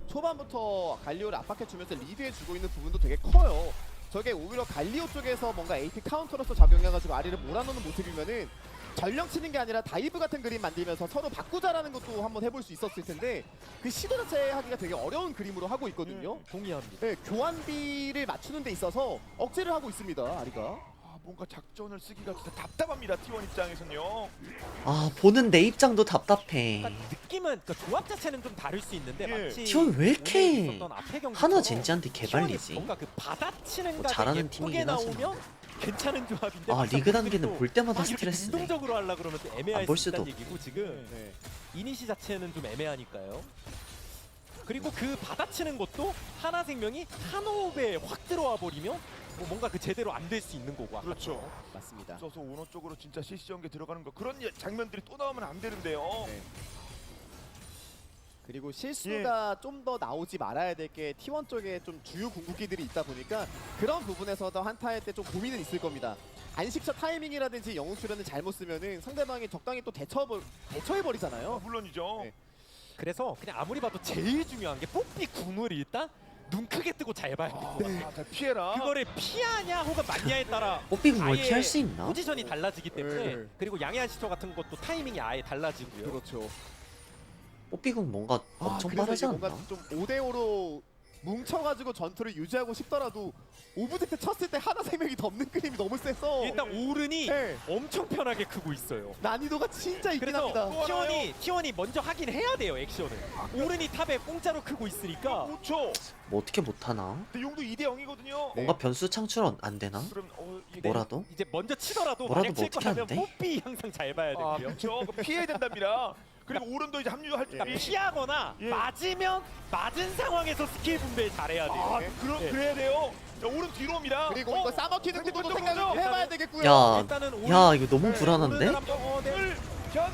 초반부터 갈리오를 압박해주면서 리드해주고 있는 부분도 되게 커요. 저게 오히려 갈리오 쪽에서 뭔가 AP 카운터로서 작용해가지고 아리를 몰아넣는 모습이면은 전령 치는 게 아니라 다이브 같은 그림 만들면서 서로 바꾸자라는 것도 한번 해볼 수 있었을 텐데 그 시도 자체 하기가 되게 어려운 그림으로 하고 있거든요. 동의합니다. 네, 교환비를 맞추는 데 있어서 억제를 하고 있습니다. 아리가. 아, 뭔가 작전을 쓰기가 진짜 답답합니다. T1 입장에서는요. 아 보는 내 입장도 답답해. 그러니까 느낌은 그러니까 조합 자체는 좀 다를 수 있는데 예. 마치 T1 왜 이렇게 오늘 있었던 앞에 경기처럼 하나 젠지한테 T1이 개발리지? 뭔가 그 받아치는 뭐 각이 잘하는 예쁘게 팀이긴 하지만. 나오면 괜찮은 조합인데 아 막상 리그 보면 단계는 또 볼 때마다 막 이렇게 스트레스네. 능동적으로 하려 그러면 또 애매할 안 볼 수 있다는 수도 얘기고 지금 네. 이니시 자체는 좀 애매하니까요. 그리고 그 받아치는 것도 하나생명이 한 호흡에 확 들어와 버리면 뭐 뭔가 그 제대로 안 될 수 있는 거고. 아까. 그렇죠. 맞습니다. 써서 오너 쪽으로 진짜 CC 전개 들어가는 거 그런 장면들이 또 나오면 안 되는데요. 네. 그리고 실수가 예. 좀 더 나오지 말아야 될 게 T1 쪽에 좀 주요 궁극기들이 있다 보니까 그런 부분에서도 한타할 때 좀 고민은 있을 겁니다. 안식처 타이밍이라든지 영웅 수련을 잘못 쓰면은 상대방이 적당히 또 대처해버리잖아요. 물론이죠. 네. 그래서 그냥 아무리 봐도 제일 중요한 게 뽀삐 궁을 일단 눈 크게 뜨고 잘 봐야 돼. 아, 자, 피해라. 그거를 피하냐 혹은 맞냐에 따라 뽀삐궁을 아예 피할 수 있나? 포지션이 달라지기 때문에 네. 그리고 양해한 시초 같은 것도 타이밍이 아예 달라지고요. 그렇죠. 뽀삐궁 뭔가 엄청 그래서 빠르지 이게 않나? 뭔가 좀 5대5로 뭉쳐가지고 전투를 유지하고 싶더라도 오브젝트 쳤을 때 하나 생명이 덮는 그림이 너무 세서 일단 오른이 네. 엄청 편하게 크고 있어요. 난이도가 진짜 있긴 그래서 합니다. T1이 먼저 하긴 해야 돼요 액션을. 오른이 탑에 공짜로 크고 있으니까 그렇죠. 뭐 어떻게 못하나? 근데 용도 2대 0이거든요. 네. 뭔가 변수 창출 안 되나? 그럼 이게 뭐라도? 이제 먼저 치더라도 뭐라도 만약 뭐 칠 어떻게 거라면 하는데? 뽀삐 항상 잘 봐야 아, 되고요. 그렇죠. 그거 피해야 된답니다. 그리고 오른도 이제 합류할 그러니까 준비. 피하거나 예. 맞으면 맞은 상황에서 스킬 분배 잘해야 돼요. 아, 네. 그래야 돼요. 자, 오른 뒤로 옵니다. 그리고 이거 싸먹히는 상대 구도도 먼저 생각을 가죠. 해봐야 되겠고요. 야, 일단은 오른 야 이거 너무 네, 불안한데? 오른을 한번 네. 현.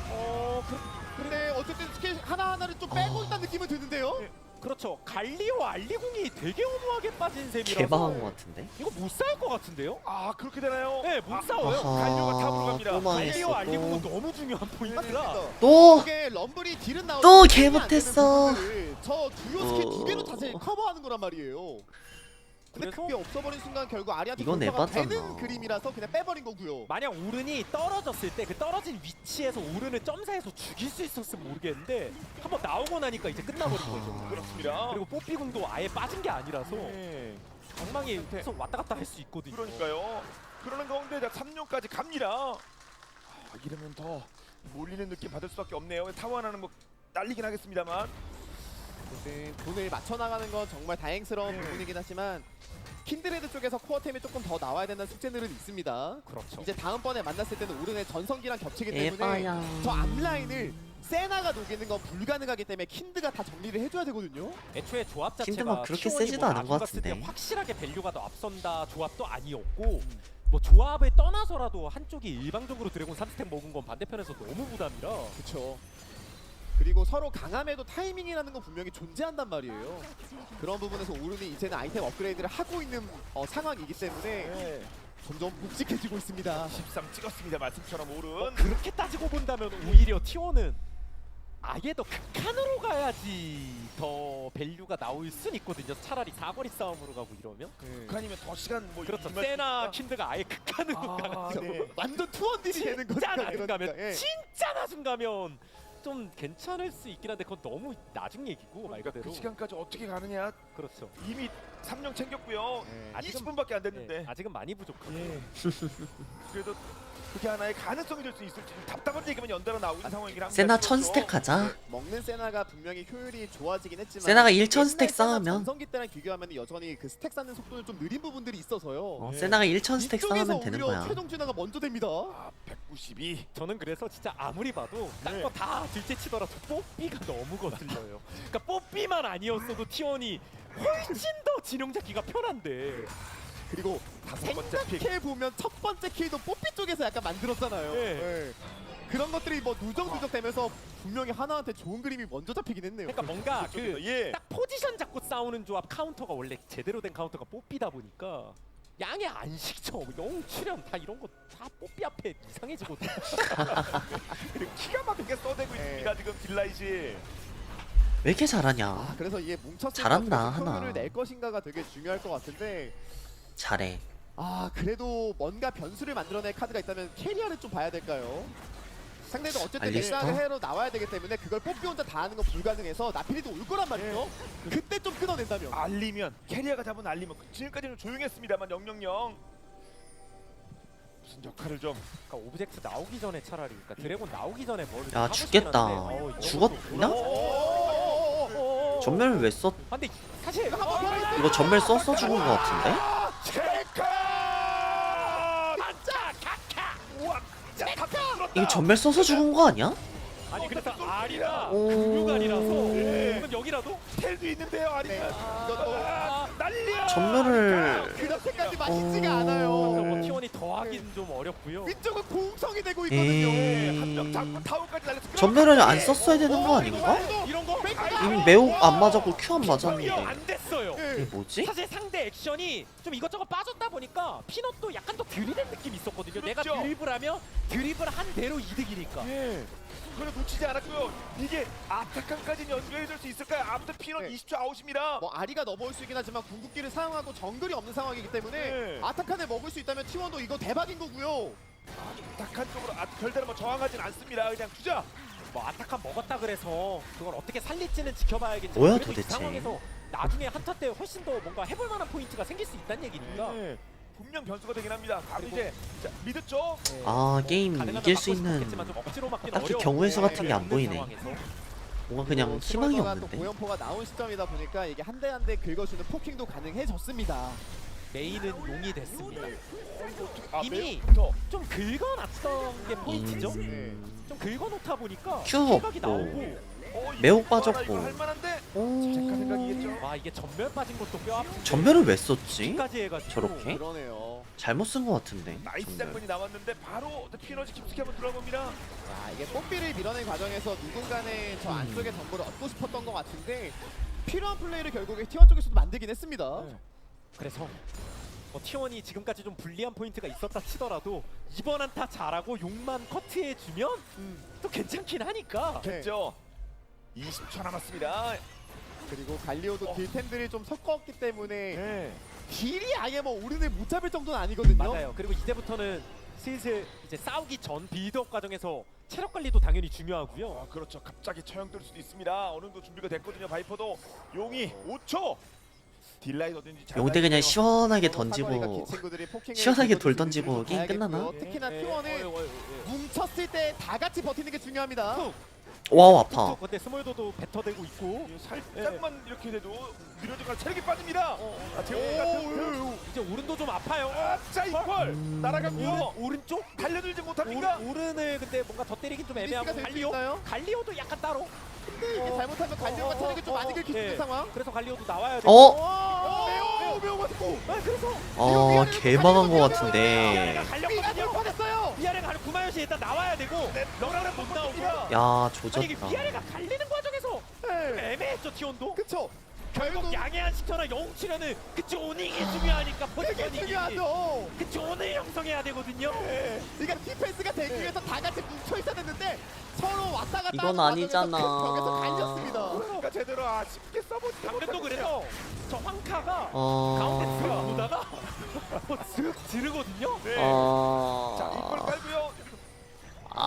근데 어쨌든 스킬 하나하나를 좀 빼고 있다는 느낌은 드는데요. 그렇죠. 갈리오 알리궁이 되게 허무하게 빠진 셈이라서 개방한 것 같은데? 이거 못 싸울 것 같은데요? 아, 그렇게 되나요? 네, 못 싸워요. 갈리오가 탑으로 갑니다. 또 갈리오 망했어 알리궁은 또. 너무 중요한 포인트라 맞습니다. 또! 이게 럼블이 딜은 나오고 또 딜이 안 되는 개못했어. 부분들을 저 주요 스킬 어. 두 개로 다시 커버하는 거란 말이에요. 근데 그래서 그게 없어버린 순간 결국 아리한테 이건 돌파가 에바잖아. 되는 그림이라서 그냥 빼버린 거고요. 만약 오른이 떨어졌을 때 그 떨어진 위치에서 오른을 점사해서 죽일 수 있었으면 모르겠는데 한번 나오고 나니까 이제 끝나버린 거죠. 그렇습니다. 그리고 뽀삐궁도 아예 빠진 게 아니라서 네. 엉망이 계속 왔다 갔다 할 수 있거든요. 그러니까요. 그러는 가운데 자 3룡까지 갑니다. 아, 이러면 더 몰리는 느낌 받을 수밖에 없네요. 타워 하나는 뭐 날리긴 하겠습니다만. 어쨌든 돈을 맞춰 나가는 건 정말 다행스러운 네. 부분이긴 하지만 킨드레드 쪽에서 코어템이 조금 더 나와야 된다는 숙제들은 있습니다. 그렇죠. 이제 다음번에 만났을 때는 오른의 전성기랑 겹치기 때문에 에바야. 저 앞라인을 세나가 녹이는 건 불가능하기 때문에 킨드가 다 정리를 해줘야 되거든요. 애초에 조합 자체가 킨드만 그렇게 T1이 세지도 뭐 않은 것 나중 갔을 때 같은데. 확실하게 밸류가 더 앞선다 조합도 아니었고 뭐 조합을 떠나서라도 한쪽이 일방적으로 드래곤 3스택 먹은 건 반대편에서 너무 부담이라 그렇죠. 그리고 서로 강함에도 타이밍이라는 건 분명히 존재한단 말이에요. 그런 부분에서 오른이 이제는 아이템 업그레이드를 하고 있는 상황이기 때문에 네. 점점 묵직해지고 있습니다. 13 찍었습니다. 말씀처럼 오른. 그렇게 따지고 본다면 오히려 T1은 아예 더 극한으로 가야지 더 밸류가 나올 순 있거든요. 차라리 사거리 싸움으로 가고 이러면 북한이면 더 시간 뭐 그렇죠. 이말 세나 쓰니까. 킨드가 아예 극한으로 아, 가가지고 네. 완전 투원딜이 되는 진짜 거니까 낮은 가면 그러니까, 예. 진짜 낮은 가면 좀 괜찮을 수 있긴 한데 그건 너무 나중 얘기고 말 그러니까 그대로. 그 시간까지 어떻게 가느냐. 그렇죠. 이미 3령 챙겼고요. 네. 아직은- 20분밖에 안 됐는데. 아직은 많이 부족하고. 예. 그래도 그게 하나의 가능성이 될 수 있을지 답답한 얘기만 연달아 나오는 상황이긴 합니다. 세나 지금 1000스택 하자. 먹는 세나가 분명히 효율이 좋아지긴 했지만 세나가 1000 스택 옛날 세나 쌓으면 전성기 때랑 비교하면 여전히 그 스택 쌓는 속도는 좀 느린 부분들이 있어서요. 세나가 1000 스택 이쪽에서 쌓으면 되는 오히려 거야. 최종 준하가 먼저 됩니다. 아, 192. 저는 그래서 진짜 아무리 봐도 딴 거 다 둘째치더라도 뽀삐가 너무 거슬려요. 그러니까 뽀삐만 아니었어도 T1이 훨씬 더 진영 잡기가 편한데. 그리고 다섯 번째 픽. 생각해 보면 첫 번째 킬도 뽀삐 쪽에서 약간 만들었잖아요. 네. 네. 그런 것들이 뭐 누적누적 되면서 분명히 하나한테 좋은 그림이 먼저 잡히긴 했네요. 그러니까 뭔가 그 예. 딱 포지션 잡고 싸우는 조합 카운터가 원래 제대로 된 카운터가 뽀삐다 보니까 양의 안식처, 영 출연 다 이런 거 다 뽀삐 앞에 이상해지거든요. 그리고 기가 막히게 써대고 있습니다. 지금 딜라이시. 왜 이렇게 잘하냐? 아, 그래서 이게 뭉쳤을 잘한다, 때 하나. 효율을 낼 것인가가 되게 중요할 것 같은데 잘해. 아 그래도 뭔가 변수를 만들어낼 카드가 있다면 캐리어를 좀 봐야 될까요? 상대도 어쨌든 알리스터? 맥락을 해로 나와야 되기 때문에 그걸 뽀삐 혼자 다 하는 건 불가능해서 나필이도 올 거란 말이죠. 그때 좀 끊어낸다면. 알리면 캐리어가 잡은 알리면 지금까지는 조용했습니다만 000 무슨 역할을 좀 그러니까 오브젝트 나오기 전에 차라리 그러니까 드래곤 나오기 전에 뭘 야, 하고 죽겠다. 싶긴 한데, 이거 죽었나? 또- 전멸을 왜 썼? 아, 근데 사실 이거 전멸 썼어 죽은 거 같은데? 체카! 반짝 카카. 우와! 자, 다 뚫었다. 이거 전멸 써서 죽은 거 아니야? 아니 그래서 아리가 오. 국류관이라서 예. 그럼 여기라도 텔도 있는데요, 아니면 이것도 난리야! 전멸을 그렇게까지 맛있지가 어. 않아요. 뭐 T1이 더하긴 좀 어렵고요. 위쪽은 공성이 되고 있거든요. 한명 잡고 타워까지 날려서 전멸을 안 썼어야 되는 거 아닌가? 이런 거 이미 매우 안 맞았고 Q 안 맞았는데 안 됐어요. 이게 뭐지? 사실 상대 액션이 좀 이것저것 빠졌다 보니까 피넛도 약간 더 들이댄 느낌이 있었거든요. 내가 그렇죠. 드리블하면 드리블 한 대로 이득이니까. 예. 그걸 놓치지 않았고요. 이게 아타칸까지는 연결해줄 수 있을까요? 아무튼 피넛 네. 20초 아웃입니다. 뭐 아리가 넘어올 수 있긴 하지만 궁극기를 사용하고 정글이 없는 상황이기 때문에 네. 아타칸을 먹을 수 있다면 T1도 이거 대박인 거고요. 아타칸 쪽으로 별대로 뭐 저항하진 않습니다. 그냥 투자. 뭐 아타칸 먹었다 그래서 그걸 어떻게 살릴지는 지켜봐야겠지만 뭐야, 그래도 이 도대체? 상황에서 나중에 한타 때 훨씬 더 뭔가 해볼 만한 포인트가 생길 수 있다는 얘기니까 네. 분명 변수가 되긴 합니다. 바로 이제 자, 미드 쪽. 아 게임 가능하면 이길 수 막고 있는 싶겠지만 좀 억지로 막기는 딱히 어려워. 경우의 수 같은 게 안 없는 보이네. 상황에서. 뭔가 그냥 또 희망이 스몰더가 또 없는데. 고연포가 나온 시점이다 보니까 이게 한 대 한 대 긁어주는 포킹도 가능해졌습니다. 메인은 용이 됐습니다. 아, 이미 매우부터. 좀 긁어놨던 게 포인트죠. 좀 긁어놓다 보니까 큐 실각이 없고. 나오고 매우 이거 빠졌고. 이거 할만한데. 오. 제카 생각이겠죠. 와 이게 전멸 빠진 것도 뼈 아픈데 전멸을 왜 썼지? 까지 해가지고 저렇게? 그러네요. 잘못 쓴 거 같은데. 나이스 전멸. 장면이 나왔는데 바로 피너지 깊숙이 한번 들어봅니다. 자, 이게 뽀삐를 밀어낸 과정에서 누군가는 저 안쪽에 정보를 얻고 싶었던 것 같은데 필요한 플레이를 결국에 T1 쪽에서도 만들긴 했습니다. 그래서 뭐 T1이 지금까지 좀 불리한 포인트가 있었다 치더라도 이번 한타 잘하고 용만 커트해주면 또 괜찮긴 하니까 네. 됐죠. 20초 남았습니다. 그리고 갈리오도 딜템들이 좀 섞었기 때문에 네. 딜이 아예 뭐 오른을 못 잡을 정도는 아니거든요. 맞아요. 그리고 이제부터는 슬슬 이제 싸우기 전 빌드업 과정에서 체력 관리도 당연히 중요하고요. 아, 그렇죠. 갑자기 처형될 수도 있습니다. 어느 정도 준비가 됐거든요. 바이퍼도 용이 5초. 딜라이 어딘지 잘 용대 그냥 날리네요. 시원하게 사거리가 던지고 긴 친구들이 포킹을 시원하게 긁어줄 돌 수 던지고 있는지 게임 끝나나? 봐야겠고요. 특히나 T1은 뭉쳤을 때 다 같이 버티는 게 중요합니다. 와우 아파. 근데 스몰도도 뱉어대고 있고 예, 살짝만 이렇게 돼도 느려지거나 체력이 빠집니다. 아, 재홍이 같은 이제 오른도 좀 아파요. 자 이퀄 날아가고요. 오른쪽 달려들지 못합니까? 오른을 근데 뭔가 더 때리긴 좀 리스크가 애매하고 될 수 갈리오 있나요? 갈리오도 약간 따로. 근데 이게 잘못하면 갈리오가 체력이 좀 많이 긁힐 수 있는 상황. 그래서 갈리오도 나와야 돼. 어? 매우 맞고. 아, 그래서 어 개망한 거 같은데. 갈렸거든요. 받았어요. 미아레가 구마요시 일단 나와야 되고 너랑 못 나오고. 야 아니 이게 조졌다. 미아레가 갈리는 과정에서 좀 애매했죠 T1도. 그쵸. 결국 양해한 시켜나 영웅 치려는 그 조닝이 중요하니까 되게 포지션이 중요하죠. 그 조닝을 형성해야 되거든요. 그러니까 디펜스가 되기 위해서 다 같이 뭉쳐 있었는데 서로 왔다 갔다 이건 하는 아니잖아. 과정에서 그 벽에서 갈렸습니다. 그러니까 제대로 쉽게 써보지 방금도 그래서 저 황카가 어. 가운데 쓱 보다가 쓱 지르거든요. 네. 어. 자 이퀄 깔고요.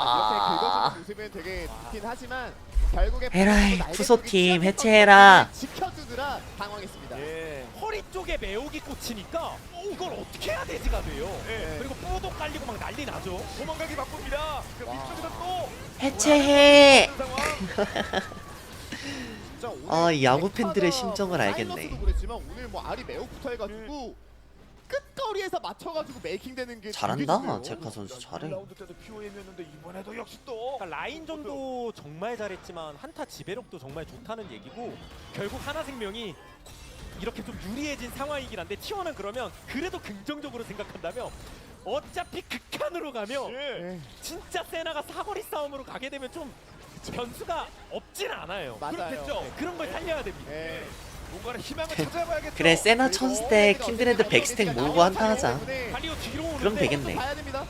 이렇게 긁어주는 모습은 되게 좋긴 하지만 결국에 에라이, 날개 투소팀 쪽이 해체해라. 지켜주느라 당황했습니다. 예. 허리 쪽에 매혹이 꽂히니까 이걸 어떻게 해야 되지가 돼요. 예. 그리고 뽀도 깔리고 막 난리 나죠. 도망가기 바쁩니다. 그 뒤쪽에서 또 해체해. 상황. 진짜 오늘 아, 이 야구 넥타가 팬들의 심정을 뭐 알겠네. 사일러스도 그랬지만 오늘 뭐 알이 매우 붙어해가지고 끝거리에서 맞춰가지고 메이킹되는 게 잘한다. 되게 좋네요. 제카 선수 잘해. 1라운드 때도 POM이었는데 이번에도 역시 또 그러니까 라인전도 정말 잘했지만 한타 지배력도 정말 좋다는 얘기고 결국 하나생명이 이렇게 좀 유리해진 상황이긴 한데 T1은 그러면 그래도 긍정적으로 생각한다면 어차피 극한으로 가면 예. 진짜 세나가 사거리 싸움으로 가게 되면 좀 변수가 없진 않아요. 맞아요. 그렇겠죠. 네, 그런 걸 살려야 됩니다. 예. 뭔가를 희망을 찾아봐야겠죠. 그래, 세나 그리고 천스 때 어제가 킨드레드 어쨌든 100스택 어제가 모으고 나온 한타 하자. 상황이기 때문에 달리오 뒤로 오는데 그럼 되겠네. 봐야 됩니다.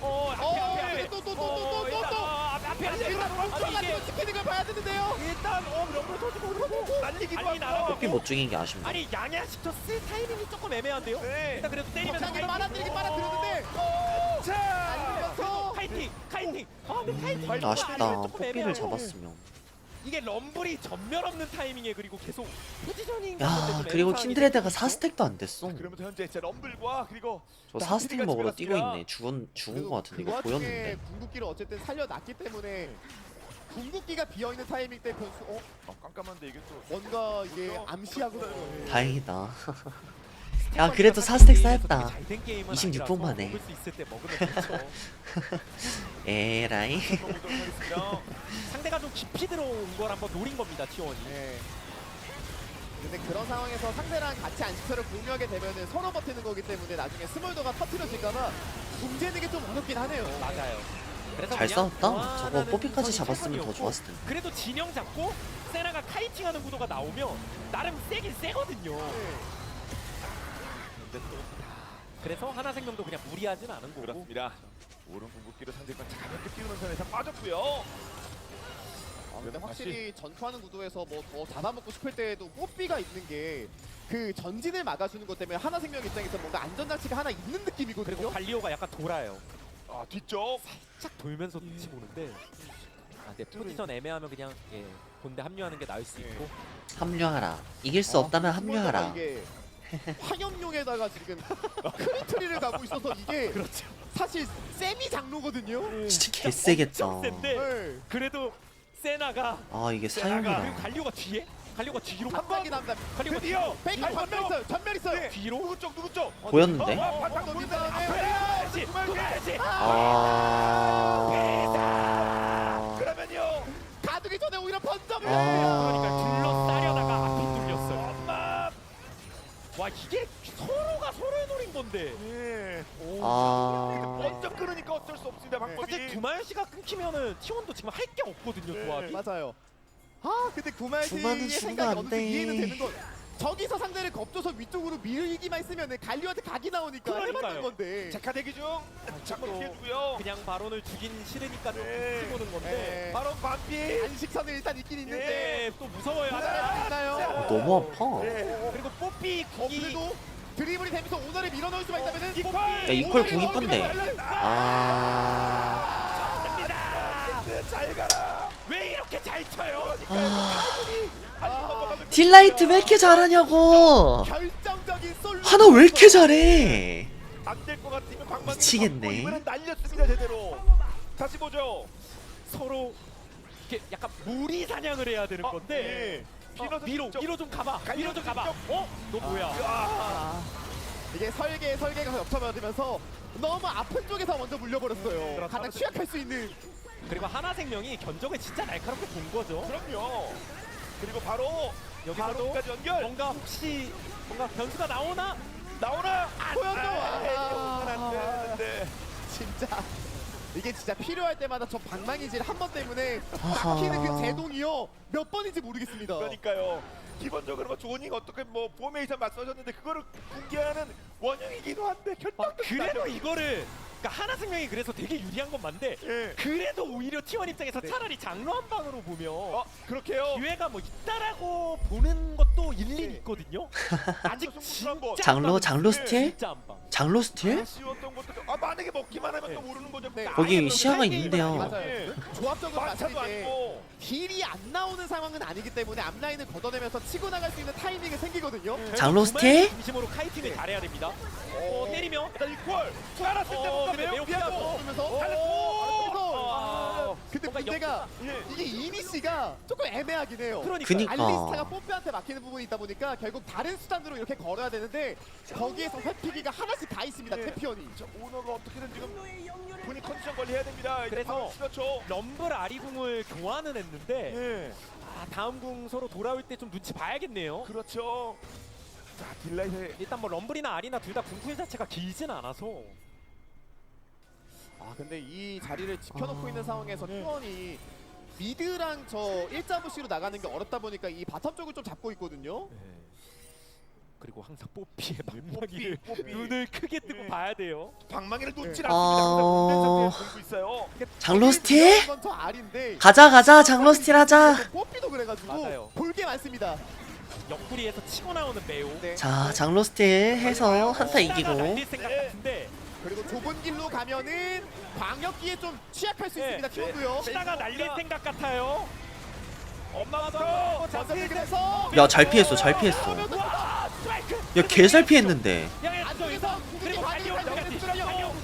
앞에 지키는 걸 봐야 되는데요. 일단 럼블 터지고 그러고 날리기도 난리 나요. 하고. 커피 못 죽인 게 아쉽네. 아니 양야시켜 쓸 타이밍이 조금 애매한데요? 네. 일단 그래도 때리면서 장기를 빨아들이긴 빨아들였는데 자. 알면서 카이팅! 아 근데 카이팅 아쉽다. 조금 커피를 애매하고. 잡았으면. 이게 럼블이 전멸 없는 타이밍에 그리고 계속 포지셔닝 같은 야, 데좀 그리고 애매하게 킨드레드가 됐거든요? 4스택도 안 됐어. 그러면서 현재 제 럼블과 그리고 저 4스택 먹으러 뛰고 있네. 죽은 거 같은데 그 이거 와중에 보였는데. 궁극기를 어쨌든 살려놨기 때문에 궁극기가 비어있는 타이밍 때 변수 깜깜한데 이게 또 뭔가 이게 암시하고 다행이다. 야, 그래도 4스택 쌓였다. 잘된 게임은 26분 아니라서 만에. 먹을 수 있을 때 먹으면 좋죠. 에라이. 보도록 하겠습니다. 상대가 좀 깊이 들어온 걸 한번 노린 겁니다, T1이. 네. 근데 그런 상황에서 상대랑 같이 안식처를 공유하게 되면은 서로 버티는 거기 때문에 나중에 스몰더가 터트려질까봐 문제는 게 좀 어렵긴 하네요. 맞아요. 그래서 잘 그냥 싸웠다. 저거 좋아하는 뽀삐까지 선이 잡았으면 더 최선이었고 좋았을 텐데. 그래도 진영 잡고 세나가 카이팅하는 구도가 나오면 나름 세긴 세거든요. 그래서 하나생명도 그냥 무리하진 않은 거고. 그렇습니다. 오른 궁극기로 상대편 가볍게 띄우는 선에서 빠졌고요. 근데 확실히 전투하는 구도에서 뭐 더 잡아먹고 싶을 때에도 뽀삐가 있는 게 그 전진을 막아주는 것 때문에 하나생명 입장에서 뭔가 안전장치가 하나 있는 느낌이거든요. 그리고 갈리오가 약간 돌아요. 아 뒤쪽 살짝 돌면서 눈치 보는데. 아, 근데 포지션 애매하면 그냥 예, 본대 합류하는 게 나을 수 있고. 합류하라. 이길 수 없다면 합류하라. 이게 화염용에다가 지금 크리트리를 가고 있어서 이게 그렇죠. 사실 세미 장로거든요. 진짜 개세겠다. 엄청 센데 네. 그래도 세나가 아, 이게 그리고 사형이라. 갈리오가 뒤에? 갈리오가 뒤로 한방이 남다. 갈리오가 드디어 페이커 전멸 있어요. 전멸 있어요. 뒤로? 누구 쪽 보였는데? 바탕 던진 보인다. 다음에 가야지! 가야지! 아. 그러면요 가두기 전에 오히려 번점을. 그러니까 둘러싸려다가 아. 앞이 뚫렸어요. 와 이게 서로가 서로의 노린 건데. 예. 아. 먼저 끊으니까 어쩔 수 없습니다 방법이. 사실 구마현 씨가 끊기면은 T1도 지금 할 게 없거든요, 네. 조합이. 맞아요. 아 근데 구마의 구마는 생각이 죽으면 안 어느 정도 돼. 이해는 되는 건 저기서 상대를 겁줘서 위쪽으로 밀기만 했으면은 갈리오한테 각이 나오니까 그러니까요. 해봤던 건데. 자카 대기 중. 잠깐 피해주고요. 그냥 바론을 죽인 싫으니까 좀 네. 찍어보는 건데. 네. 바로 반피. 안식선은 일단 있긴 있는데. 예, 또 무서워요. 있나요? 너무 아파. 그리고 뽀삐 궁이 그래도 드리블이 되면서 오너를 밀어넣을 수만 있다면은 뽀삐 야, 이퀄 궁 이쁜데. 아. 잘 가라. 왜 이렇게 잘 쳐요? 딜라이트 왜 이렇게 잘하냐고. 결정적인 솔루. 하나 왜 이렇게 잘해? 안될 것 같으면 방망이 미치겠네. 맞고 이번엔 날렸습니다 제대로. 다시 보죠. 서로 이렇게 약간 무리 사냥을 해야 되는 건데. 위로 좀 가봐. 위로 좀 가봐. 어? 너 뭐야? 아, 이게 설계가 겹쳐버리면서 너무 아픈 쪽에서 먼저 물려버렸어요. 그렇죠. 가장 취약할 수 있는. 그리고 하나생명이 견적을 진짜 날카롭게 본 거죠. 그럼요. 그리고 바로 여기서 바로까지 연결. 뭔가 혹시 뭔가 변수가 나오나? 나오나? 보여줘. 안 되는데. 진짜 이게 진짜 필요할 때마다 저 방망이질 한 번 때문에 아하. 막히는 그 제동이요 몇 번인지 모르겠습니다. 그러니까요. 기본적으로 뭐 조닝 어떻게 뭐 포메이션 말씀하셨는데 그거를 붕괴하는 원형이기도 한데 그래도 이거를 그러니까 하나생명이 그래서 되게 유리한 건 맞는데 예. 그래도 오히려 T1 입장에서 차라리 장로 한 방으로 보면 그렇게요. 기회가 뭐 있다라고 보는 것도 일리는 있거든요. 아직 진짜 한번. 장로 안 방. 장로 스틸? 진짜 안 방. 장로 스틸? 아쉬웠던 것도 아 많이 만약에 먹기만 하면 또 모르는 거죠. 네. 거기 아예 시야가 그런 있는데요. 맞아요. 조합적으로 봤을 마차도 때 아니고. 딜이 안 나오는 상황은 아니기 때문에 앞라인을 걷어내면서 치고 나갈 수 있는 타이밍이 생기거든요. 장로스티? 중심으로 카이팅을 잘해야 됩니다. 때리며 일단 이퀄 살았을 때 뭔가 근데 매우 매우 피하고. 피하고. 그러면서 근데 뭔가 문제가 예. 이게 이니시가 조금 애매하긴 해요. 그니까. 알리스타가 뽀삐한테 막히는 부분이 있다 보니까 결국 다른 수단으로 이렇게 걸어야 되는데 거기에서 회피기가 하나씩 다 있습니다. 예. 챔피언이. 자, 오너가 어떻게든 지금 본인 컨디션 관리해야 됩니다. 이제 그래서 바로 그렇죠. 럼블 아리궁을 교환은 했는데 예. 다음 궁 서로 돌아올 때 좀 눈치 봐야겠네요. 그렇죠. 자, 딜라이트 일단 뭐 럼블이나 아리나 둘 다 궁풀 자체가 길진 않아서 근데 이 자리를 지켜놓고 있는 상황에서 네. T1이 미드랑 저 일자부시로 나가는 게 어렵다 보니까 이 바텀 쪽을 좀 잡고 있거든요. 그리고 항상 뽀삐의 망망이를 뽀삐. 눈을 크게 뜨고 네. 봐야 돼요. 방망이를 놓질 네. 않습니다. 항상 공격 상태에 보고 있어요. 장로스티? 이건 저 알인데 가자 장로스틸 하자. 뽀삐도 그래가지고 맞아요. 볼 게 많습니다. 옆구리에서 치고 나오는 매우 네. 자 장로스틸 해서 한타 이기고. 날릴 생각 네. 같은데 그리고 좁은 길로 가면은 광역기에 좀 취약할 수 네. 있습니다. T1도요. 치다가 날릴 생각 같아요. 엄마부터 먼저 그래서 야 잘 피했어 잘 피했어. 야 개잘 피했는데. 안쪽에서 그리고 갈리오까지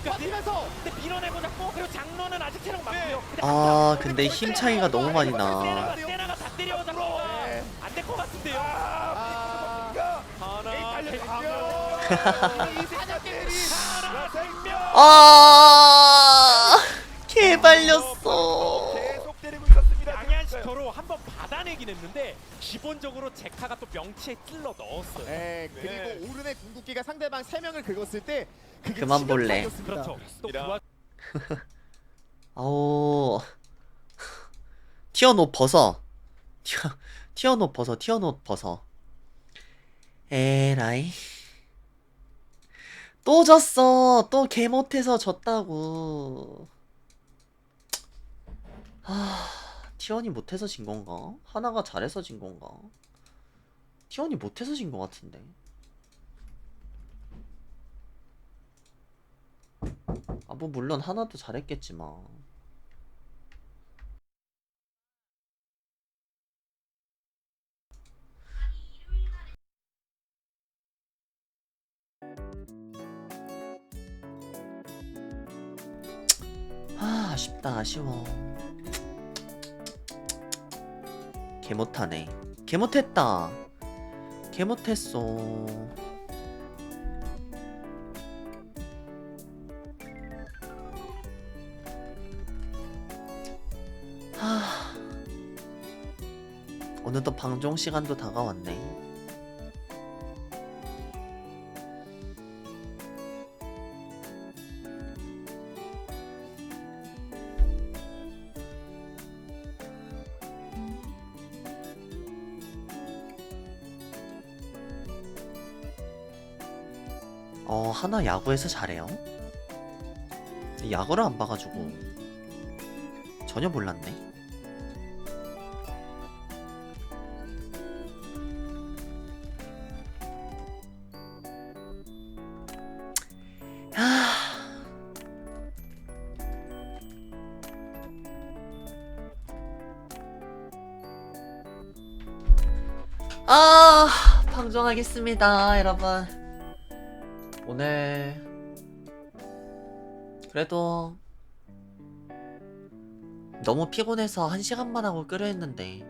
버티면서 근데 밀어내고 잡고 그리고 장로는 아직 체력 많고요. 아 근데 힘 차이가 너무 많이 나. 세나가 다 때려잡고 안될 것 같은데요. 하나 이 사냥개들이 하나 생명. 아 개발렸어. 계속 때리고 있었습니다. 양현식터로 한번 받아내긴 했는데 기본적으로 제카가 또 명치에 찔러 넣었어요. 네, 그리고 네. 오른의 궁극기가 상대방 3명을 긁었을 때 그게 그만 볼래. 치명적이었습니다. 그렇죠. 또 이라. 그와 아오 티어노 벗어. 티어노 벗어. 티어노 벗어. 에라이 또 졌어. 또 개 못해서 졌다고. 티원이 못해서 진 건가? 하나가 잘해서 진 건가? 티원이 못해서 진 것 같은데. 뭐 물론 하나도 잘했겠지만. 아쉽다. 아쉬워. 개 못하네. 개 못했다. 개 못했어. 어느덧 방종 시간도 다가왔네. 하나 야구에서 잘해요? 야구를 안 봐가지고 전혀 몰랐네. 방송하겠습니다, 여러분. 오늘 그래도 너무 피곤해서 1시간만 하고 끄려 했는데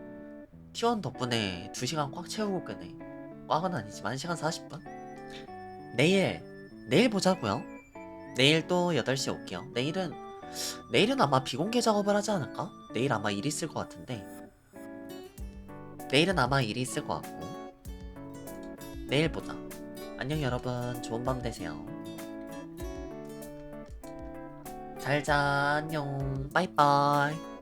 T1 덕분에 2시간 꽉 채우고 끄네. 꽉은 아니지만 1시간 40분. 내일 보자고요. 내일 또 8시에 올게요. 내일은 아마 비공개 작업을 하지 않을까? 내일 아마 일이 있을 것 같은데. 내일은 아마 일이 있을 것 같고. 내일 보자. 안녕 여러분. 좋은 밤 되세요. 잘자. 안녕. 빠이빠이.